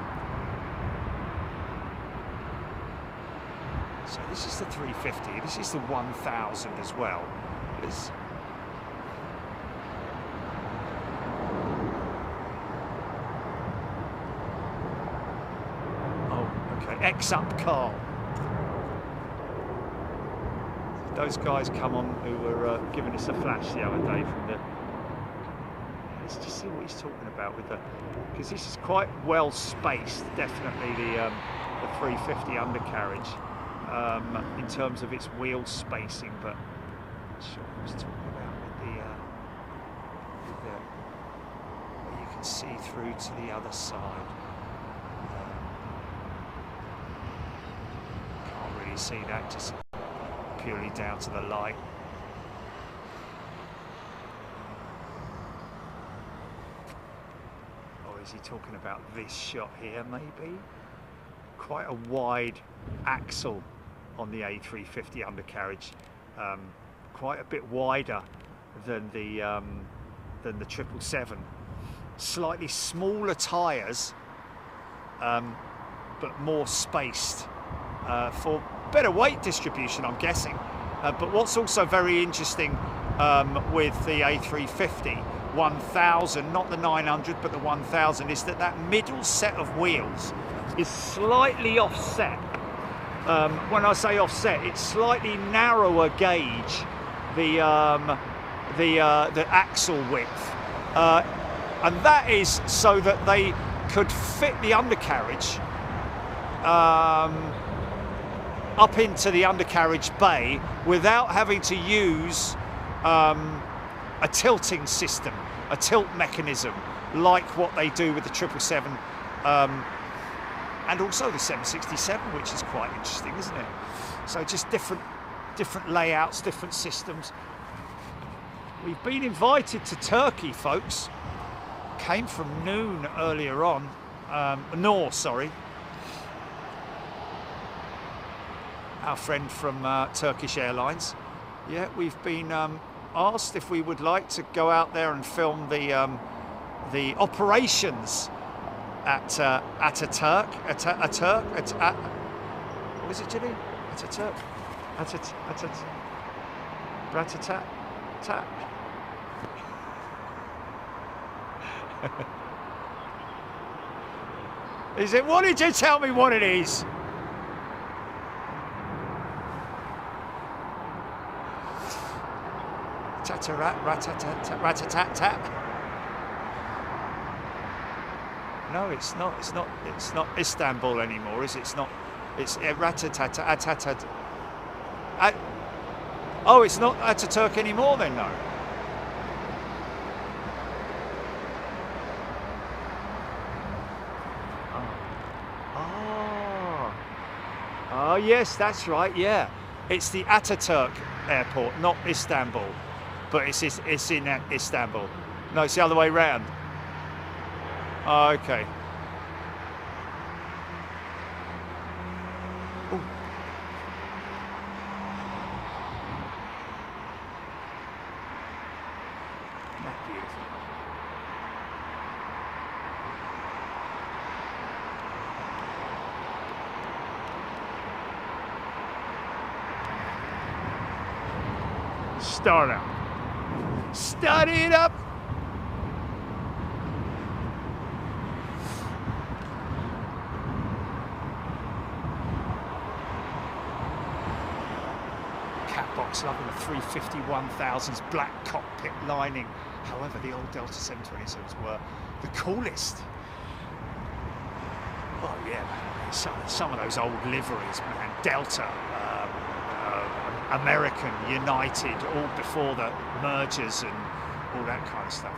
So this is the 350. This is the 1000 as well. Oh, okay. X up Carl. Those guys come on who were giving us a flash the other day from the. Let's just see what he's talking about with the, because this is quite well spaced. Definitely the 350 undercarriage in terms of its wheel spacing, but I'm not sure what he's talking about with the where you can see through to the other side. Can't really see that. Just purely down to the light. Or is he talking about this shot here, maybe? Quite a wide axle on the A350 undercarriage, quite a bit wider than the 777. Slightly smaller tyres, but more spaced for better weight distribution, I'm guessing. But what's also very interesting with the A350-1000, not the 900 but the 1000, is that middle set of wheels is slightly offset. When I say offset, it's slightly narrower gauge, the axle width, and that is so that they could fit the undercarriage up into the undercarriage bay without having to use a tilting system, a tilt mechanism, like what they do with the 777 and also the 767, which is quite interesting, isn't it? So just different layouts, different systems. We've been invited to Turkey, folks. Came from Noon earlier on, Noor, sorry. Our friend from Turkish Airlines. Yeah, we've been asked if we would like to go out there and film the operations at Ataturk. What is it, Jimmy? Ataturk. Ratatat. Is it? What did you tell me what it is? Rat-a-tat-tat. No, it's not Istanbul anymore, is it? It's not. It's rat-a-tat-tat. Oh, it's not Ataturk anymore then, no. Oh, yes, that's right. Yeah, it's the Ataturk airport, not Istanbul, but it's in Istanbul. No, it's the other way round. Oh, okay. Ooh. That's beautiful. Start up. Start it up. Catbox loving the 350-1000's black cockpit lining. However, the old Delta 727s were the coolest. Oh yeah, some of those old liveries, man. Delta. American, United, all before the mergers and all that kind of stuff.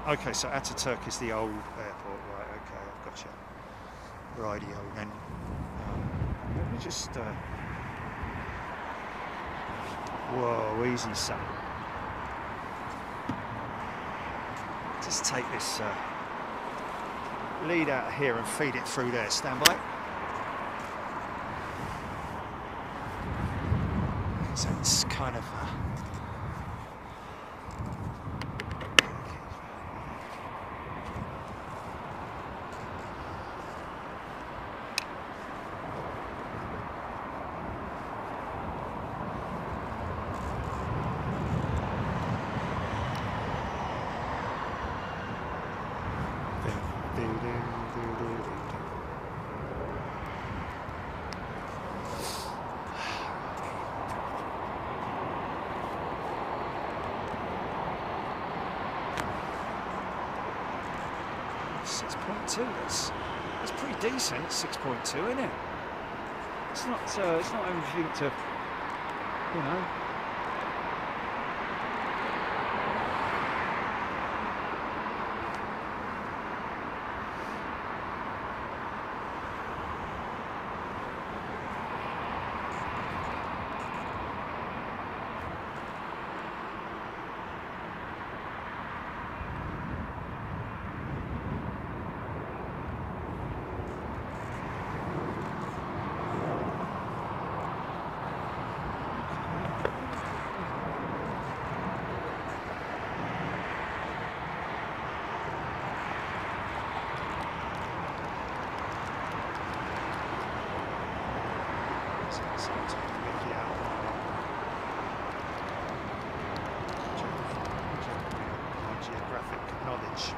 Okay, so Ataturk is the old airport, right? Okay, I've got you. Radio, then. Let me just. Whoa, easy, son. Just take this lead out here and feed it through there. Stand by. So it's kind of. That's pretty decent. 6.2, isn't it? It's not anything to, you know. geographic knowledge.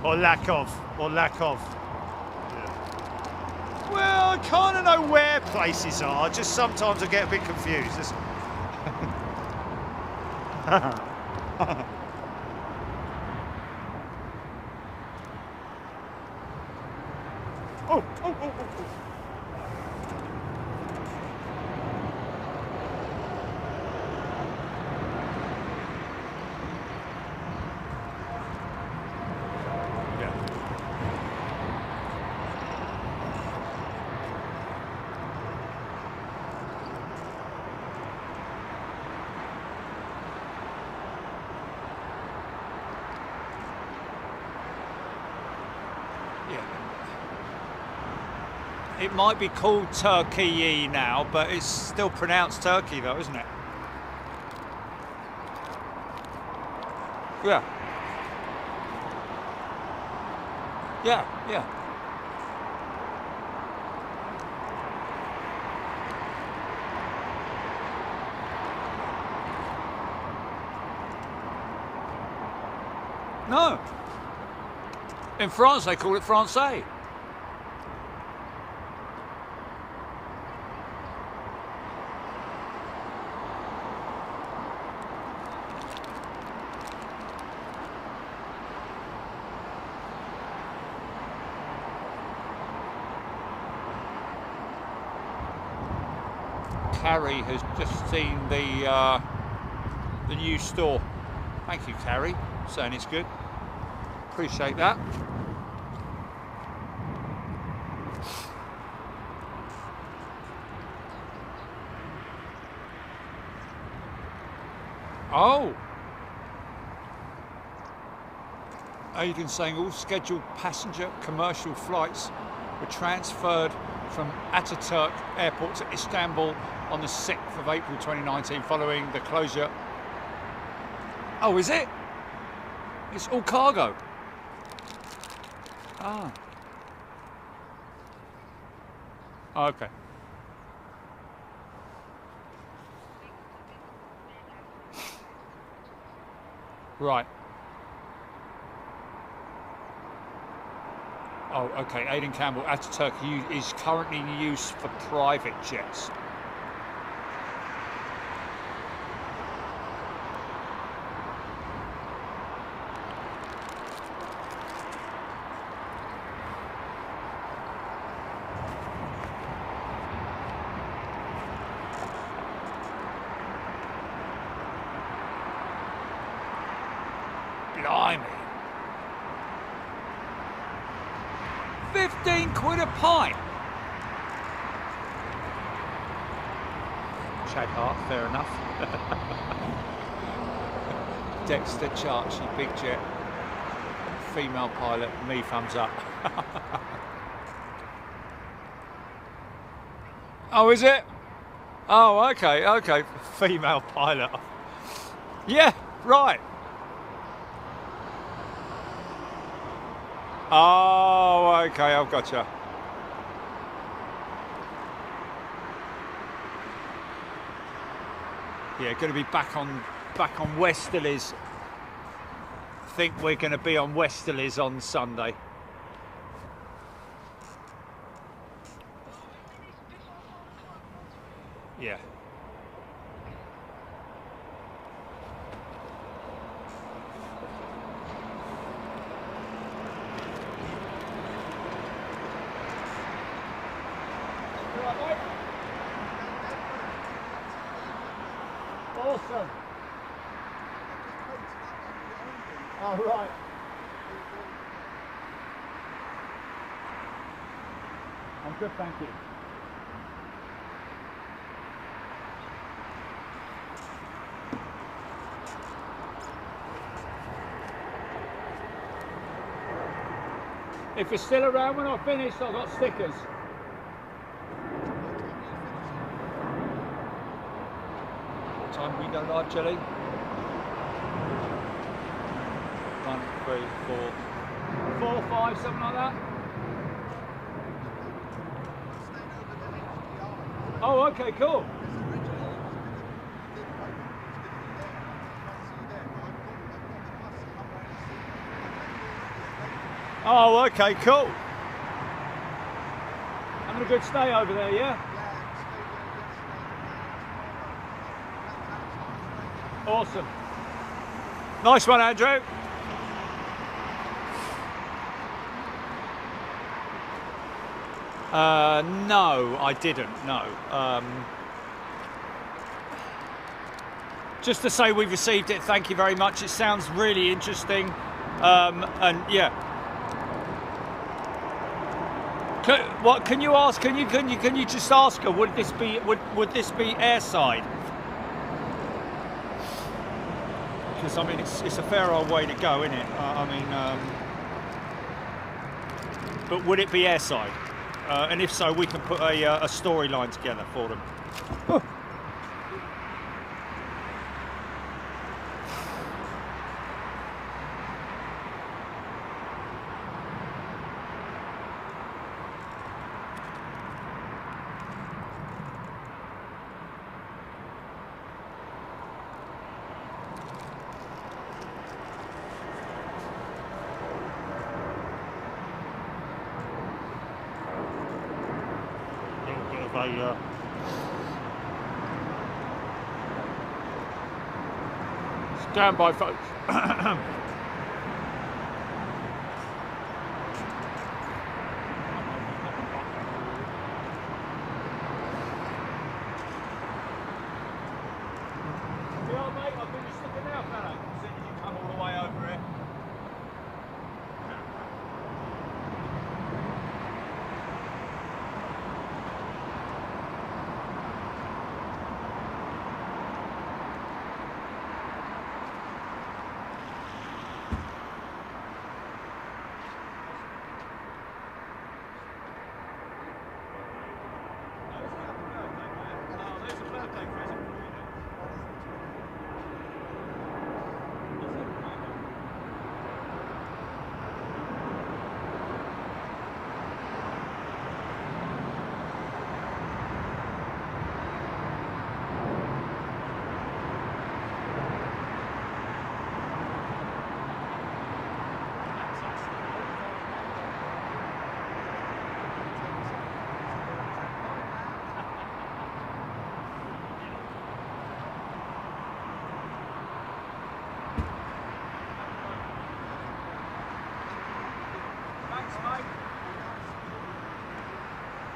or lack of. Yeah. Well, I kind of know where places are, just sometimes I get a bit confused. Oh. It might be called Turkey now, but it's still pronounced Turkey though, isn't it? Yeah. Yeah. No. In France they call it Francais. Carrie has just seen the new store. Thank you, Carrie, saying it's good. Appreciate that. Oh, Aidan saying all scheduled passenger commercial flights were transferred from Ataturk Airport to Istanbul on the 6th of April 2019 following the closure. Oh, is it? It's all cargo. Ah. Oh, okay. Right. Oh, okay. Aidan Campbell, Ataturk is currently in use for private jets. Blimey. 15 quid a pint. Chad Hart, fair enough. Dexter Charchi, big jet. Female pilot, me thumbs up. Oh, is it? Oh, okay. Female pilot. Yeah, right. Oh, okay, I've got you. Yeah, going to be back on Westerlies. I think we're going to be on Westerlies on Sunday. Yeah. Awesome. Oh, right. I'm good, thank you. If you're still around when I finish, I've got stickers. What time we go live, Jelly? 1, 3, 4, 4, 5, something like that. Oh, okay, cool. Oh, okay, cool. Having a good stay over there, yeah? Awesome. Nice one, Andrew. No, I didn't, no. Just to say we've received it, thank you very much. It sounds really interesting. And yeah. What can you ask? Can you just ask her? Would this be airside? Because I mean it's a fair old way to go, isn't it? But would it be airside? And if so, we can put a storyline together for them. Oh. Stand by, folks.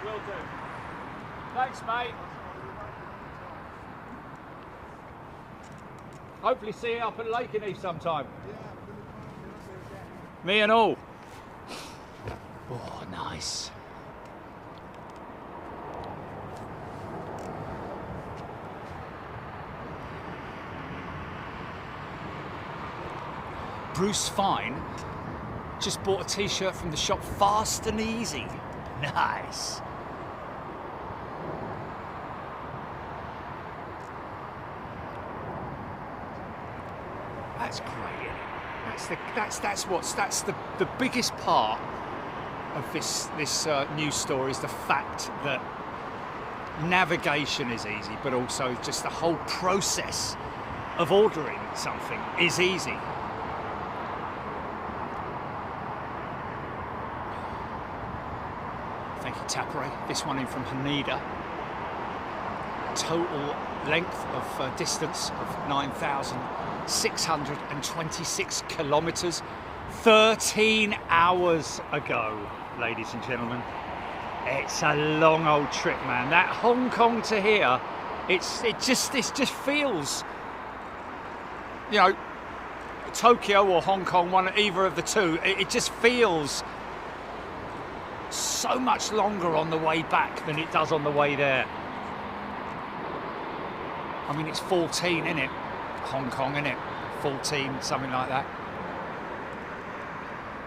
Will do. Thanks, mate. Hopefully see you up at Lakenheath sometime. Me and all. Oh, nice. Bruce Fine just bought a t-shirt from the shop Fast and Easy. Nice. That's great, isn't it? That's the biggest part of this news story is the fact that navigation is easy, but also just the whole process of ordering something is easy. Thank you, Tapare. This one in from Haneda. Total length of distance of 9,626 kilometres. 13 hours ago, ladies and gentlemen. It's a long old trip, man. That Hong Kong to here, it just feels, you know, Tokyo or Hong Kong, either of the two. It just feels so much longer on the way back than it does on the way there. I mean, it's 14, isn't it? Hong Kong, isn't it? 14, something like that.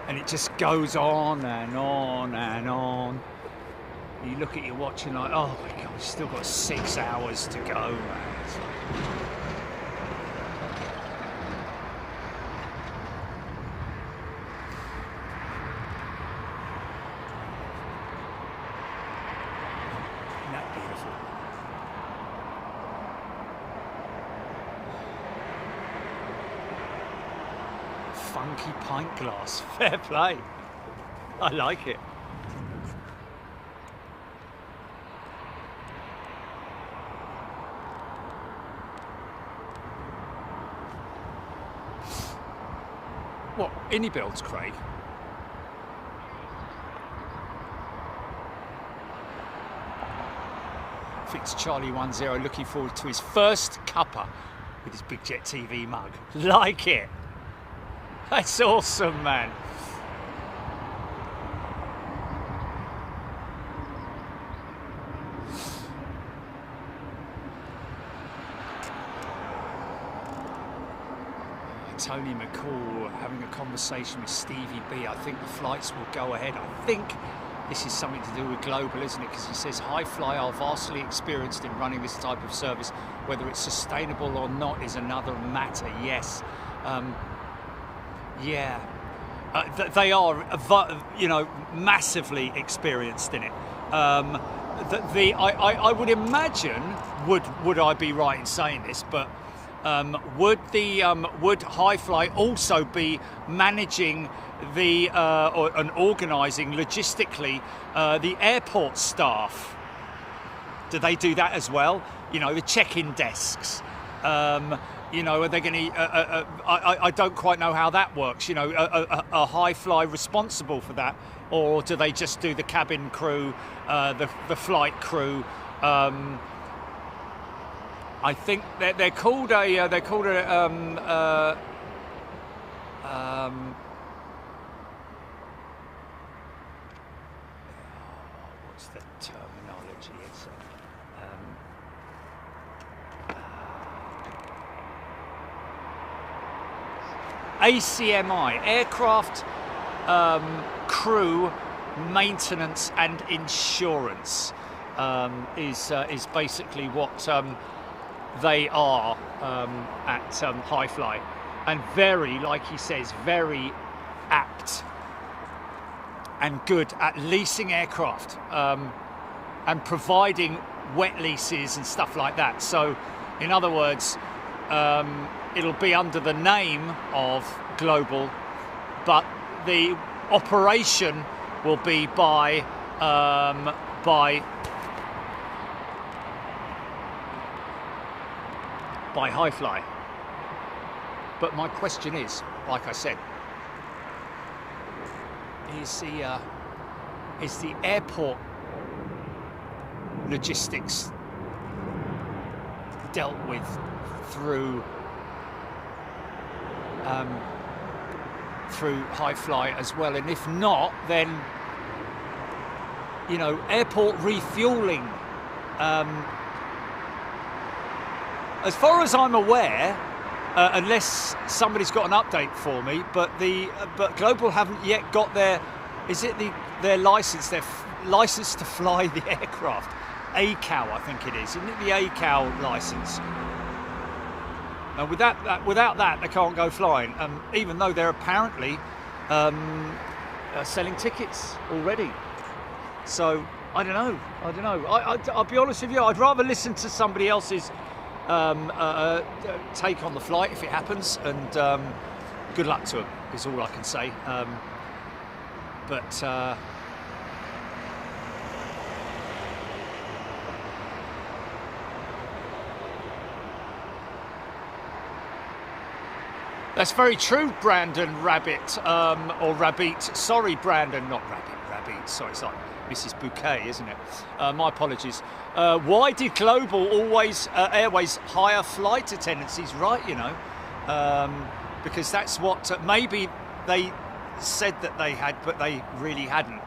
And it just goes on and on and on. You look at your watch and like, oh my God, we've still got 6 hours to go, man. Isn't that beautiful? Funky pint glass. Fair play. I like it. What, any builds, Craig? Fix Charlie 10 looking forward to his first cuppa with his Big Jet TV mug. Like it. That's awesome, man. Tony McCall having a conversation with Stevie B. I think the flights will go ahead. I think this is something to do with global, isn't it? Because he says High Fly are vastly experienced in running this type of service. Whether it's sustainable or not is another matter. Yes, yeah, they are, you know, massively experienced in it. I would imagine, would I be right in saying this, but would High Fly also be managing the and organising logistically the airport staff? Do they do that as well? You know, the check-in desks. You know, are they going to? I don't quite know how that works. You know, a High Fly responsible for that, or do they just do the cabin crew, the flight crew? I think they're called a what's the terminology? It's ACMI, Aircraft Crew Maintenance and Insurance, is basically what they are at High Fly, and very, like he says, very apt and good at leasing aircraft and providing wet leases and stuff like that. So, in other words, it'll be under the name of Global, but the operation will be by High Fly. But my question is, like I said, is the airport logistics dealt with through High Fly as well? And if not, then, you know, airport refueling. As far as I'm aware, unless somebody's got an update for me, but Global haven't yet got their license, their license to fly the aircraft. ACAL, I think it is, isn't it? The ACAL license. And without that, they can't go flying. Even though they're apparently selling tickets already. So I don't know. I'll be honest with you. I'd rather listen to somebody else's take on the flight if it happens, and good luck to them is all I can say. That's very true, Brandon Rabbit, or Rabbit. Sorry, Brandon, not Rabbit. Sorry, it's like Mrs. Bouquet, isn't it? My apologies. Why did Global Airways hire flight attendants? He's right, you know, because that's what maybe they said that they had, but they really hadn't.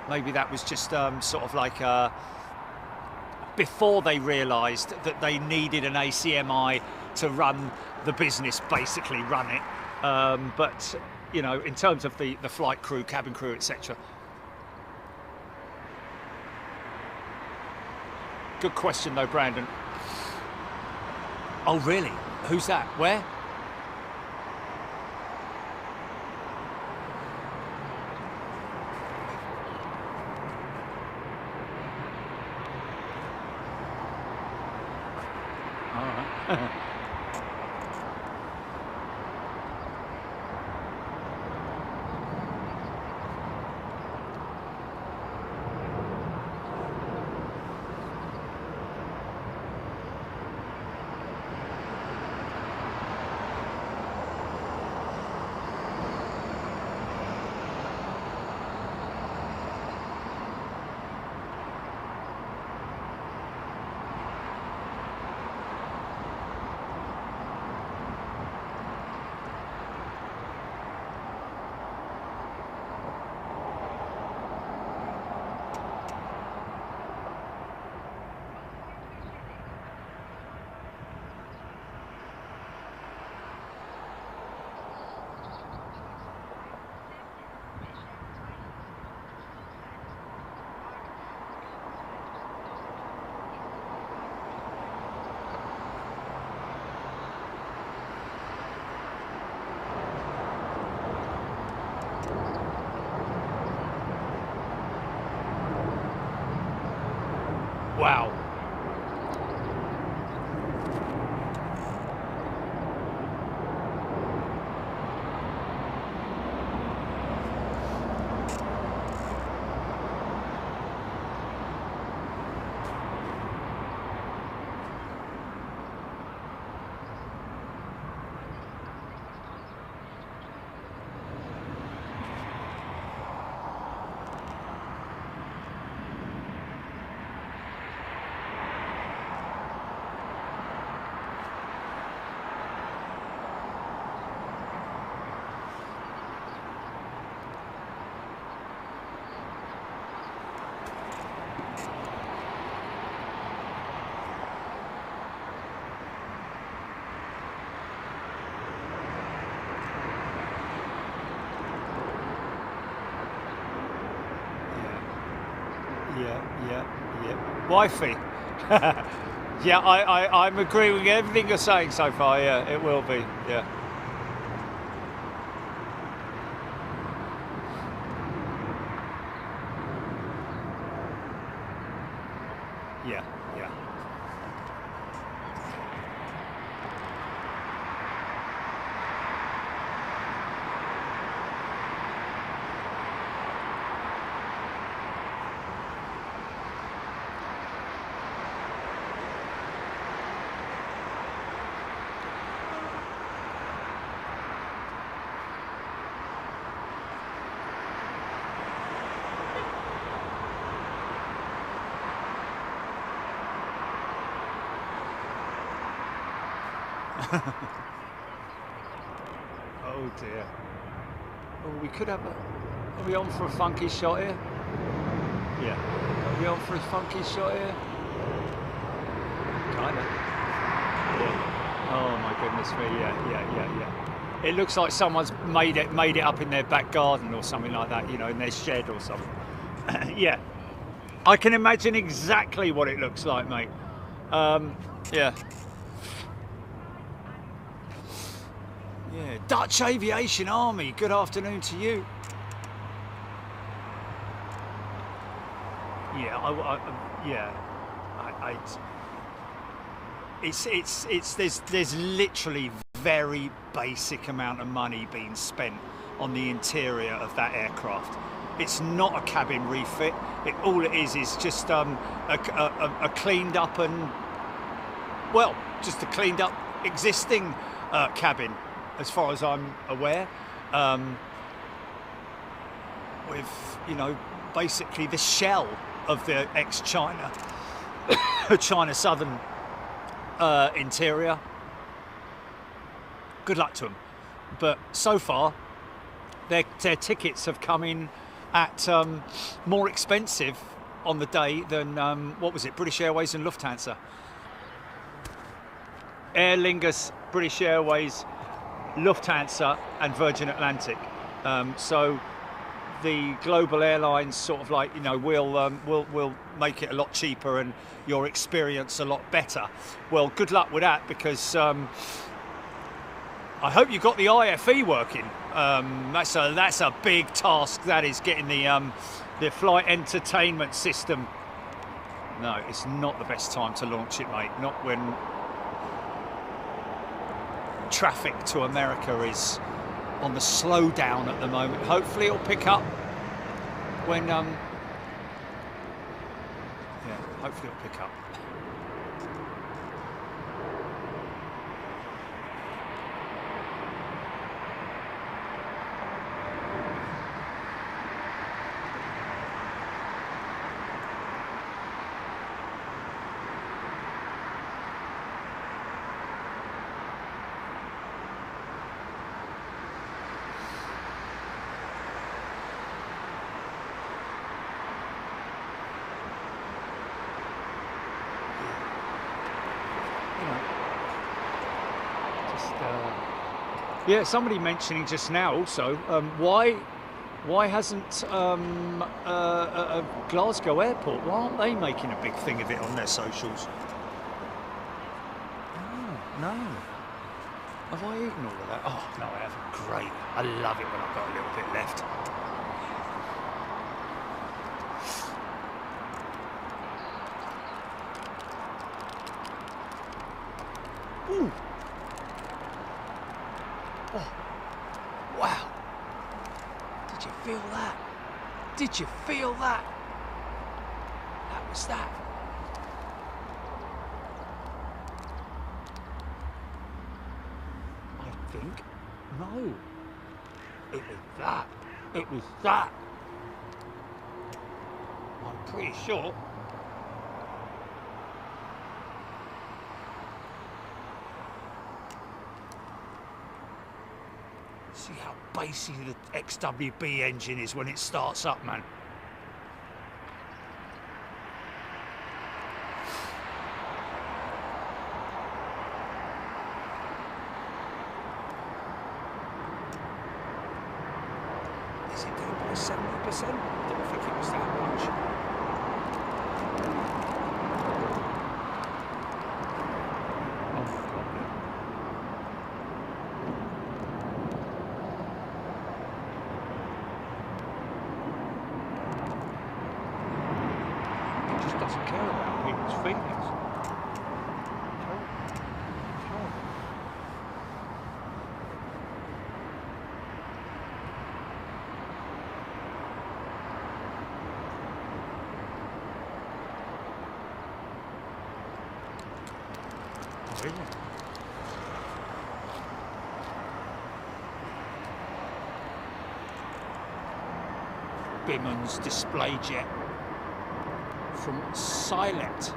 Maybe that was just sort of like before they realised that they needed an ACMI to run the business, basically run it. But you know, in terms of the flight crew, cabin crew, etc. Good question though, Brandon. Oh really? Who's that? Where? All right. Wow. Yeah. Wifey. Yeah, I'm agreeing with everything you're saying so far. Yeah, it will be. Yeah. Yeah. Oh dear. Oh, we could have a... Are we on for a funky shot here? Yeah. Are we on for a funky shot here? Kinda. Yeah. Oh my goodness me, yeah. It looks like someone's made it up in their back garden or something like that, you know, in their shed or something. Yeah. I can imagine exactly what it looks like, mate. Yeah. Yeah, Dutch Aviation Army, good afternoon to you. Yeah, there's literally very basic amount of money being spent on the interior of that aircraft. It's not a cabin refit. All it is just a cleaned up and, well, just a cleaned up existing cabin, as far as I'm aware, with, you know, basically the shell of the ex-China China Southern interior. Good luck to them. But so far, their tickets have come in at more expensive on the day than, what was it, British Airways and Lufthansa. Aer Lingus, British Airways, Lufthansa and Virgin Atlantic. So the global airlines sort of, like, you know, will make it a lot cheaper and your experience a lot better. Well, good luck with that, because I hope you got the IFE working. That's a big task. That is, getting the flight entertainment system. No, it's not the best time to launch it, mate. Not when traffic to America is on the slowdown at the moment. Hopefully it'll pick up when yeah, hopefully it'll pick up. Yeah, somebody mentioning just now also, why hasn't Glasgow Airport, why aren't they making a big thing of it on their socials? No. Have I eaten all of that? Oh, no, I haven't. Great. I love it when I've got a little bit left. Ooh. Oh, wow. Did you feel that? Did you feel that? That was that. I think, no. It was that. It was that. I'm pretty sure. See how bassy the XWB engine is when it starts up, man. Is it going by 70%? I don't think it was that much. Doesn't care about people's feelings. Really? Bimon's display jet from Silent,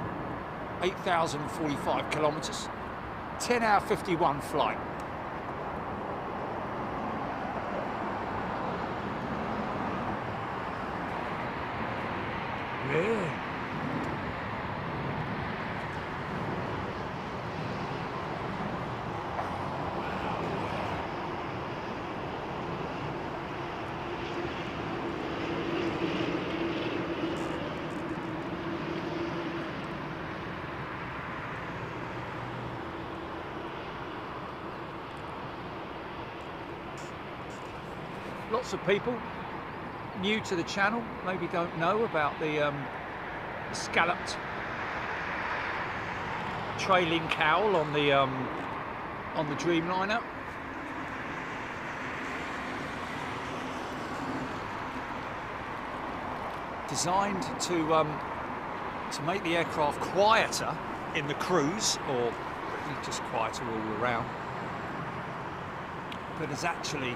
8,045 kilometres, 10-hour 51 flight. Really? Lots of people new to the channel maybe don't know about the scalloped trailing cowl on the Dreamliner. Designed to make the aircraft quieter in the cruise, or just quieter all around, but has actually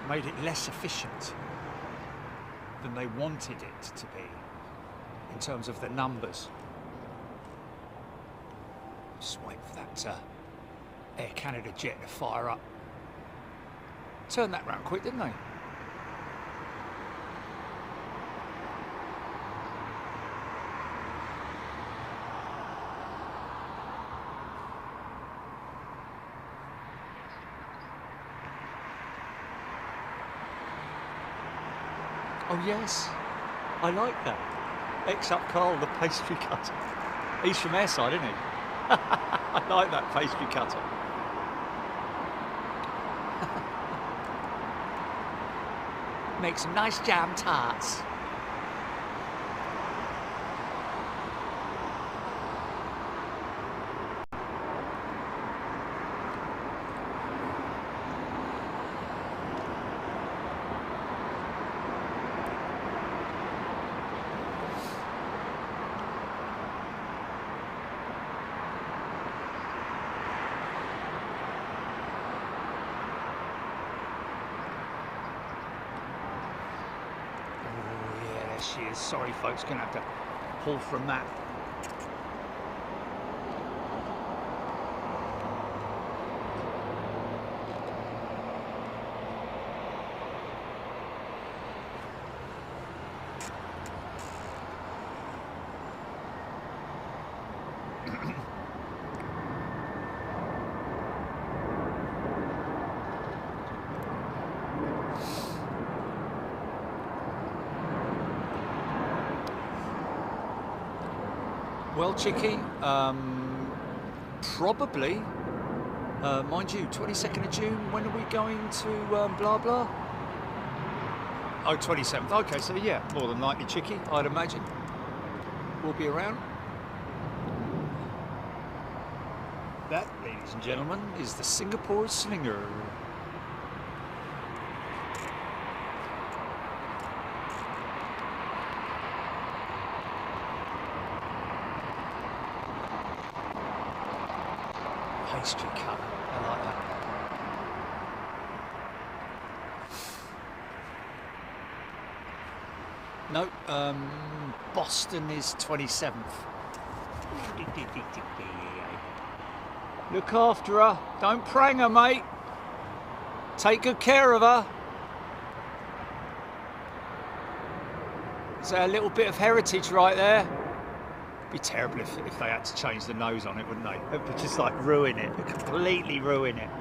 made it less efficient than they wanted it to be in terms of the numbers. Just wait for that Air Canada jet to fire up. Turned that round quick, didn't they? Oh yes, I like that. X up Carl, the pastry cutter. He's from Airside, isn't he? I like that pastry cutter. Make some nice jam tarts. She is. Sorry folks, gonna have to pull from that. Well, Chicky, probably, mind you, 22nd of June, when are we going to blah blah? Oh, 27th, okay, so yeah, more than likely, Chicky, I'd imagine, we'll be around. That, ladies and gentlemen, is the Singapore Slinger. Pastry cut, I like that. Nope, Boston is 27th. Look after her, don't prang her, mate. Take good care of her. Is there a little bit of heritage right there? It'd be terrible if they had to change the nose on it, wouldn't they? It would just like ruin it, completely ruin it.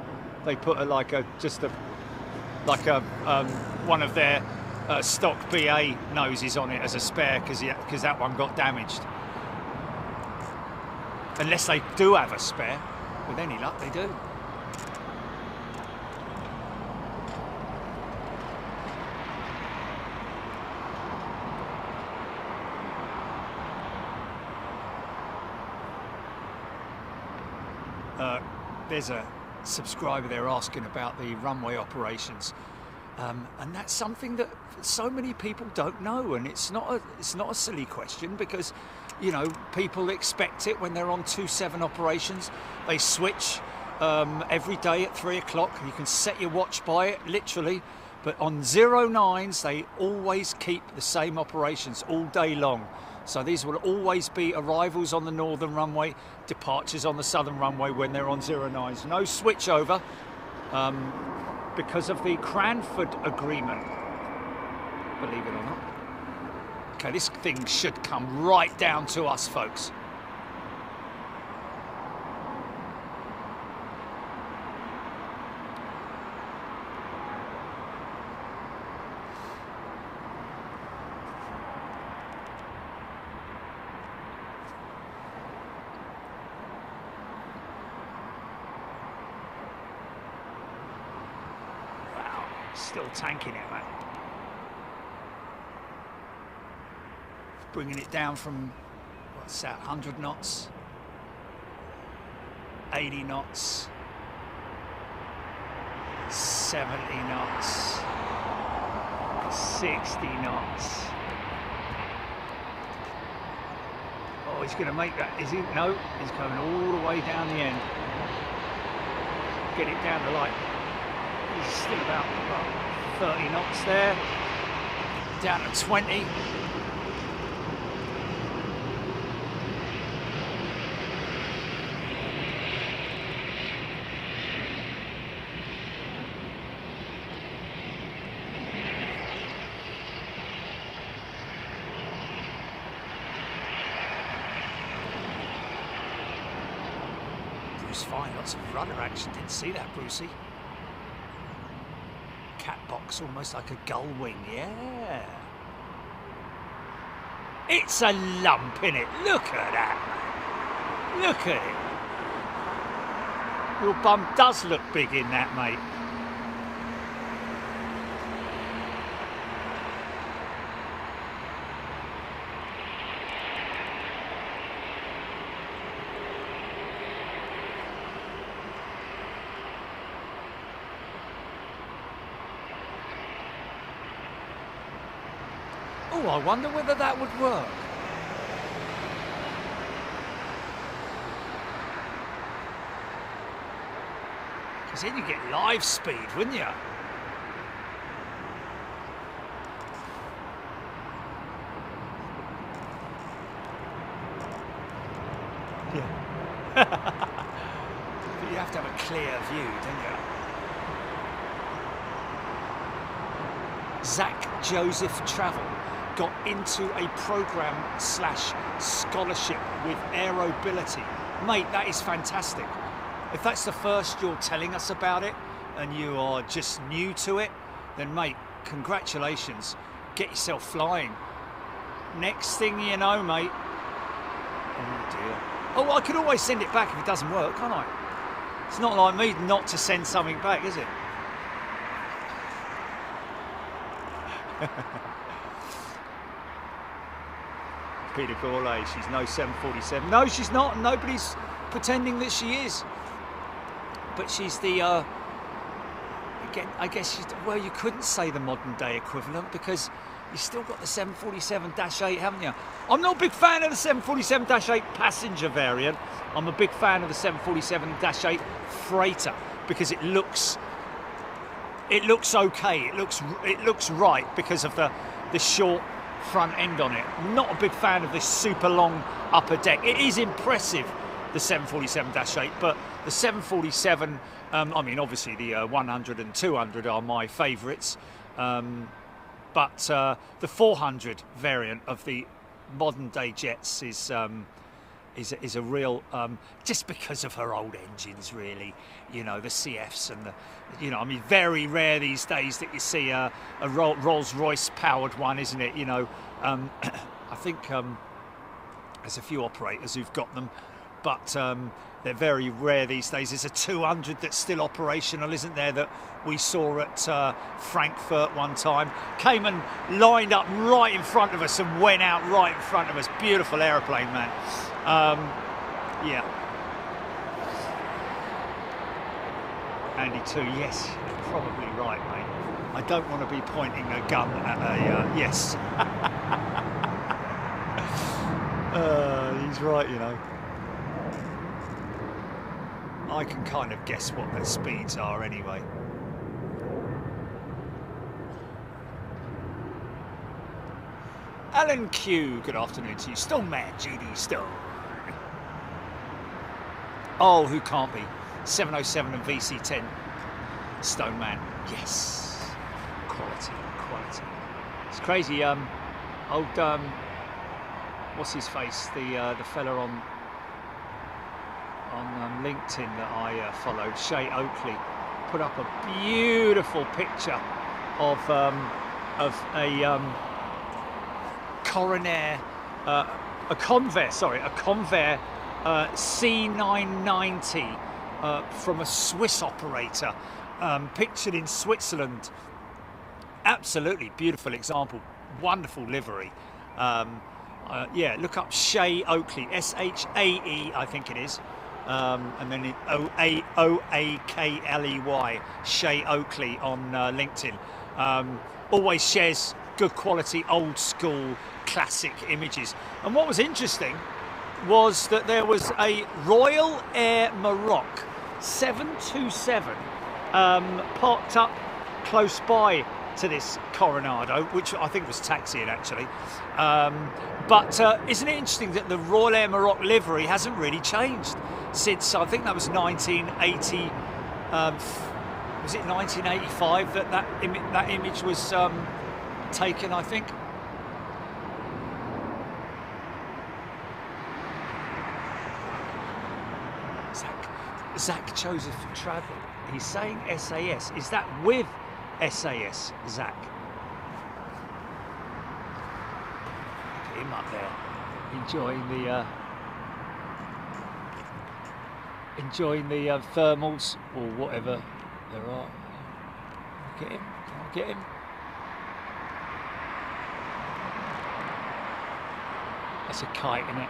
They put one of their stock BA noses on it as a spare because that one got damaged. Unless they do have a spare, with any luck they do. There's a subscriber there asking about the runway operations. And that's something that so many people don't know, and it's not a silly question because, you know, people expect it when they're on 2-7 operations. They switch every day at 3 o'clock. You can set your watch by it, literally. But on 09s, they always keep the same operations all day long. So these will always be arrivals on the northern runway, departures on the southern runway when they're on 09s. No switch over. Because of the Cranford Agreement, believe it or not. Okay, this thing should come right down to us, folks. Still tanking it, man. Bringing it down from, what's that, 100 knots, 80 knots, 70 knots, 60 knots. Oh, he's going to make that, is he? No, he's coming all the way down the end. Get it down to like, he's still about 30 knots there, down to 20. Bruce fine, lots of rudder action, didn't see that, Brucey. Cat box, almost like a gull wing, yeah. It's a lump in it. Look at that, man. Look at it. Your bum does look big in that, mate. Oh, I wonder whether that would work. Because then you get live speed, wouldn't you? Yeah. But you have to have a clear view, don't you? Zach Joseph Travel got into a program/scholarship with Aerobility. Mate, that is fantastic. If that's the first you're telling us about it and you are just new to it, then mate, congratulations. Get yourself flying. Next thing you know, mate. Oh dear. Oh, I could always send it back if it doesn't work, can't I? It's not like me not to send something back, is it? Peter Gourlay, she's no 747. No, she's not. Nobody's pretending that she is. but she's the again, I guess she's, well, you couldn't say the modern day equivalent because you've still got the 747-8, haven't you? I'm not a big fan of the 747-8 passenger variant. I'm a big fan of the 747-8 freighter because it looks okay. It looks right because of the short front end on it. I'm not a big fan of this super long upper deck. It is impressive, the 747-8, but the 747, I mean, obviously the 100 and 200 are my favourites. But the 400 variant of the modern day jets is a real, just because of her old engines, really, you know, the CFs and the, you know, I mean, very rare these days that you see a Rolls-Royce powered one, isn't it? You know, I think there's a few operators who've got them, but they're very rare these days. There's a 200 that's still operational, isn't there, that we saw at Frankfurt one time. Came and lined up right in front of us and went out right in front of us. Beautiful aeroplane, man. Yeah. Andy too, yes, you're probably right, mate. I don't want to be pointing a gun at a, yes. He's right, you know. I can kind of guess what their speeds are anyway. Alan Q, good afternoon to you. Stone Man, GD Stone. Oh, who can't be? 707 and VC10. Stone Man, yes. Quality, quality. It's crazy. What's his face? The fella on LinkedIn that I followed, Shay Oakley, put up a beautiful picture of a Coronair, a Convair C990 from a Swiss operator, pictured in Switzerland. Absolutely beautiful example, wonderful livery. Yeah, look up Shay Oakley, S-H-A-E, I think it is. And then O-A-K-L-E-Y, Shay Oakley on LinkedIn. Always shares good quality, old school, classic images. And what was interesting was that there was a Royal Air Maroc 727 parked up close by to this Coronado, which I think was taxiing actually. But isn't it interesting that the Royal Air Maroc livery hasn't really changed since, I think that was 1980, was it 1985 that image was taken, I think. Zach Joseph Travel, he's saying SAS. Is that with SAS, Zach? Look at him up there, enjoying the thermals or whatever there are. Look at him. Can I get him? That's a kite, isn't it?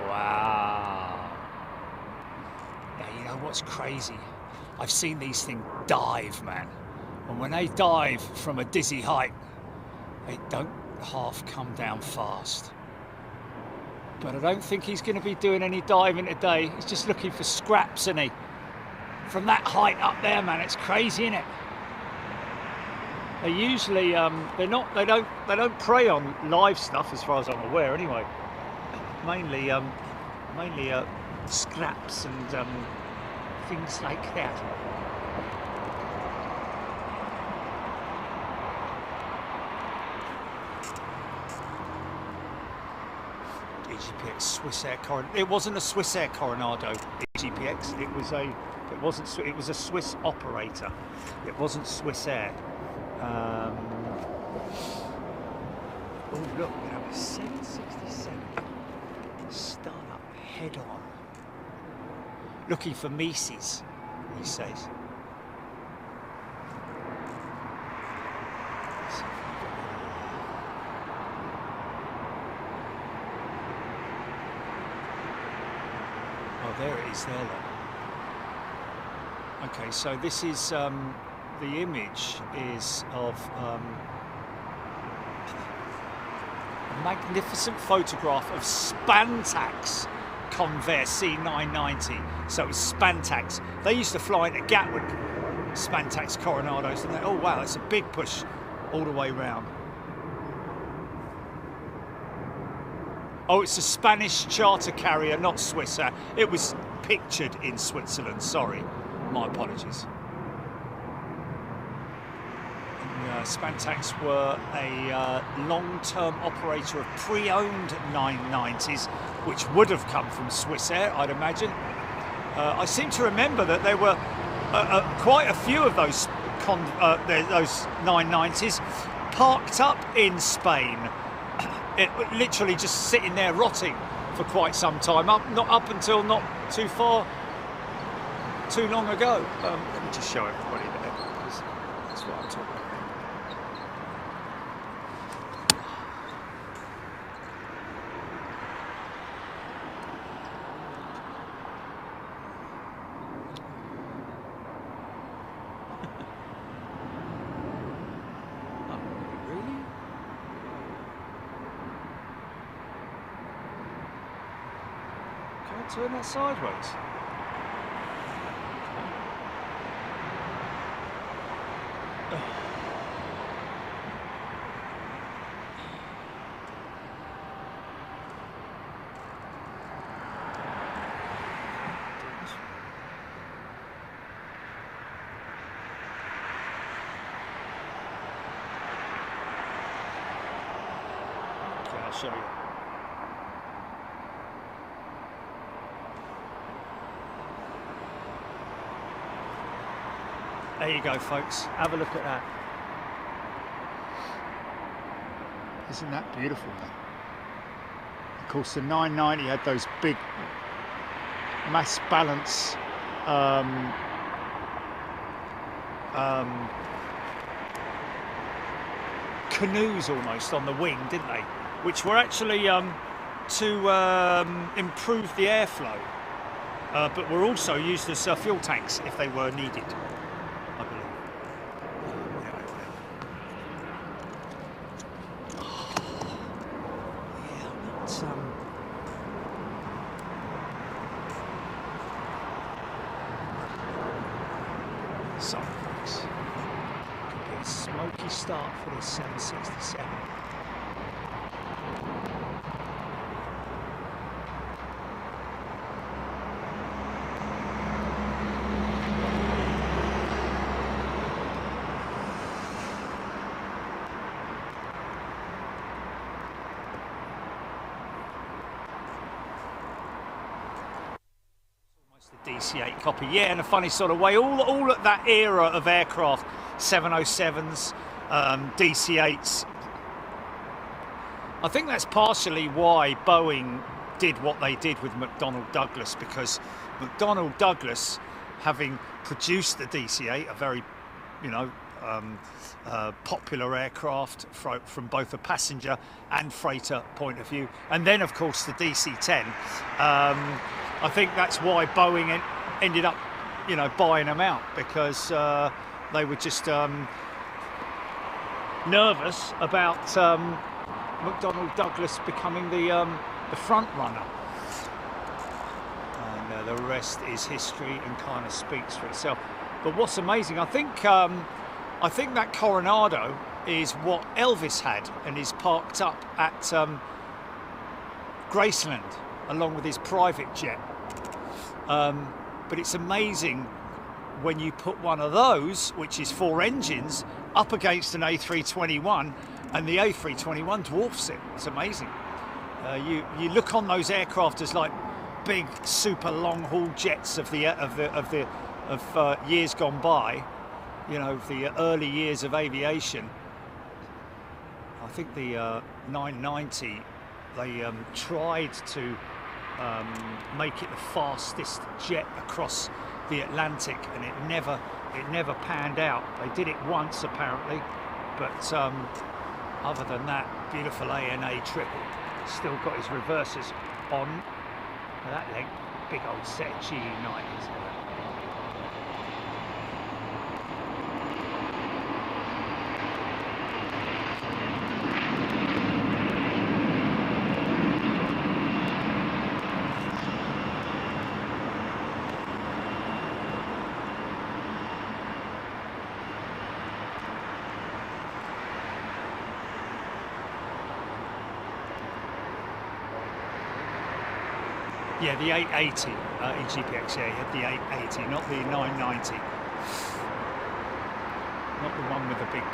Wow. Now, you know what's crazy? I've seen these things dive, man. And when they dive from a dizzy height, they don't half come down fast. But I don't think he's going to be doing any diving today. He's just looking for scraps, isn't he? From that height up there, man, it's crazy, isn't it? They usually they don't prey on live stuff, as far as I'm aware, anyway. Mainly scraps and things like that. EGPX Swiss Air Coronado. It wasn't a Swiss Air Coronado. EGPX. It was a Swiss operator. It wasn't Swiss Air. Oh look, we have a 767 start up head on. Looking for Mises, he says. there it is there, look. Okay, so this is, the image is of a magnificent photograph of Spantax Convair C990. So it was Spantax. They used to fly into Gatwick, Spantax Coronados, and they, oh wow, it's a big push all the way round. Oh, it's a Spanish charter carrier, not Swissair. It was pictured in Switzerland, sorry. My apologies. And, Spantax were a long-term operator of pre-owned 990s, which would have come from Swissair, I'd imagine. I seem to remember that there were quite a few of those 990s parked up in Spain. It literally just sitting there rotting for quite some time, not up until not too long ago. Let me just show everybody there, because that's what I'm talking about. Turn that sideways. Okay, I'll show you. There you go, folks. Have a look at that. Isn't that beautiful? Of course, the 990 had those big mass balance canoes almost on the wing, didn't they? Which were actually to improve the airflow, but were also used as fuel tanks if they were needed. So, folks, could be a smoky start for this 767. DC-8 copy, yeah, in a funny sort of way. All at that era of aircraft, 707s, DC-8s. I think that's partially why Boeing did what they did with McDonnell Douglas, because McDonnell Douglas, having produced the DC-8, a very, popular aircraft from both a passenger and freighter point of view, and then of course the DC-10. I think that's why Boeing ended up, buying them out, because they were just nervous about McDonnell Douglas becoming the front runner. And the rest is history and kind of speaks for itself. But what's amazing, I think that Coronado is what Elvis had and is parked up at Graceland along with his private jet. But it's amazing when you put one of those, which is 4 engines, up against an A321, and the A321 dwarfs it. It's amazing. You look on those aircraft as like big, super long-haul jets of years gone by. The early years of aviation. I think the 990, they tried to make it the fastest jet across the Atlantic, and it never panned out. They did it once apparently, but other than that, beautiful ANA triple. Still got his reversers on at that length. big old set of GE90s. Yeah, the 880 in GPX, yeah, he had the 880, not the 990. Not the one with the big,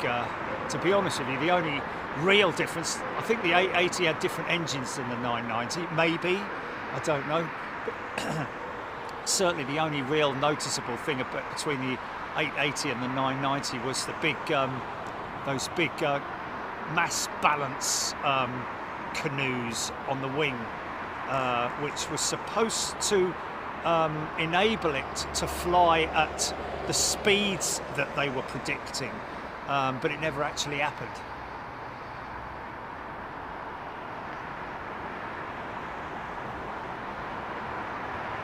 to be honest with you, the only real difference, I think the 880 had different engines than the 990, maybe, I don't know. But certainly the only real noticeable thing between the 880 and the 990 was the big, those big mass balance canoes on the wing. Which was supposed to enable it to fly at the speeds that they were predicting, but it never actually happened.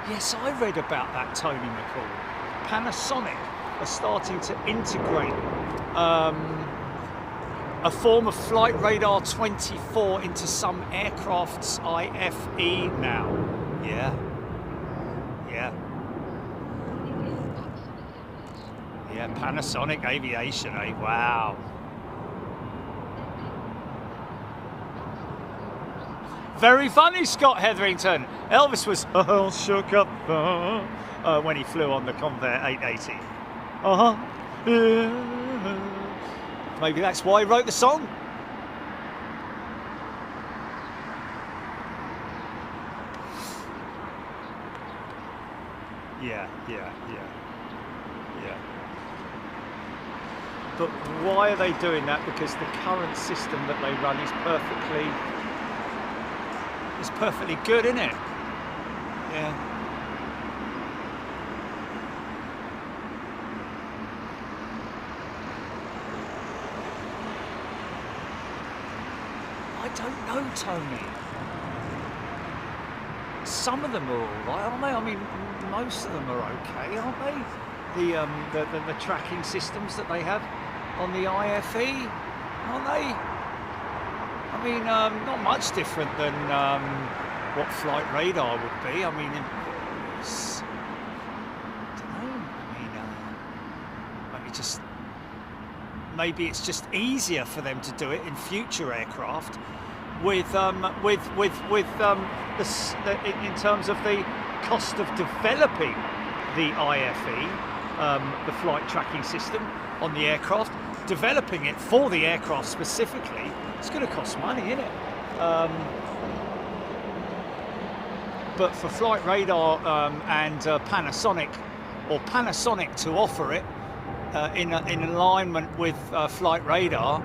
Yes, I read about that, Tony McCall. Panasonic are starting to integrate a form of flight radar 24 into some aircraft's IFE now. Yeah. Yeah, Panasonic Aviation, eh? Wow. Very funny, Scott Hetherington. Elvis was all shook up when he flew on the Convair 880. Yeah. Maybe that's why he wrote the song. Yeah. But why are they doing that? Because the current system that they run is perfectly good, isn't it? Yeah. I don't know, Tony. Some of them are all right, aren't they? I mean, most of them are okay, aren't they? The tracking systems that they have on the IFE, aren't they? I mean, not much different than what flight radar would be. I mean, I don't know. I mean, maybe it's just easier for them to do it in future aircraft in terms of the cost of developing the IFE, the flight tracking system on the aircraft, developing it for the aircraft specifically. It's going to cost money, isn't it? But for flight radar and Panasonic to offer it in alignment with flight radar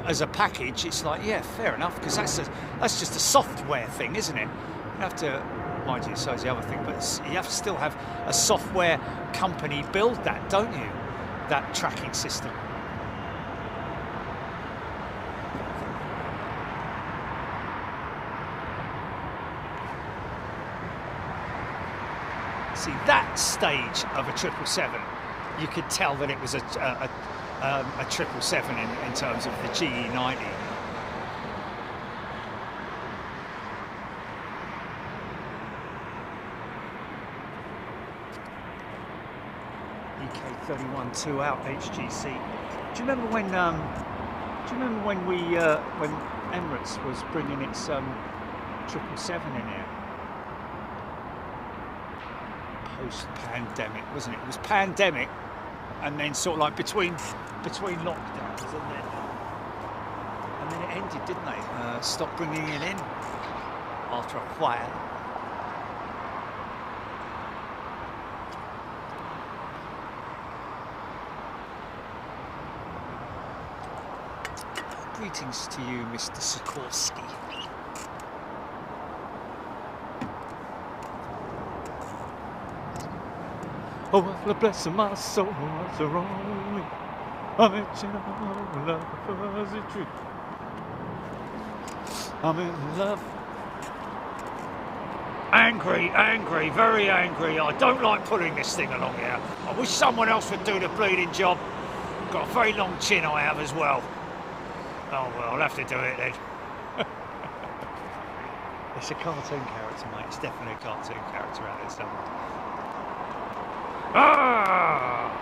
as a package, it's like, yeah, fair enough, because that's just a software thing, isn't it? You have to, mind you, so is the other thing, but you have to still have a software company build that, don't you? That tracking system. See, that stage of a 777, you could tell that it was a 777 in terms of the GE90. EK31 2 out HGC. Do you remember when? When Emirates was bringing its 777 in here? Post-pandemic, wasn't it? It was pandemic, and then sort of like between lockdowns, and then it ended, didn't they? Stopped bringing it in after a while. Greetings to you, Mr. Sikorsky. Oh, what a blessing my soul was wrong me. I'm in love, fuzzy tree. I'm in love. Angry, angry, very angry. I don't like pulling this thing along here. I wish someone else would do the bleeding job. Got a very long chin I have as well. Oh well, I'll have to do it then. It's a cartoon character, mate. It's definitely a cartoon character out there somewhere. Ah!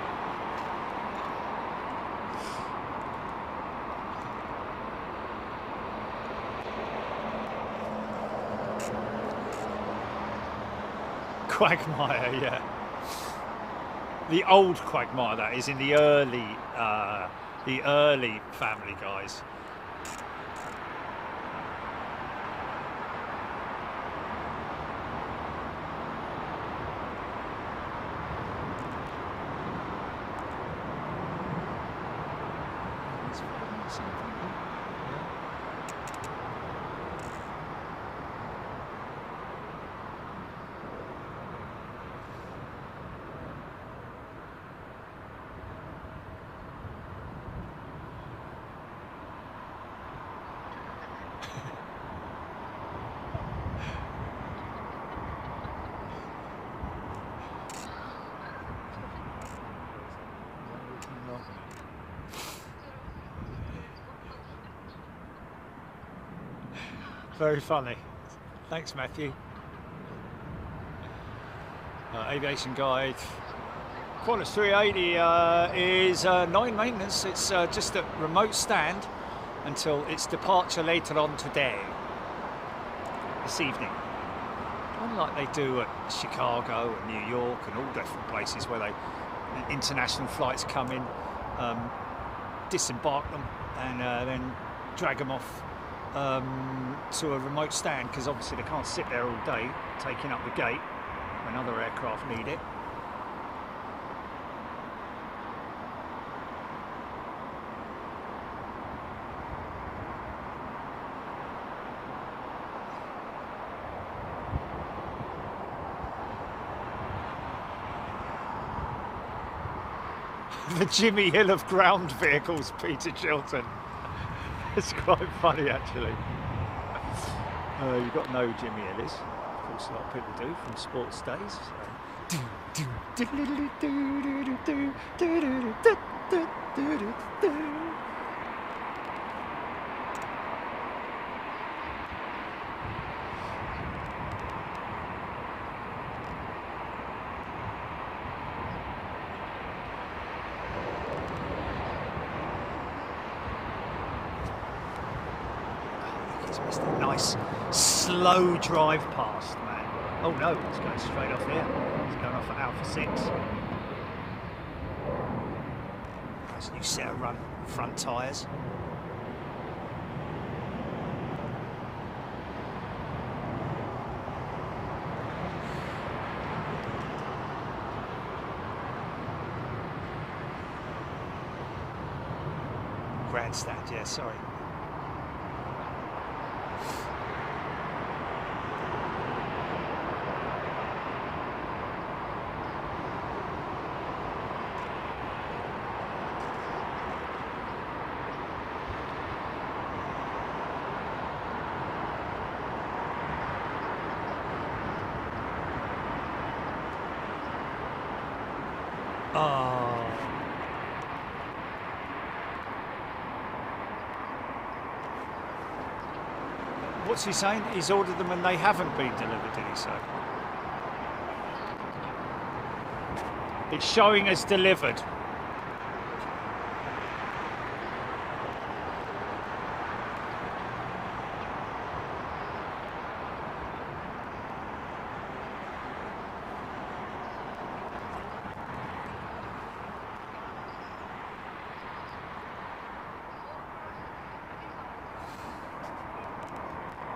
Quagmire, yeah. The old Quagmire, that is, in the early Family Guys. Very funny. Thanks, Matthew. Aviation Guide. Qantas 380 is 9 maintenance. It's just a remote stand until its departure later on today, this evening. Unlike they do at Chicago and New York and all different places where international flights come in, disembark them and then drag them off to a remote stand, because obviously they can't sit there all day taking up the gate when other aircraft need it. The Jimmy Hill of ground vehicles, Peter Chilton. It's quite funny, actually. You've got to know who Jimmy Hill is. Of course, a lot of people do from sports days. Nice slow drive past, man. Oh no, it's going straight off here. It's going off at Alpha 6. Nice new set of front tyres. Grandstand, yeah, sorry. What's he saying? He's ordered them and they haven't been delivered, did he say? It's showing as delivered.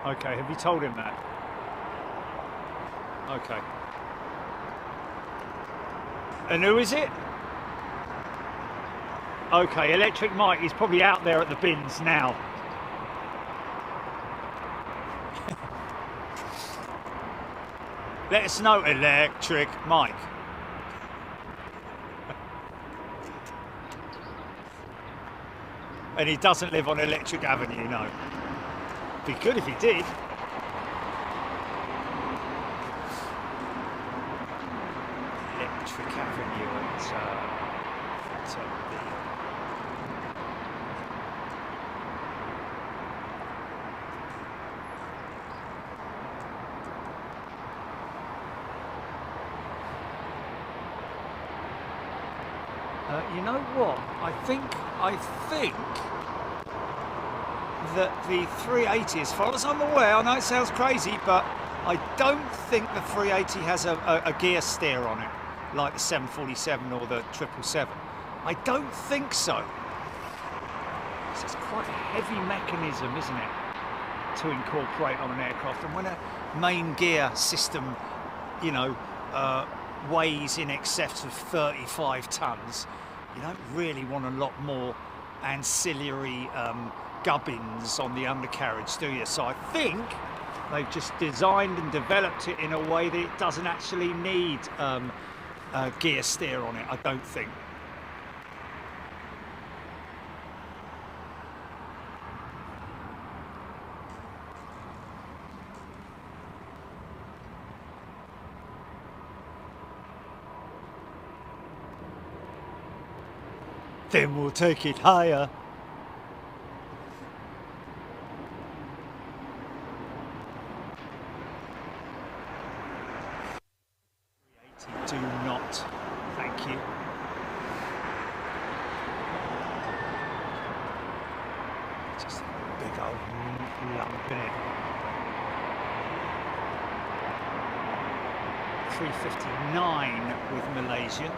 Okay, have you told him that? Okay. And who is it? Okay, Electric Mike, he's probably out there at the bins now. Let us know, Electric Mike. And he doesn't live on Electric Avenue, no. Be good if he did. you know what? I think that the 380, as far as I'm aware, I know it sounds crazy, but I don't think the 380 has a gear steer on it, like the 747 or the 777. I don't think so. So it's quite a heavy mechanism, isn't it, to incorporate on an aircraft. And when a main gear system, you know, weighs in excess of 35 tons, you don't really want a lot more ancillary gubbins on the undercarriage, do you? So I think they've just designed and developed it in a way that it doesn't actually need a gear steer on it, I don't think. Then we'll take it higher. Do not, thank you. Just a big old lump in it. 359 with Malaysia.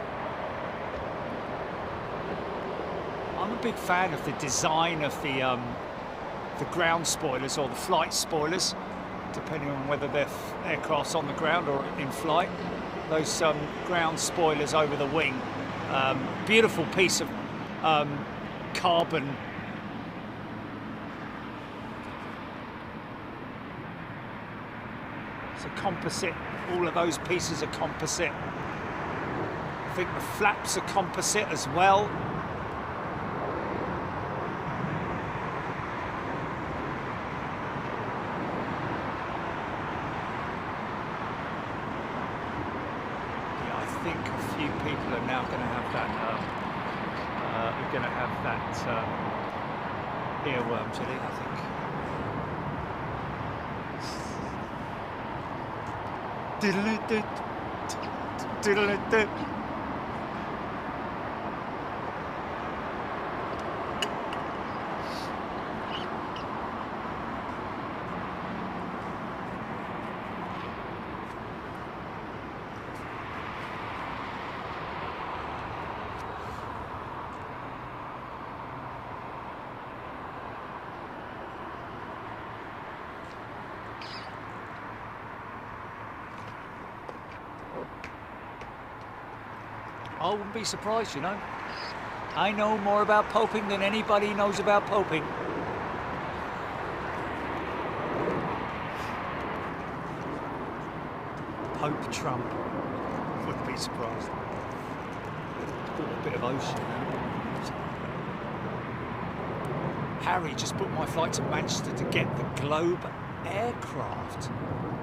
I'm a big fan of the design of the ground spoilers or the flight spoilers, depending on whether they're aircraft's on the ground or in flight. Those ground spoilers over the wing, beautiful piece of carbon. It's a composite, all of those pieces are composite. I think the flaps are composite as well. Earworm today, I think. Diddle-it-dit, diddle-it-dit. I wouldn't be surprised, you know. I know more about poping than anybody knows about poping. Pope Trump. Wouldn't be surprised. A bit of ocean. Harry just booked my flight to Manchester to get the Globe aircraft.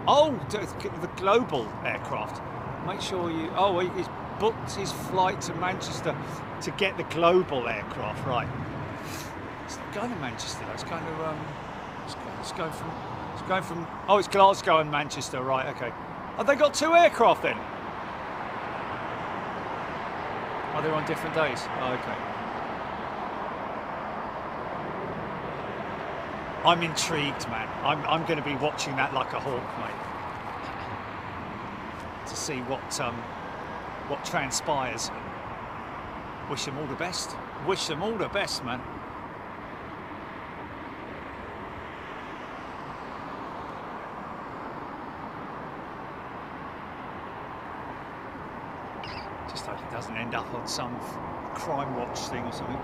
Oh, the global aircraft. Make sure you... Oh, he's booked his flight to Manchester to get the global aircraft, right? It's not going to Manchester, it's going to it's going from oh, it's Glasgow and Manchester, right? Okay. Have they got two aircraft then? Are they on different days? Oh, okay. I'm intrigued, man. I'm going to be watching that like a hawk, mate, to see what transpires. Wish them all the best. Wish them all the best, man. Just hope it doesn't end up on some crime watch thing or something.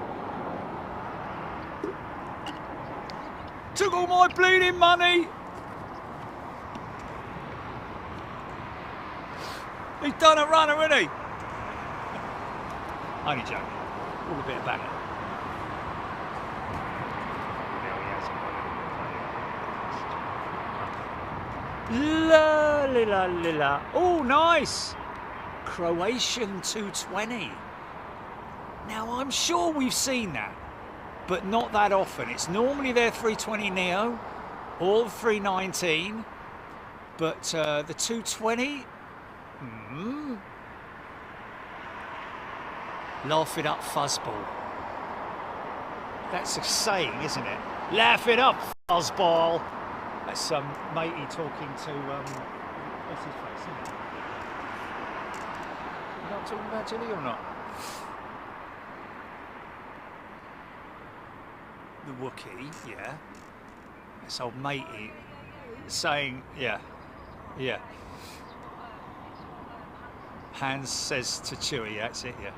Took all my bleeding money! He's done a runner, isn't he? Only joking. All a bit of banter. La la la la la. Oh, nice! Croatian 220. Now, I'm sure we've seen that, but not that often. It's normally their 320neo or the 319, but the 220... Laugh it up, fuzzball. That's a saying, isn't it? Laugh it up, fuzzball. That's matey talking to what's his face, isn't it? You not talking about Jilly or not? The Wookiee, yeah. This old matey saying, yeah. Hans says to Chewie, yeah, that's it, yeah.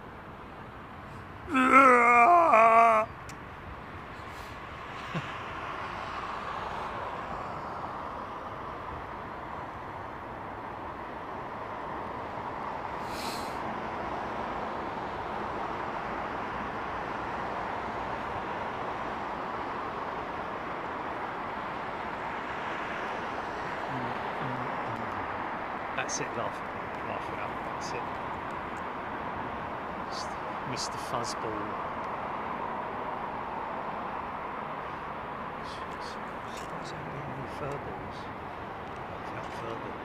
That's it, laugh it up, that's it. Just Mr. Fuzzball. What's that being furballs? Not furball.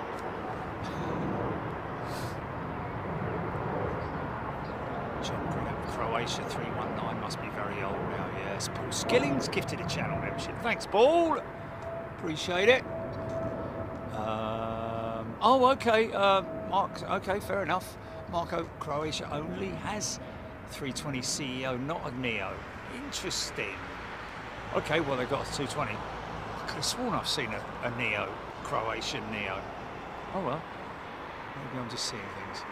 John Graham, Croatia 319 must be very old now, yes. Paul Skilling's gifted a channel membership. Thanks, Paul. Appreciate it. Oh, okay, Mark, okay, fair enough. Marco, Croatia only has 320 CEO, not a Neo. Interesting. Okay, well, they've got a 220. I could have sworn I've seen a Neo, Croatian Neo. Oh, well, maybe I'm just seeing things.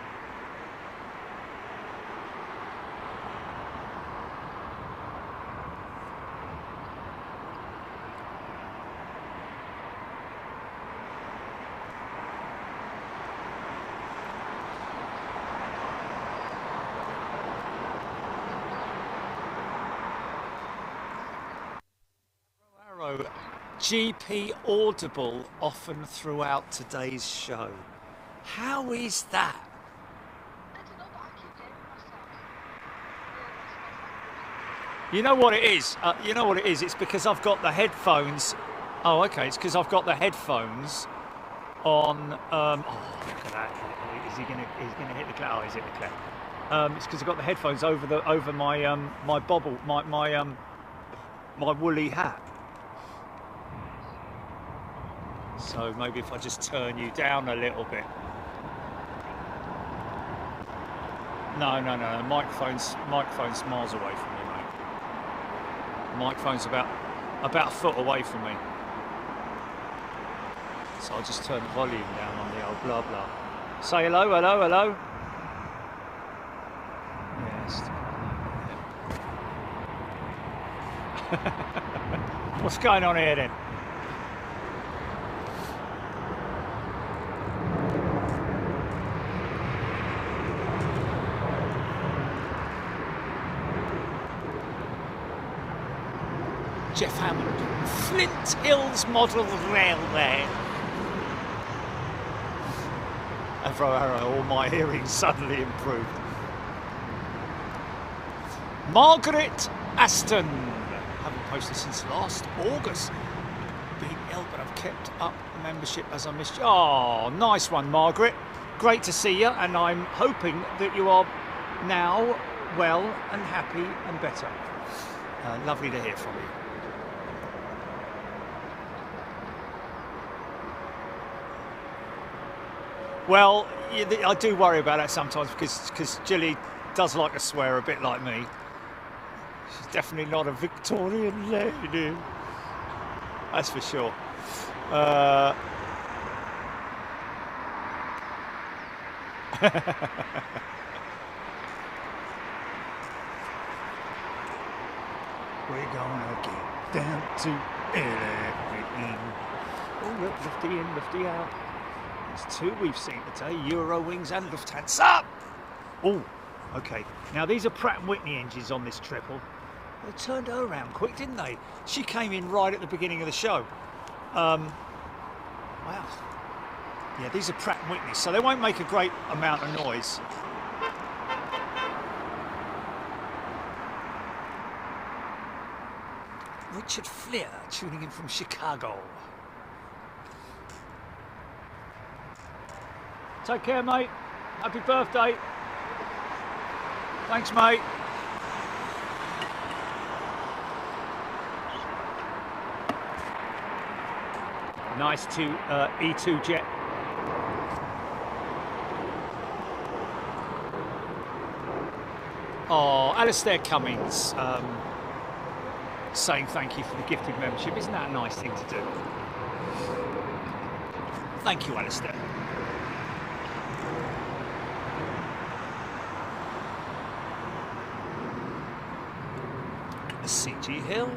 GP audible often throughout today's show. How is that? You know what it is? It's because I've got the headphones. Oh, okay. It's because I've got the headphones on. Oh, look at that! He's gonna hit the cloud. Oh, he's hit the cloud. It's because I've got the headphones over my my bobble, my woolly hat. So maybe if I just turn you down a little bit. No. Microphone's miles away from me, mate. Microphone's about a foot away from me. So I'll just turn the volume down on the old blah blah. Say hello. Yes. What's going on here then? Jeff Hammond, Flint Hills Model Railway. All my hearing suddenly improved. Margaret Aston, haven't posted since last August. Been ill, but I've kept up membership as I missed you. Oh, nice one, Margaret. Great to see you, and I'm hoping that you are now well and happy and better. Lovely to hear from you. Well, I do worry about that sometimes because Jilly does like to swear a bit like me. She's definitely not a Victorian lady. That's for sure. We're gonna get down to everything. Oh, look, lifty in, lifty out. There's two we've seen today, Eurowings and Lufthansa. Oh, okay. Now these are Pratt & Whitney engines on this triple. They turned her around quick, didn't they? She came in right at the beginning of the show. Wow. Yeah, these are Pratt & Whitney, so they won't make a great amount of noise. Richard Fleer tuning in from Chicago. Take care, mate. Happy birthday. Thanks, mate. Nice to E2 jet. Oh, Alistair Cummings saying thank you for the gifted membership. Isn't that a nice thing to do? Thank you, Alistair. CG Hill,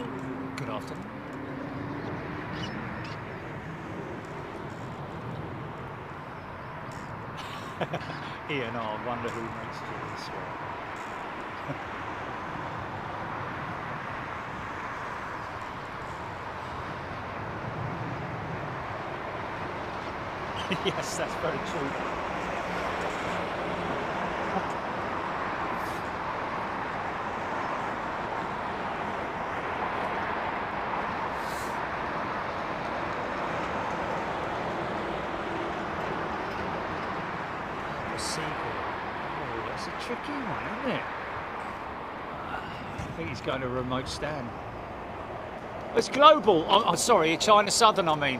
good afternoon. Ian, I wonder who next year this one. Yes, that's very true. Oh, that's a tricky one, isn't it? I think he's going to a remote stand. It's global. Oh, sorry, China Southern, I mean.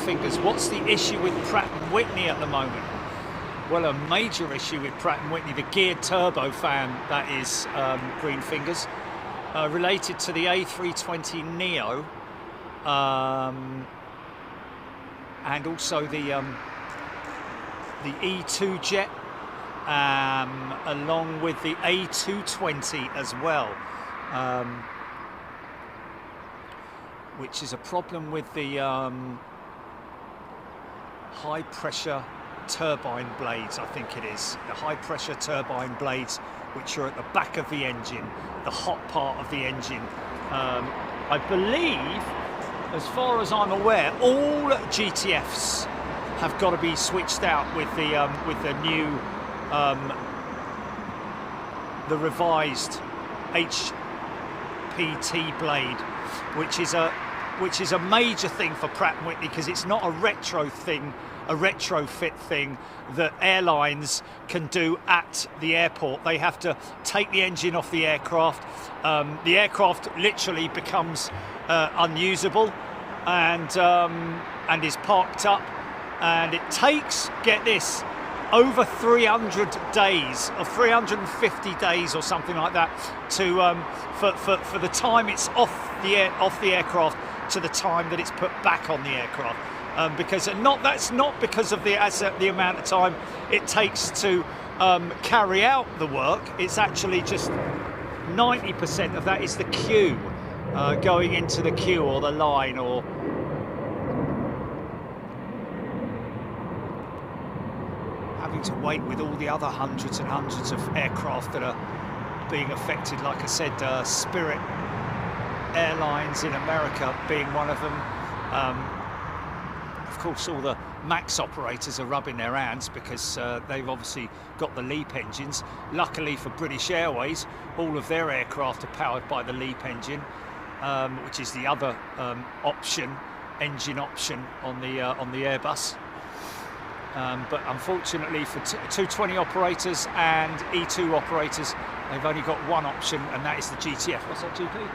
Fingers. What's the issue with Pratt & Whitney at the moment? Well, a major issue with Pratt & Whitney, the geared turbofan, that is green fingers, related to the A320neo and also the E2 jet, along with the A220 as well, which is a problem with the high pressure turbine blades, I think it is. The high pressure turbine blades, which are at the back of the engine, the hot part of the engine. I believe, as far as I'm aware, all GTFs have got to be switched out with the new, the revised HPT blade, which is a major thing for Pratt & Whitney, because it's not a retrofit thing that airlines can do at the airport. They have to take the engine off the aircraft. The aircraft literally becomes unusable and is parked up, and it takes, get this, over 300 days or 350 days or something like that to for the time it's off the aircraft to the time that it's put back on the aircraft, because that's not because of the amount of time it takes to carry out the work. It's actually just 90% of that is the queue, going into the queue or the line, or having to wait with all the other hundreds and hundreds of aircraft that are being affected. Like I said, Spirit Airlines in America being one of them. Of course, all the MAX operators are rubbing their hands because they've obviously got the LEAP engines. Luckily for British Airways, all of their aircraft are powered by the LEAP engine, which is the other engine option on the Airbus. But unfortunately for 220 operators and E2 operators, they've only got one option, and that is the GTF. What's that, GP?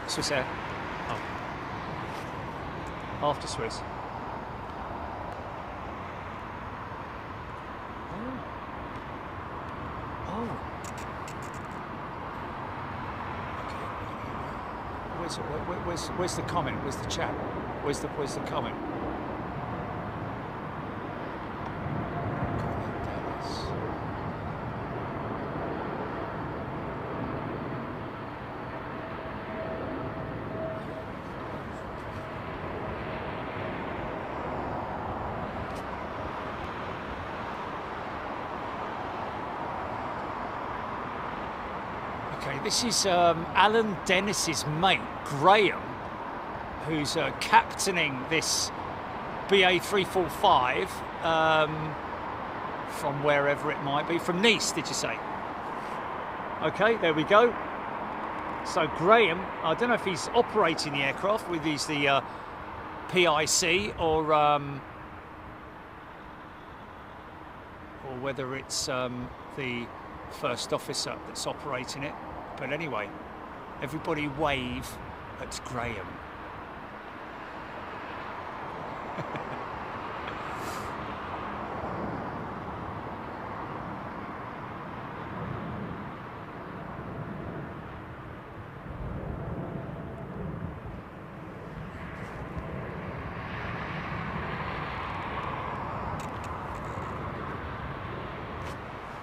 Swiss Air. Oh. After Swiss. Oh. Okay. Where's the comment? Where's the chat? Where's the comment? Okay, this is Alan Dennis's mate, Graham, who's captaining this BA345 from wherever it might be. From Nice, did you say? Okay, there we go. So Graham, I don't know if he's operating the aircraft, whether he's the PIC or whether it's the first officer that's operating it. But anyway, everybody wave at Graham.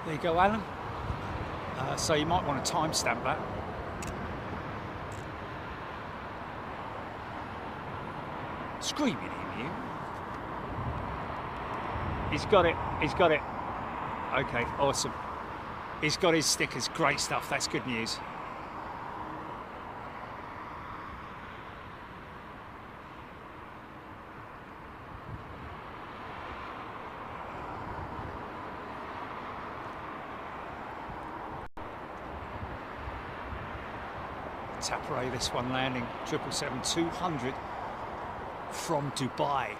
There you go, Alan. So you might want to timestamp that. Screaming at you. He's got it. He's got it. Okay, awesome. He's got his stickers. Great stuff. That's good news. Qatar this one landing 777-200 from Dubai.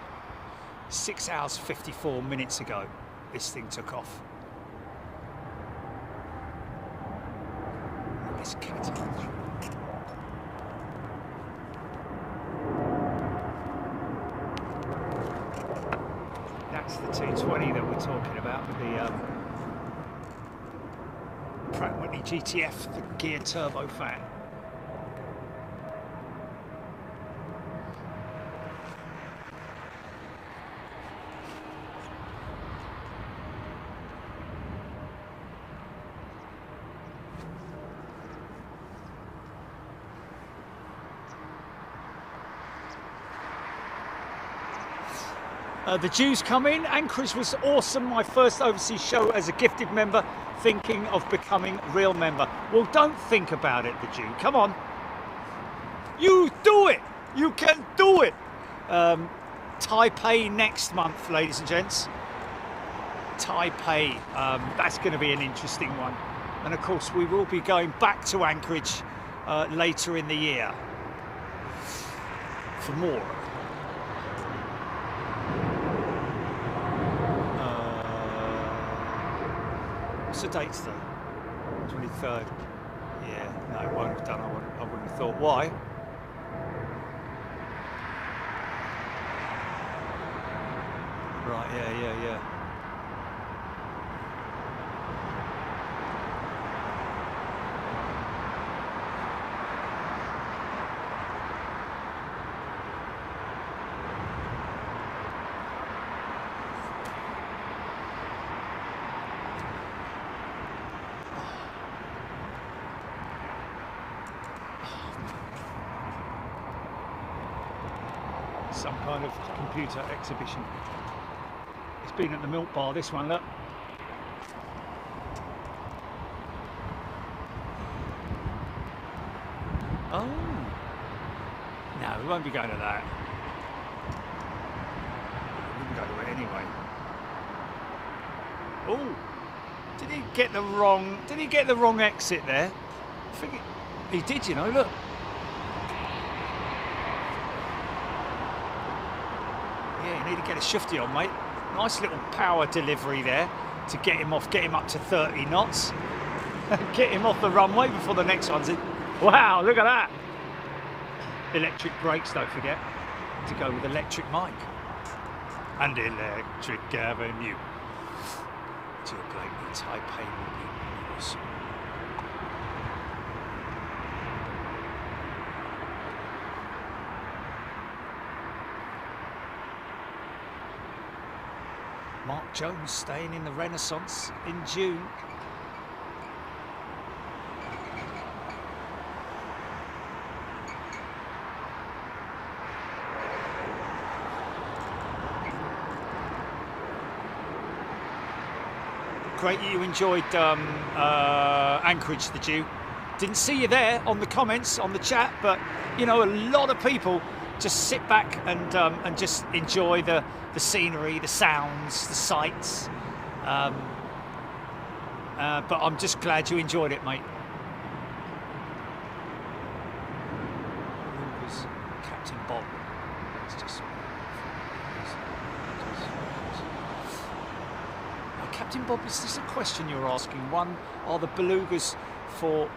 6 hours 54 minutes ago this thing took off. This Qatar. That's the 220 that we're talking about with the Pratt & Whitney GTF, the gear turbofan. The Jews come in. Anchorage was awesome. My first overseas show as a gifted member, thinking of becoming real member. Well, don't think about it, the Jew. Come on. You do it. You can do it. Taipei next month, ladies and gents. Taipei. That's going to be an interesting one. And of course, we will be going back to Anchorage later in the year for more. What's the date today? 23rd. Yeah, no, it won't have done. I wouldn't have thought. Why? Right, yeah. Some kind of computer exhibition. It's been at the milk bar, this one, look. Oh. No, we won't be going to that. We wouldn't go to it anyway. Oh. Did he get the wrong exit there? I think he did, you know, look. Need to get a shifty on, mate. Nice little power delivery there to get him off, get him up to 30 knots. Get him off the runway before the next one's in. Wow, look at that. Electric brakes, don't forget, to go with electric mic. And electric avenue. To a plane with Taipei will be awesome. Mark Jones staying in the Renaissance in June. Great that you enjoyed Anchorage, the Jew. Didn't see you there on the comments, on the chat, but you know, a lot of people just sit back and just enjoy the scenery, the sounds, the sights. But I'm just glad you enjoyed it, mate. Captain Bob. Captain Bob, is this a question you're asking? One, are the belugas for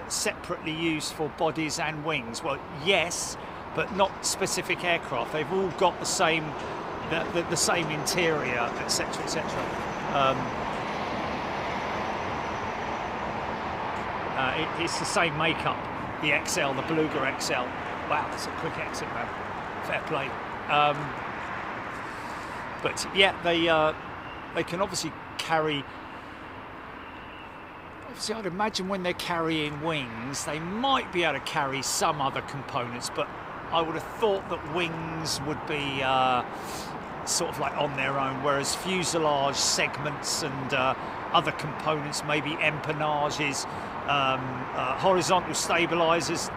separately used for bodies and wings? Well, yes, but not specific aircraft. They've all got the same the same interior, etc., etc. It's the same makeup. The XL, the Beluga XL. Wow, that's a quick exit, man. Fair play. But yeah, they can obviously carry. Obviously, I'd imagine when they're carrying wings, they might be able to carry some other components, but I would have thought that wings would be sort of like on their own, whereas fuselage segments and other components, maybe empennages, horizontal stabilizers,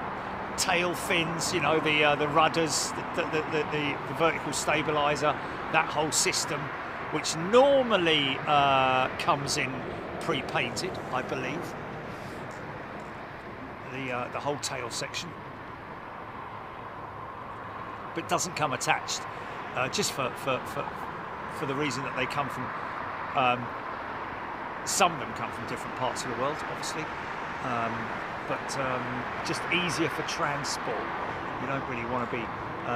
tail fins, you know, the rudders, the vertical stabilizer, that whole system, which normally comes in pre-painted, I believe. The whole tail section, but doesn't come attached, just for the reason that they come from. Some of them come from different parts of the world, obviously, but just easier for transport. You don't really want to be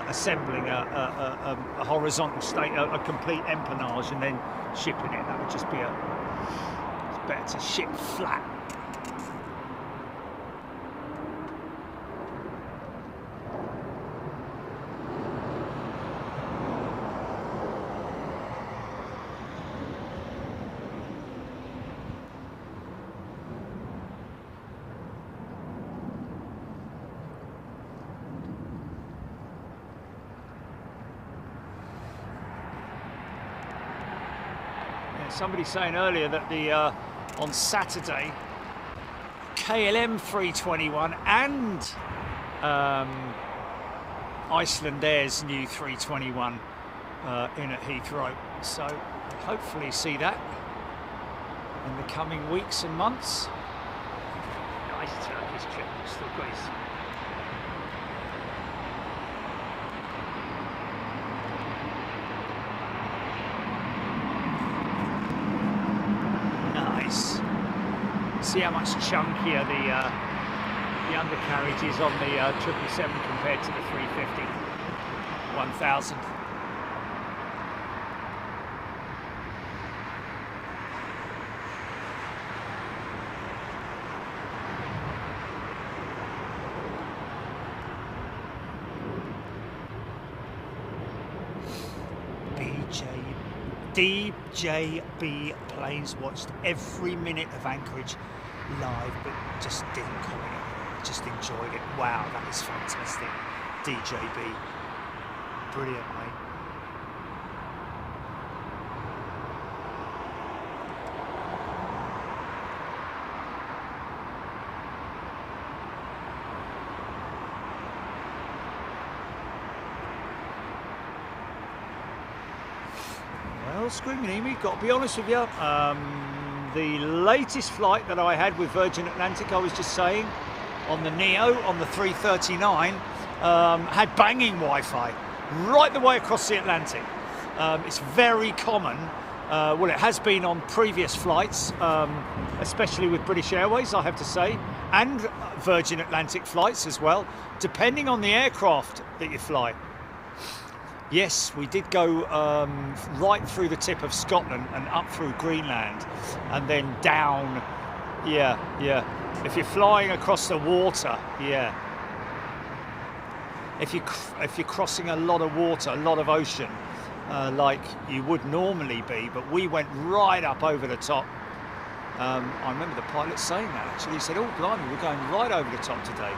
assembling a horizontal a complete empennage and then shipping it. That would just be it's better to ship flat. Somebody saying earlier that on Saturday, KLM 321 and Iceland Air's new 321 in at Heathrow. So hopefully see that in the coming weeks and months. Nice Turkish trip, still got his. See how much chunkier the undercarriage is on the 777 compared to the 350 1000. DJB planes watched every minute of Anchorage live, but just didn't comment. Just enjoyed it. Wow, that is fantastic. DJB, brilliant, mate. Well, Screaming Emu, got to be honest with you. The latest flight that I had with Virgin Atlantic, I was just saying, on the Neo, on the 339, had banging Wi-Fi right the way across the Atlantic. It's very common, well, it has been on previous flights, especially with British Airways, I have to say, and Virgin Atlantic flights as well, depending on the aircraft that you fly. Yes, we did go right through the tip of Scotland and up through Greenland and then down. Yeah. If you're flying across the water, yeah. If you're crossing a lot of water, a lot of ocean, like you would normally be, but we went right up over the top. I remember the pilot saying that actually. He said, "Oh, blimey, we're going right over the top today."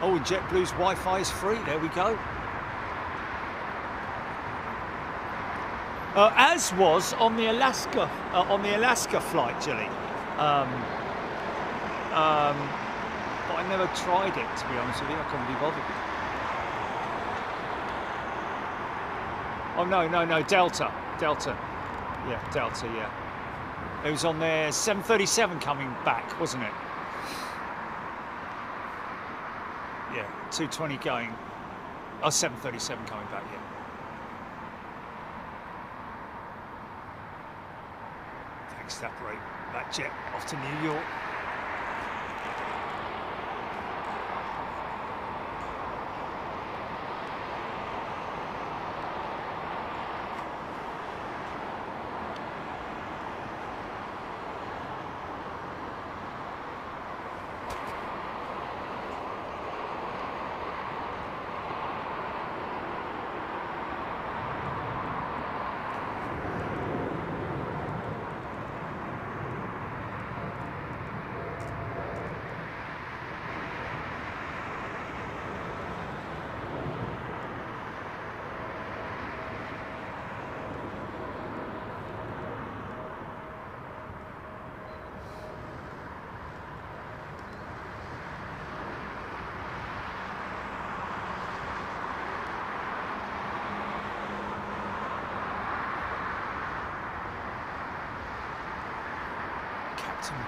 Oh, and JetBlue's Wi-Fi is free. There we go. As was on the Alaska flight, Jilly. But I never tried it, to be honest with you. I couldn't be bothered. Oh no, Delta. Yeah, Delta, yeah. It was on their 737 coming back, wasn't it? Yeah, 220 going. Oh, 737 coming back, yeah. Thanks to that jet off to New York.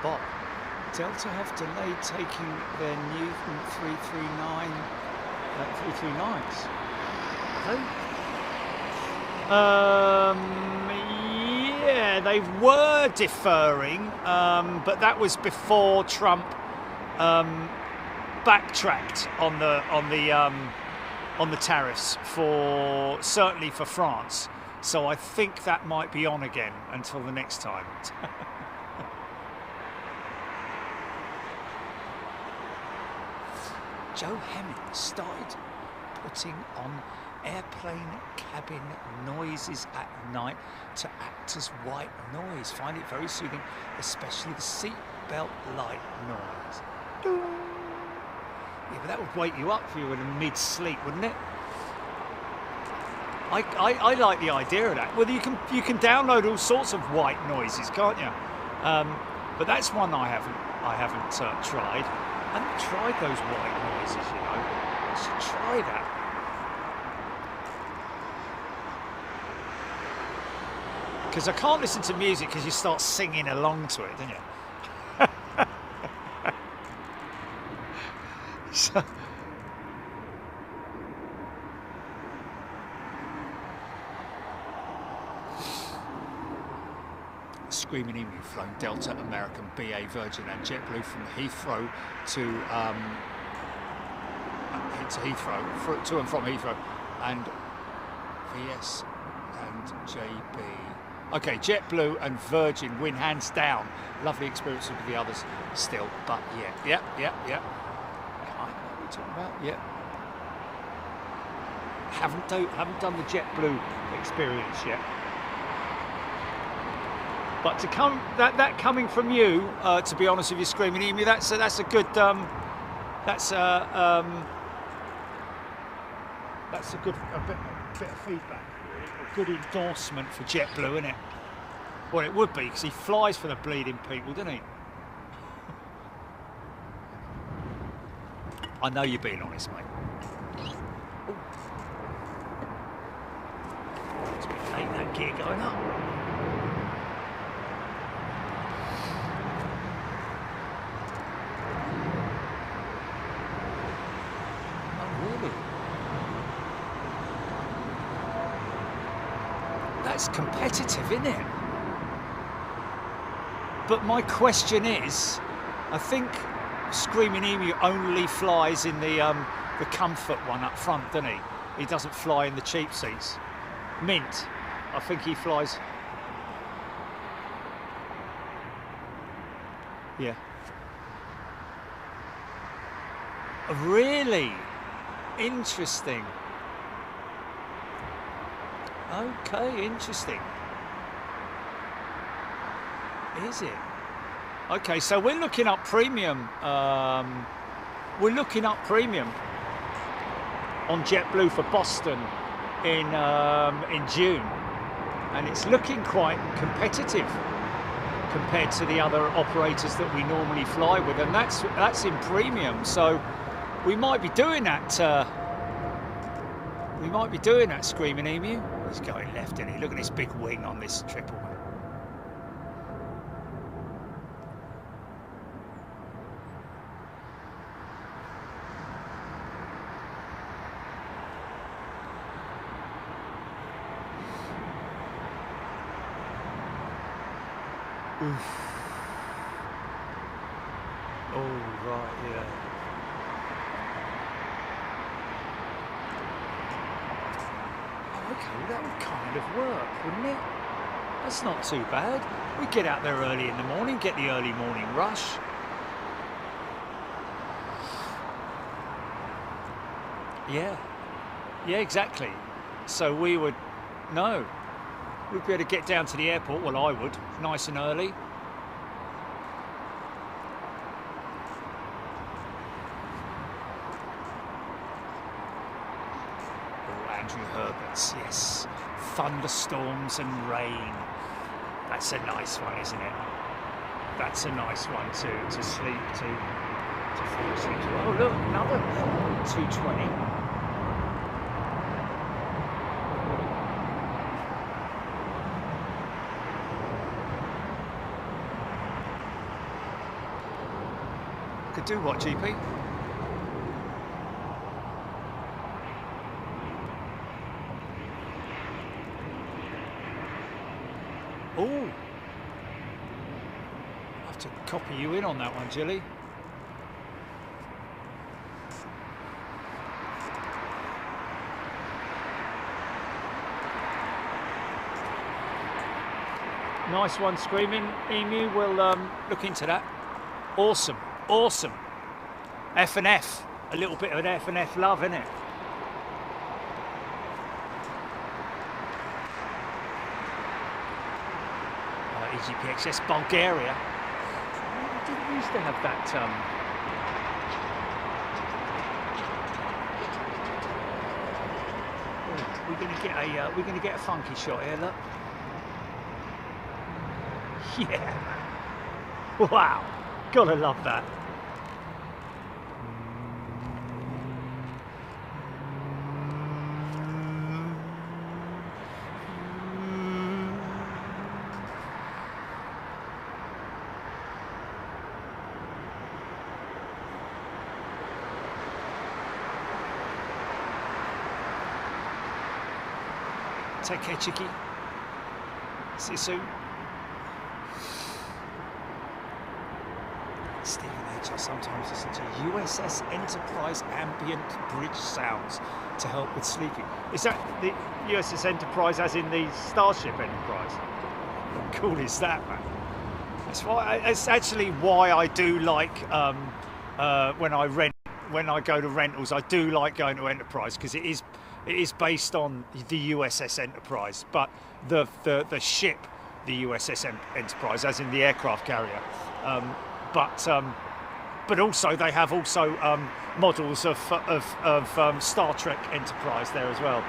Bob, Delta have delayed taking their new 339s. Yeah, they were deferring, but that was before Trump backtracked on the tariffs certainly for France. So I think that might be on again until the next time. Joe Hemming started putting on airplane cabin noises at night to act as white noise. Find it very soothing, especially the seatbelt light noise. Yeah, but that would wake you up if you were in mid-sleep, wouldn't it? I like the idea of that. Well, you can download all sorts of white noises, can't you? But that's one I haven't tried. I haven't tried those white noises, you know. I should try that. Because I can't listen to music because you start singing along to it, don't you? So, Screaming Emu flown Delta, American, BA, Virgin and JetBlue from Heathrow to Heathrow, to and from Heathrow, and VS and JB. Okay, JetBlue and Virgin win hands down. Lovely experiences with the others still, but yeah. What are we talking about? Yeah. Haven't done the JetBlue experience yet. But to come that coming from you, to be honest with you, Screaming Emu, that's a good bit of feedback, really. A good endorsement for JetBlue, isn't it? Well, it would be, because he flies for the bleeding people, doesn't he? I know you're being honest, mate. Ooh. It's been late, that gear going up. That's competitive, isn't it? But my question is, I think Screaming Emu only flies in the comfort one up front, doesn't he? He doesn't fly in the cheap seats. Mint, I think he flies. Yeah. Really? Interesting. Okay, interesting. Is it? Okay, so we're looking up premium. We're looking up premium on JetBlue for Boston in June, and it's looking quite competitive. compared to the other operators that we normally fly with, and that's in premium. So we might be doing that. We might be doing that, Screaming Emu. He's going left, isn't he? Look at this big wing on this triple. Oof. Oh, right, yeah. Oh, okay, well, that would kind of work, wouldn't it? That's not too bad. We get out there early in the morning, get the early morning rush. Yeah, yeah, exactly. So we would, no. We'd be able to get down to the airport, well I would, nice and early. Oh, Andrew Herbert's, yes. Thunderstorms and rain. That's a nice one, isn't it? That's a nice one to sleep to fall asleep to. Oh look, another 220. Could do what, GP? Oh, I have to copy you in on that one, Jilly. Nice one, Screaming Emu. We'll look into that. Awesome. Awesome. F&F. A little bit of an F&F love, innit? EGPXS Bulgaria. I didn't used to have that. We're gonna get a funky shot here. Look. Yeah. Wow. Gotta love that. Take care, Chicky. See you soon. Stephen H. I sometimes listen to USS Enterprise ambient bridge sounds to help with sleeping. Is that the USS Enterprise as in the Starship Enterprise? How cool is that, man? It's actually why I do like when I go to rentals, I do like going to Enterprise, because it is based on the USS Enterprise, but the ship, the USS Enterprise, as in the aircraft carrier. But also they have models of Star Trek Enterprise there as well.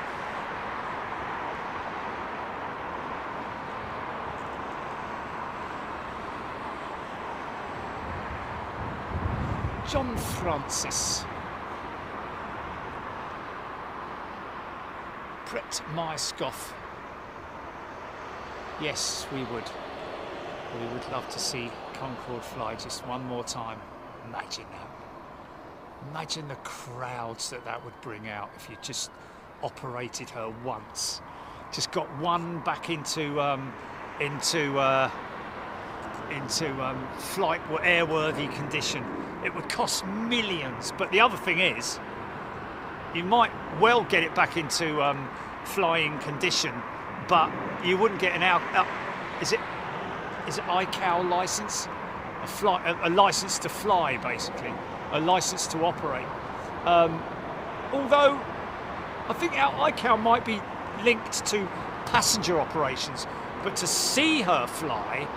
John Francis. Brett Myerscough. Yes, we would. We would love to see Concorde fly just one more time. Imagine that. Imagine the crowds that would bring out if you just operated her once. Just got one back into flight airworthy condition. It would cost millions, but the other thing is, you might well get it back into flying condition, but you wouldn't get an is it ICAO license? A license to fly, basically, a license to operate. Although I think our ICAO might be linked to passenger operations, but to see her fly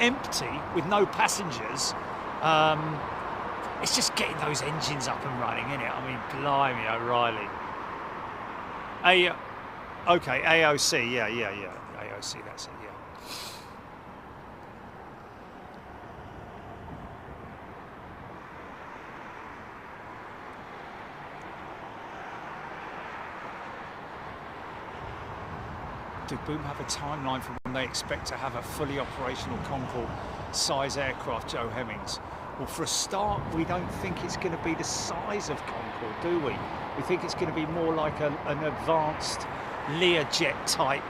empty with no passengers, it's just getting those engines up and running, isn't it? I mean, blimey, O'Reilly. Okay, AOC, yeah, AOC, that's it, yeah. do Boom have a timeline for when they expect to have a fully operational Concorde size aircraft, Joe Hemmings? Well, for a start, we don't think it's going to be the size of Concorde, do we? We think it's going to be more like an advanced Learjet type,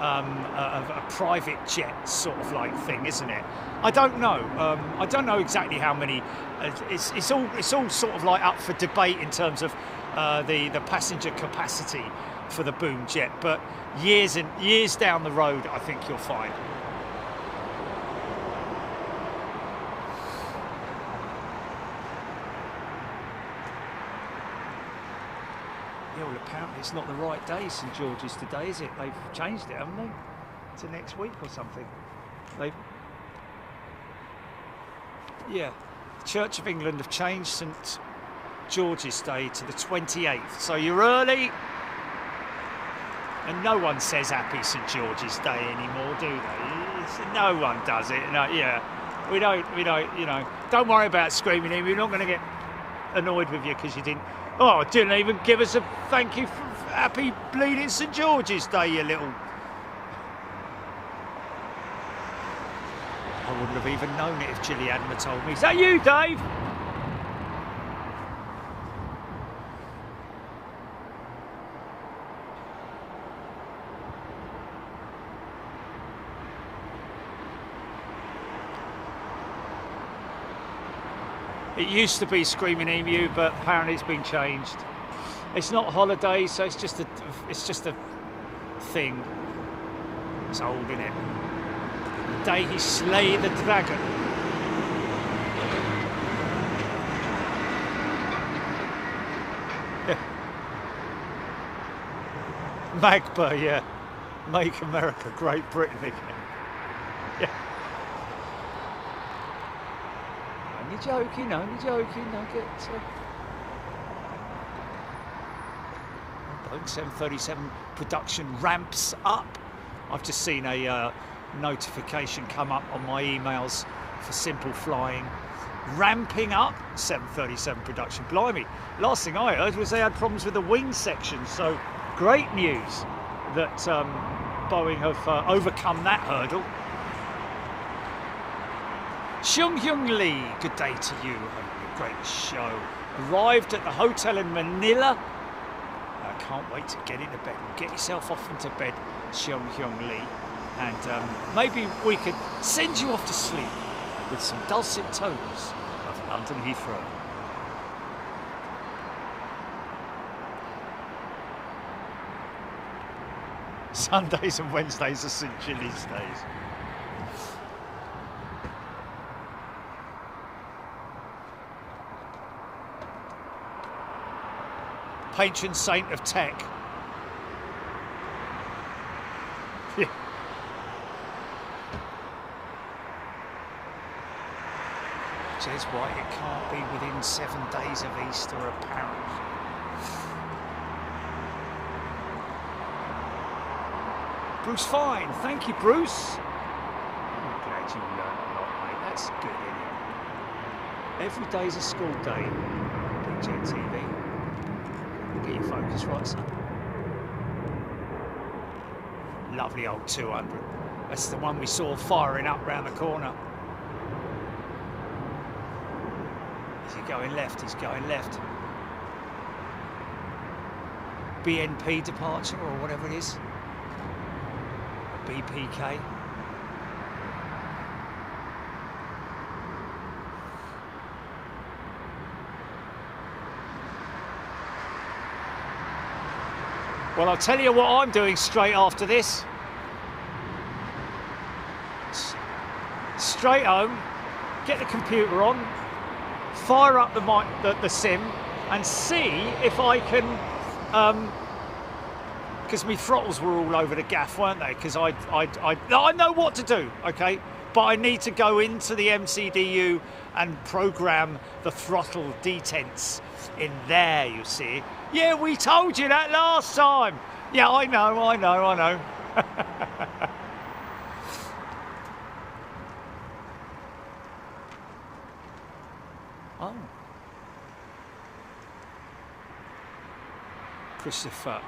a private jet sort of like thing, isn't it? I don't know. I don't know exactly how many. It's all sort of like up for debate in terms of the passenger capacity for the Boom jet, but years down the road, I think you'll find. Yeah, well, apparently it's not the right day, St George's today, is it? They've changed it, haven't they? To next week or something. Yeah, the Church of England have changed St George's Day to the 28th. So you're early, and no one says Happy St George's Day anymore, do they? No one does it. No, yeah, we don't. You know, don't worry about screaming in. We're not going to get annoyed with you because you didn't. Oh, didn't even give us a thank you for Happy Bleeding St George's Day, you little. I wouldn't have even known it if Gilly hadn't have told me. Is that you, Dave? It used to be Screaming Emu, but apparently it's been changed. It's not holiday, so it's just a thing. It's old, isn't it? The day he slayed the dragon. Yeah. Magpie, yeah. Make America Great Britain again. Yeah. Only joking, only joking. Don't get. Boeing 737 production ramps up. I've just seen a notification come up on my emails for Simple Flying. Ramping up 737 production. Blimey, last thing I heard was they had problems with the wing section. So great news that Boeing have overcome that hurdle. Xiong Hyung Lee, good day to you. A great show. Arrived at the hotel in Manila. I can't wait to get into bed. Get yourself off into bed, Xiong Hyung Lee, and maybe we could send you off to sleep with some dulcet tones of London Heathrow. Sundays and Wednesdays are St Gilly's days. Patron saint of tech. Yeah. Says why it can't be within 7 days of Easter, apparently. Bruce Fine, thank you, Bruce. I'm glad you learned a lot, mate. That's good, isn't it? Every day's a school day. Big Jet TV. Get your focus right, son. Lovely old 200. That's the one we saw firing up round the corner. Is he going left? He's going left. BNP departure or whatever it is. A BPK. Well, I'll tell you what I'm doing straight after this. Straight home, get the computer on, fire up the sim, and see if I can. Because my throttles were all over the gaff, weren't they? Because I know what to do, okay? But I need to go into the MCDU and program the throttle detents in there, you see. Yeah, we told you that last time. Yeah, I know. Oh. Christopher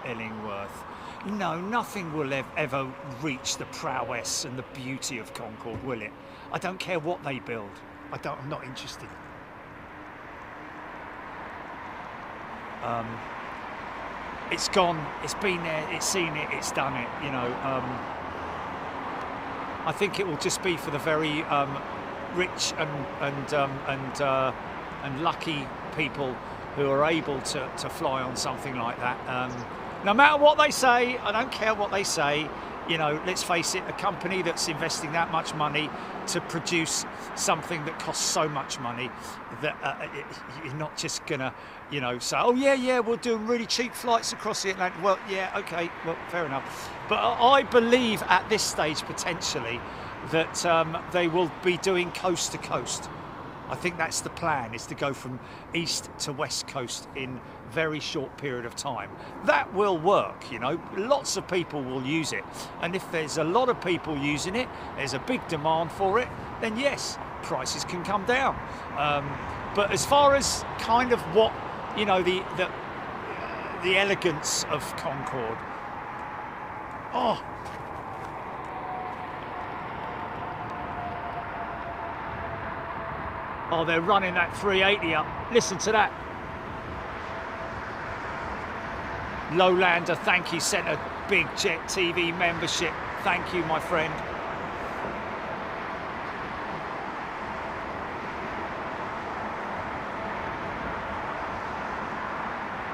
Illingworth. No, nothing will ever reach the prowess and the beauty of Concorde, will it? I don't care what they build. I'm not interested. It's gone, it's been there, it's seen it, it's done it, you know. I think it will just be for the very rich and lucky people who are able to fly on something like that. No matter what they say, I don't care what they say, you know, let's face it, a company that's investing that much money to produce something that costs so much money that you're not just gonna, you know, say, oh yeah, we're doing really cheap flights across the Atlantic. Well, yeah, okay, well, fair enough. But I believe at this stage, potentially, that they will be doing coast to coast. I think that's the plan, is to go from east to west coast in very short period of time. That will work, you know, lots of people will use it. And if there's a lot of people using it, there's a big demand for it, then yes, prices can come down. But as far as kind of what, you know, the elegance of Concorde, oh, they're running that 380 up. Listen to that. Lowlander, thank you, sent a big Jet TV membership. Thank you, my friend.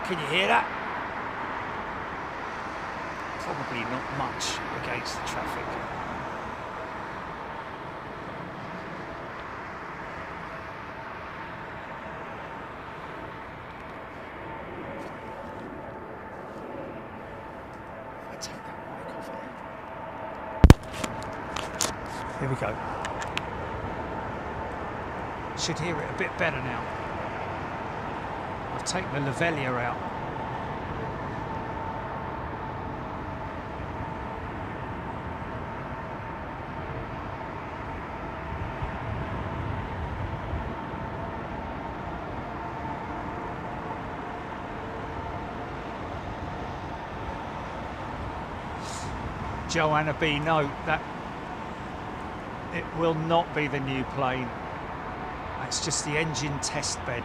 Can you hear that? Probably not much against the traffic. Here we go. Should hear it a bit better now. I've taken the lavalier out. Joanna B, no, that it will not be the new plane. That's just the engine test bed.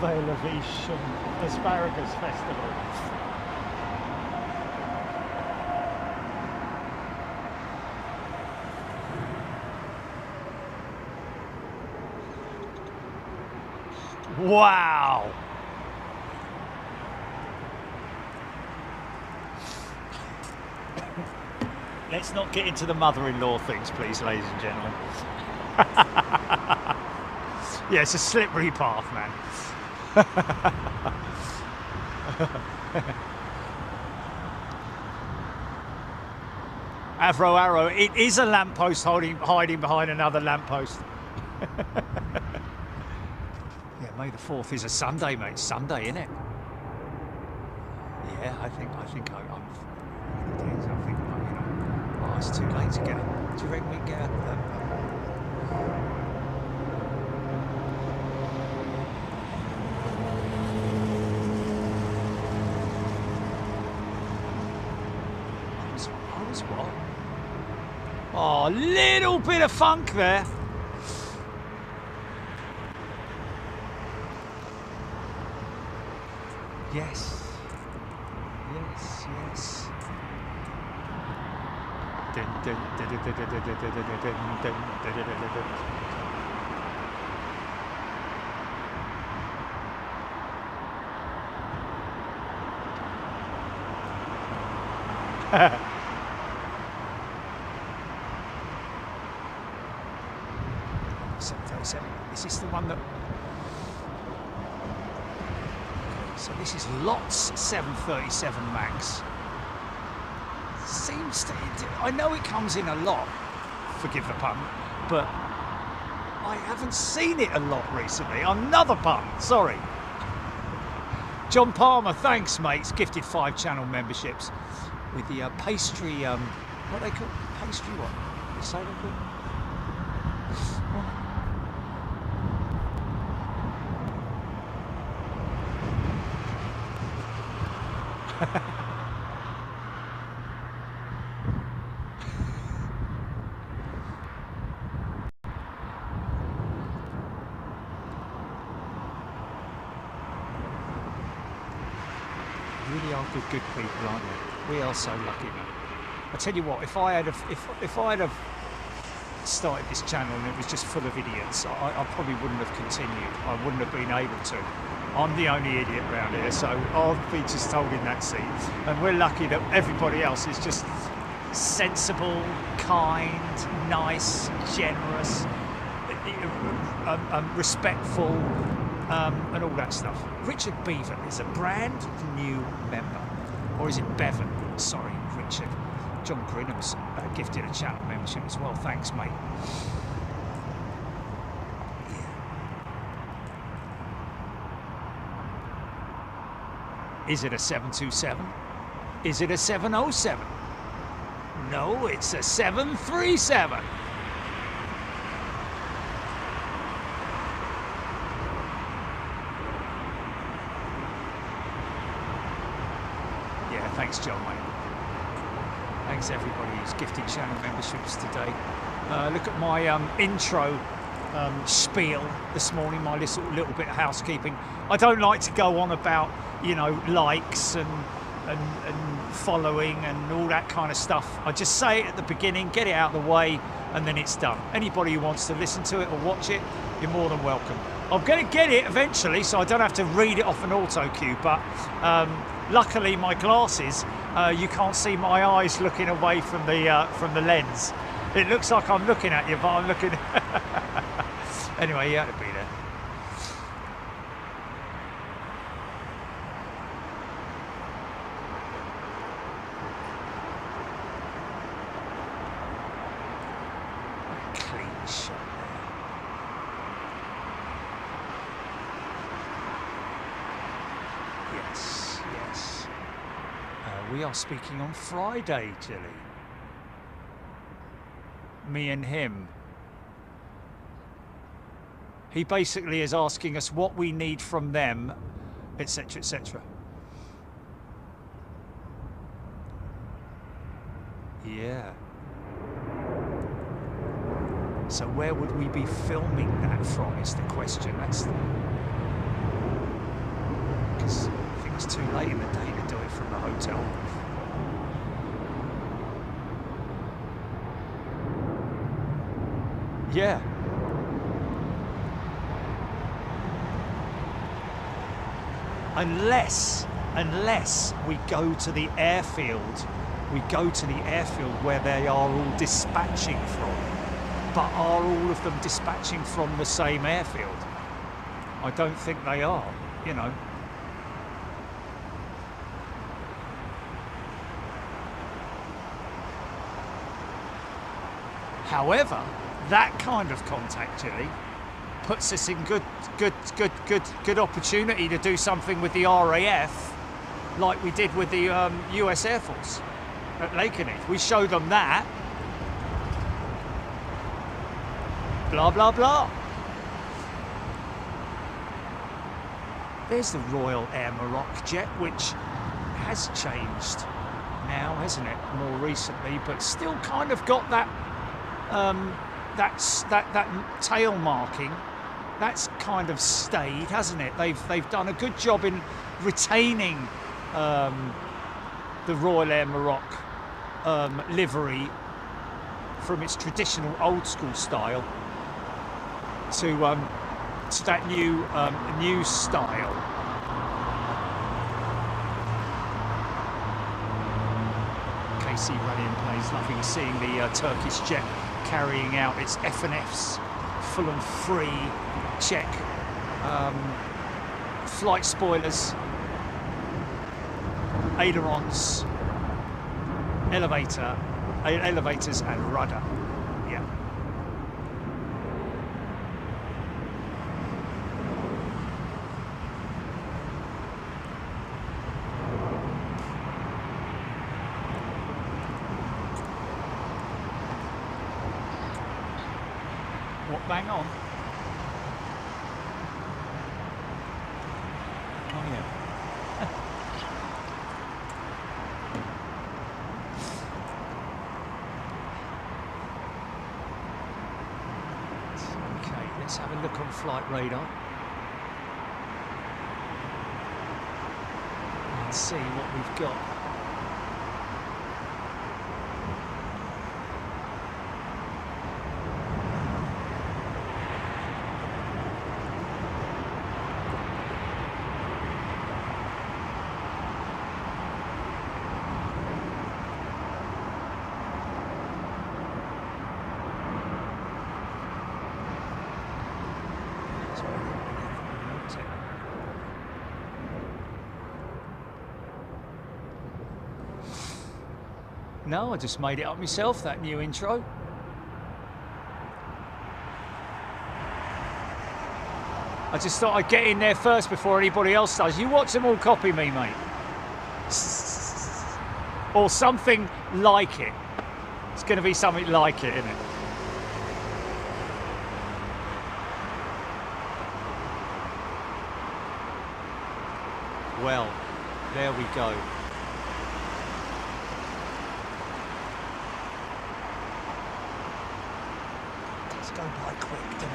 Velavation Asparagus Festival. Wow! Let's not get into the mother-in-law things, please, ladies and gentlemen. Yeah, it's a slippery path, man. Avro Arrow, it is a lamppost hiding behind another lamppost. May the 4th is a Sunday, mate. Sunday, innit? Yeah, I think I'm you know, oh, it's too late to get up. Do you reckon we can get up? I was what? Oh, a little bit of funk there. Yes. Is this the one that... So this is lots 737 MAX. Seems to... I know it comes in a lot, forgive the pun, but I haven't seen it a lot recently. Another pun, sorry. John Palmer, thanks, mates. Gifted 5 channel memberships with the pastry, what they call pastry, what? You say they call? Really are good people, aren't they? We are so lucky, man. I tell you what, if I had have started this channel and it was just full of idiots, I probably wouldn't have continued. I wouldn't have been able to. I'm the only idiot around here, so I'll be just holding that seat. And we're lucky that everybody else is just sensible, kind, nice, generous, respectful, and all that stuff. Richard Beaver is a brand new member. Or is it Bevan? Sorry, Richard. John Grinham's gifted a channel membership as well. Thanks, mate. Is it a 727? Is it a 707? No, it's a 737. Yeah, thanks, John, mate. Thanks everybody who's gifted channel memberships today. Look at my intro spiel this morning, my little bit of housekeeping. I don't like to go on about, you know, likes and following and all that kind of stuff. I just say it at the beginning, get it out of the way, and then it's done. Anybody who wants to listen to it or watch it, you're more than welcome. I'm going to get it eventually, so I don't have to read it off an auto cue, but luckily my glasses, you can't see my eyes looking away from the lens. It looks like I'm looking at you, but I'm looking... Anyway, you had to be there. Clean shot there. Yes, yes. We are speaking on Friday, Jilly. Me and him. He basically is asking us what we need from them, etc., etc. Yeah. So where would we be filming that from is the question. That's because I think it's too late in the day to do it from the hotel. Yeah. Unless we go to the airfield, where they are all dispatching from. But are all of them dispatching from the same airfield? I don't think they are, you know. However, that kind of contact, Jilly, puts us in good opportunity to do something with the RAF, like we did with the US Air Force at Lakenheath. We show them that. Blah, blah, blah. There's the Royal Air Maroc jet, which has changed now, hasn't it, more recently, but still kind of got that that tail marking. That's kind of stayed, hasn't it? They've done a good job in retaining the Royal Air Maroc livery from its traditional old school style to that new style. KC Rallying plays nothing, seeing the Turkish jet carrying out its F&Fs, full and free check, flight spoilers, ailerons, elevators and rudder. Yeah. bang on. Oh yeah. Okay, let's have a look on flight radar and see what we've got. No, I just made it up myself, that new intro. I just thought I'd get in there first before anybody else does. You watch them all copy me, mate. Or something like it. It's going to be something like it, isn't it? Well, there we go. Go by quick, doesn't it?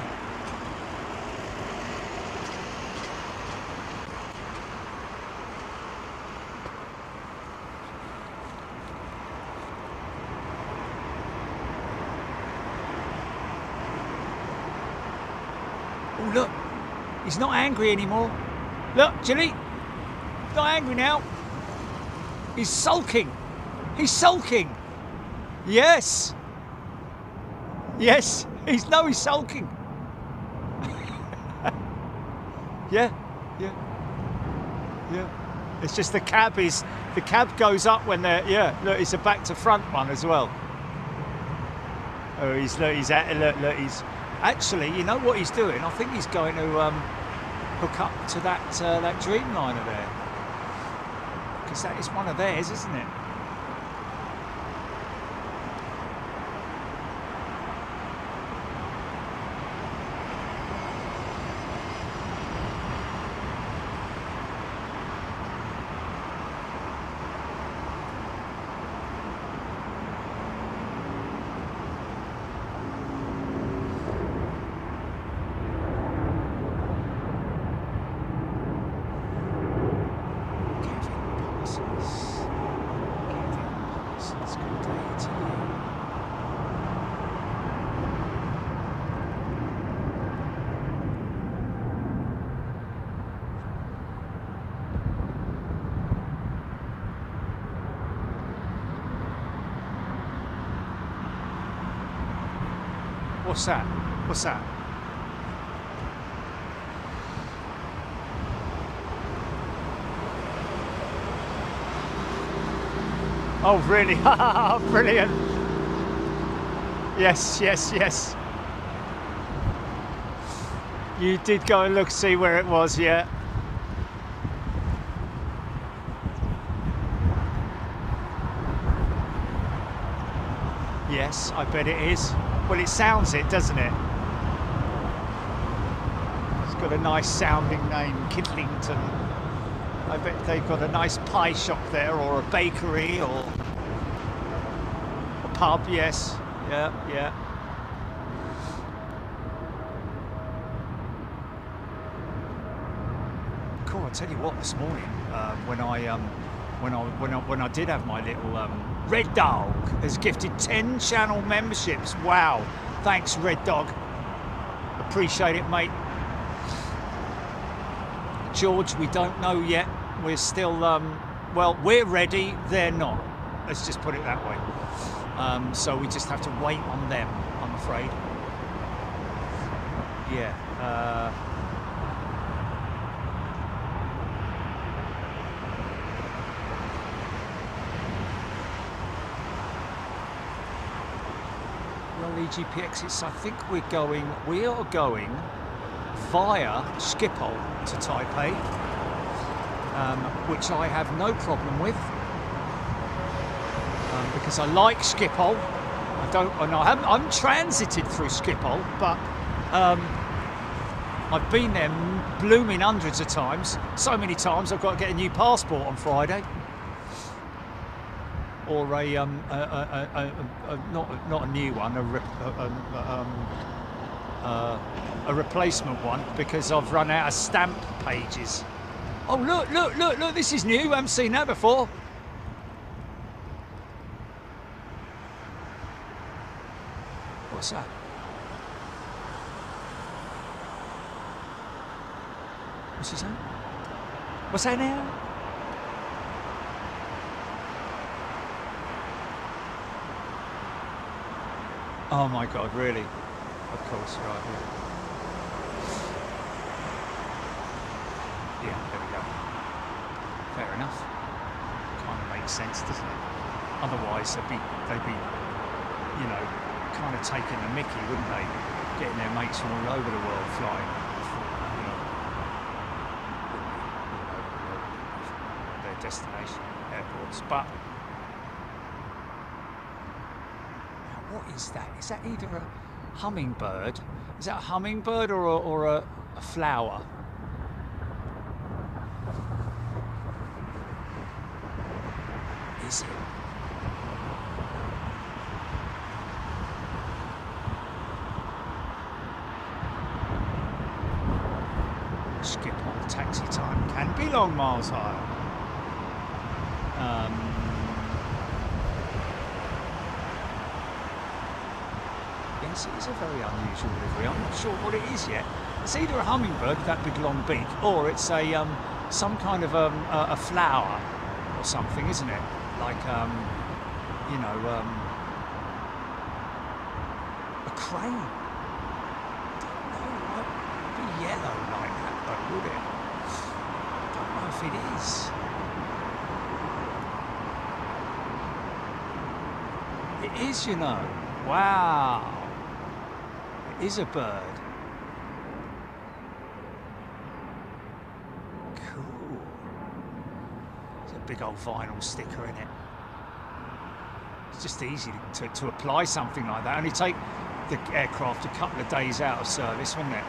Oh look, he's not angry anymore. Look, Jilly, he's not angry now. He's sulking. He's sulking. Yes. Yes. He's sulking. Yeah. It's just the cab goes up when they're, yeah, look, it's a back to front one as well. Oh, he's actually, you know what he's doing? I think he's going to hook up to that Dreamliner there. Because that is one of theirs, isn't it? What's that? What's that? Oh, really? Brilliant. Yes. You did go and look, see where it was, yeah. Yes, I bet it is. Well, it sounds it, doesn't it? It's got a nice sounding name, Kidlington. I bet they've got a nice pie shop there, or a bakery, or a pub, yes. Yeah. Cool, I'll tell you what, this morning, when I did have my little Red Dog has gifted 10 channel memberships. Wow, thanks Red Dog, appreciate it, mate. George, we don't know yet. We're still well, we're ready, they're not, let's just put it that way. So we just have to wait on them, I'm afraid. Yeah. EGP exits, I think we are going via Schiphol to Taipei, which I have no problem with, because I like Schiphol. I haven't transited through Schiphol, but I've been there blooming hundreds of times. So many times I've got to get a new passport on Friday. Or not a new one, a replacement one, because I've run out of stamp pages. Oh, look, this is new. I haven't seen that before. What's that? What's he saying? What's that now? Oh my God, really? Of course, right, yeah, there we go. Fair enough. Kind of makes sense, doesn't it? Otherwise, they'd be, you know, kind of taking the mickey, wouldn't they? Getting their mates from all over the world flying, you know, their destination airports. But what is that? Is that either a hummingbird? Is that a hummingbird or a flower? Is it? Skip on taxi time can be long miles higher. Yes, it is a very unusual livery. I'm not sure what it is yet. It's either a hummingbird with that big long beak, or it's a some kind of a flower or something, isn't it? Like you know, a crane. I don't know. It'd be yellow like that, though, would it? I don't know if it is. It is, you know. Wow. It is a bird. Cool. There's a big old vinyl sticker in it. It's just easy to apply something like that. Only take the aircraft a couple of days out of service, wouldn't it?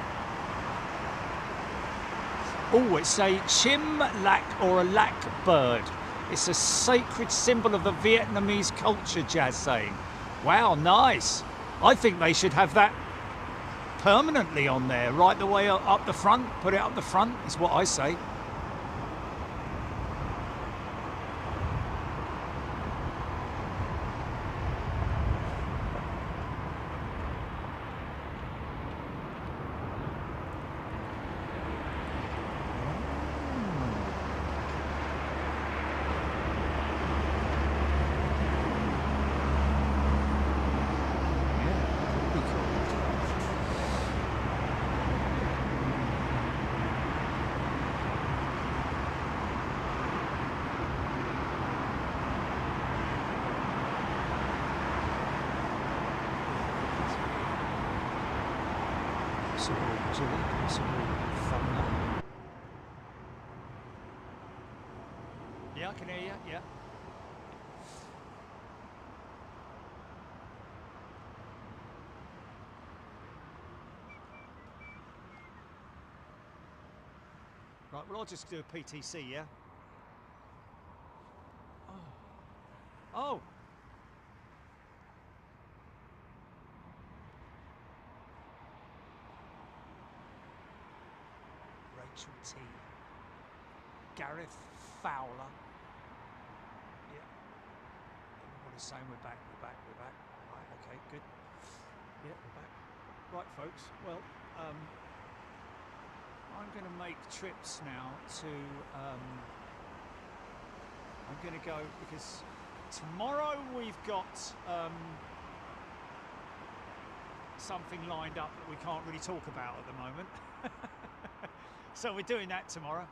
Oh, it's a chim lac or a lac bird. It's a sacred symbol of the Vietnamese culture, Jazz saying. Wow, nice. I think they should have that permanently on there, right the way up the front. Put it up the front, is what I say. Yeah, I can hear you, yeah. Right, well, I'll just do a PTC, yeah? Oh! Rachel T. Gareth Fowler. Yeah. Everybody's saying we're back. Right, okay, good. Yeah, we're back. Right, folks, well, I'm going to make trips now to, I'm going to go, because tomorrow we've got something lined up that we can't really talk about at the moment. So we're doing that tomorrow.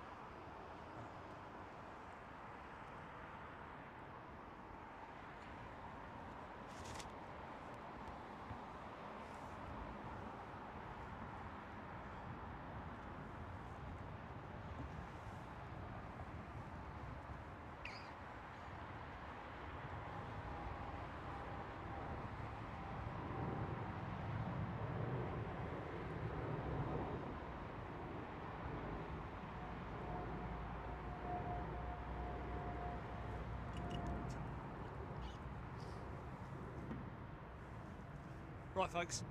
Right, folks.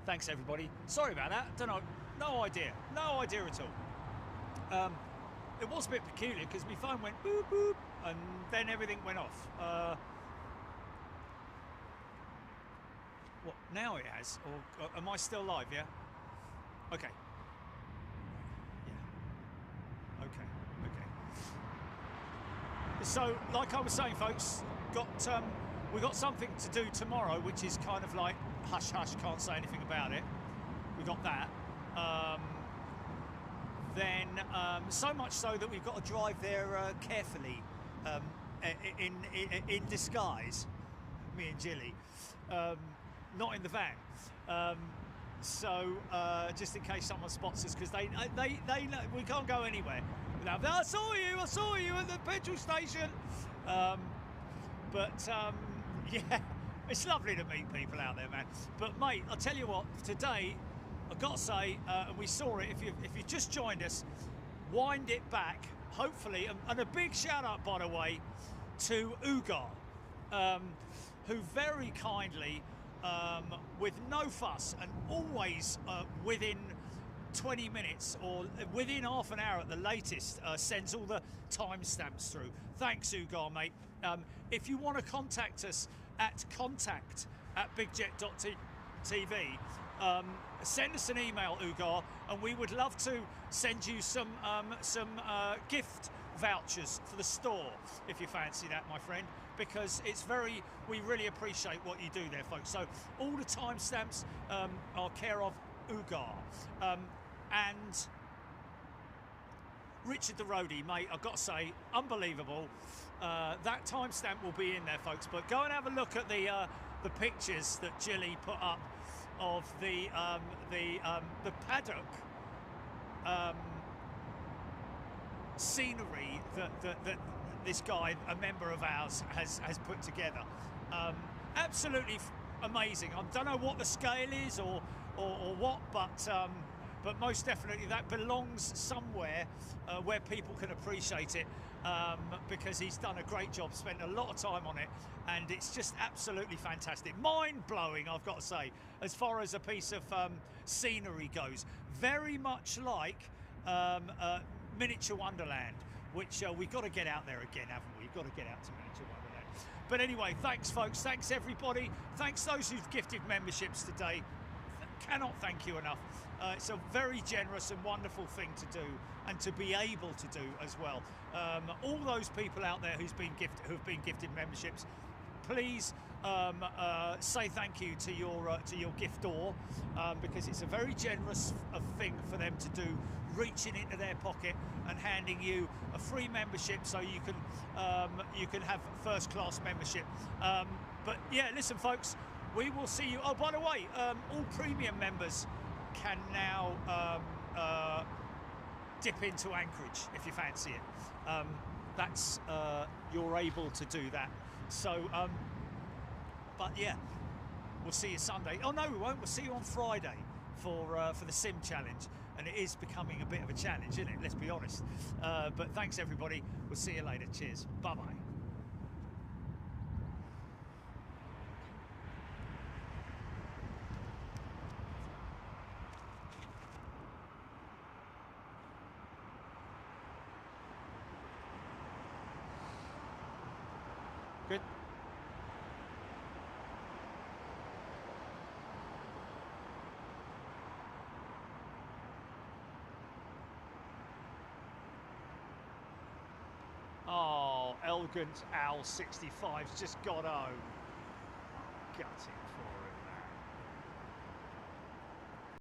Thanks, everybody. Sorry about that. Don't know. No idea at all. It was a bit peculiar because my phone went boop boop and then everything went off. What, now it has? Or am I still live, yeah? Okay. Yeah. Okay. So, like I was saying, folks, we got something to do tomorrow, which is kind of like hush hush, can't say anything about it. We got that. Then so much so that we've got to drive there carefully, in disguise, me and Jilly, not in the van. So just in case someone spots us, because they know we can't go anywhere without. I saw you at the petrol station. Yeah, it's lovely to meet people out there, man. But mate, I'll tell you what, today I've got to say, and we saw it, if you just joined us, wind it back, hopefully, and a big shout out, by the way, to Ugar, who very kindly, with no fuss and always within 20 minutes or within half an hour at the latest, sends all the timestamps through. Thanks, Ugar, mate. If you want to contact us at contact@bigjet.tv, send us an email, Ugar, and we would love to send you some gift vouchers for the store if you fancy that, my friend, because we really appreciate what you do there, folks. So all the timestamps are care of Ugar. And Richard the Roadie, mate, I've got to say, unbelievable. That timestamp will be in there, folks, but go and have a look at the pictures that Jilly put up of the paddock scenery that this guy, a member of ours, has put together. Absolutely amazing. I don't know what the scale is or what, but most definitely that belongs somewhere where people can appreciate it, because he's done a great job, spent a lot of time on it, and it's just absolutely fantastic. Mind-blowing, I've got to say, as far as a piece of scenery goes. Very much like Miniature Wonderland, which we've got to get out there again, haven't we? We've got to get out to Miniature Wonderland. But anyway, thanks, folks. Thanks, everybody. Thanks those who've gifted memberships today. Cannot thank you enough. It's a very generous and wonderful thing to do, and to be able to do as well. All those people out there who've been gifted memberships, please say thank you to your giftor, because it's a very generous thing for them to do, reaching into their pocket and handing you a free membership so you can have first class membership. But yeah, listen, folks. We will see you. Oh, by the way, all premium members can now dip into Anchorage if you fancy it. You're able to do that. So, but yeah, we'll see you Sunday. Oh no, we won't. We'll see you on Friday for the Sim Challenge, and it is becoming a bit of a challenge, isn't it? Let's be honest. But thanks, everybody. We'll see you later. Cheers. Bye bye. Good. Oh, elegant Al 65's just got home. Gutted for it.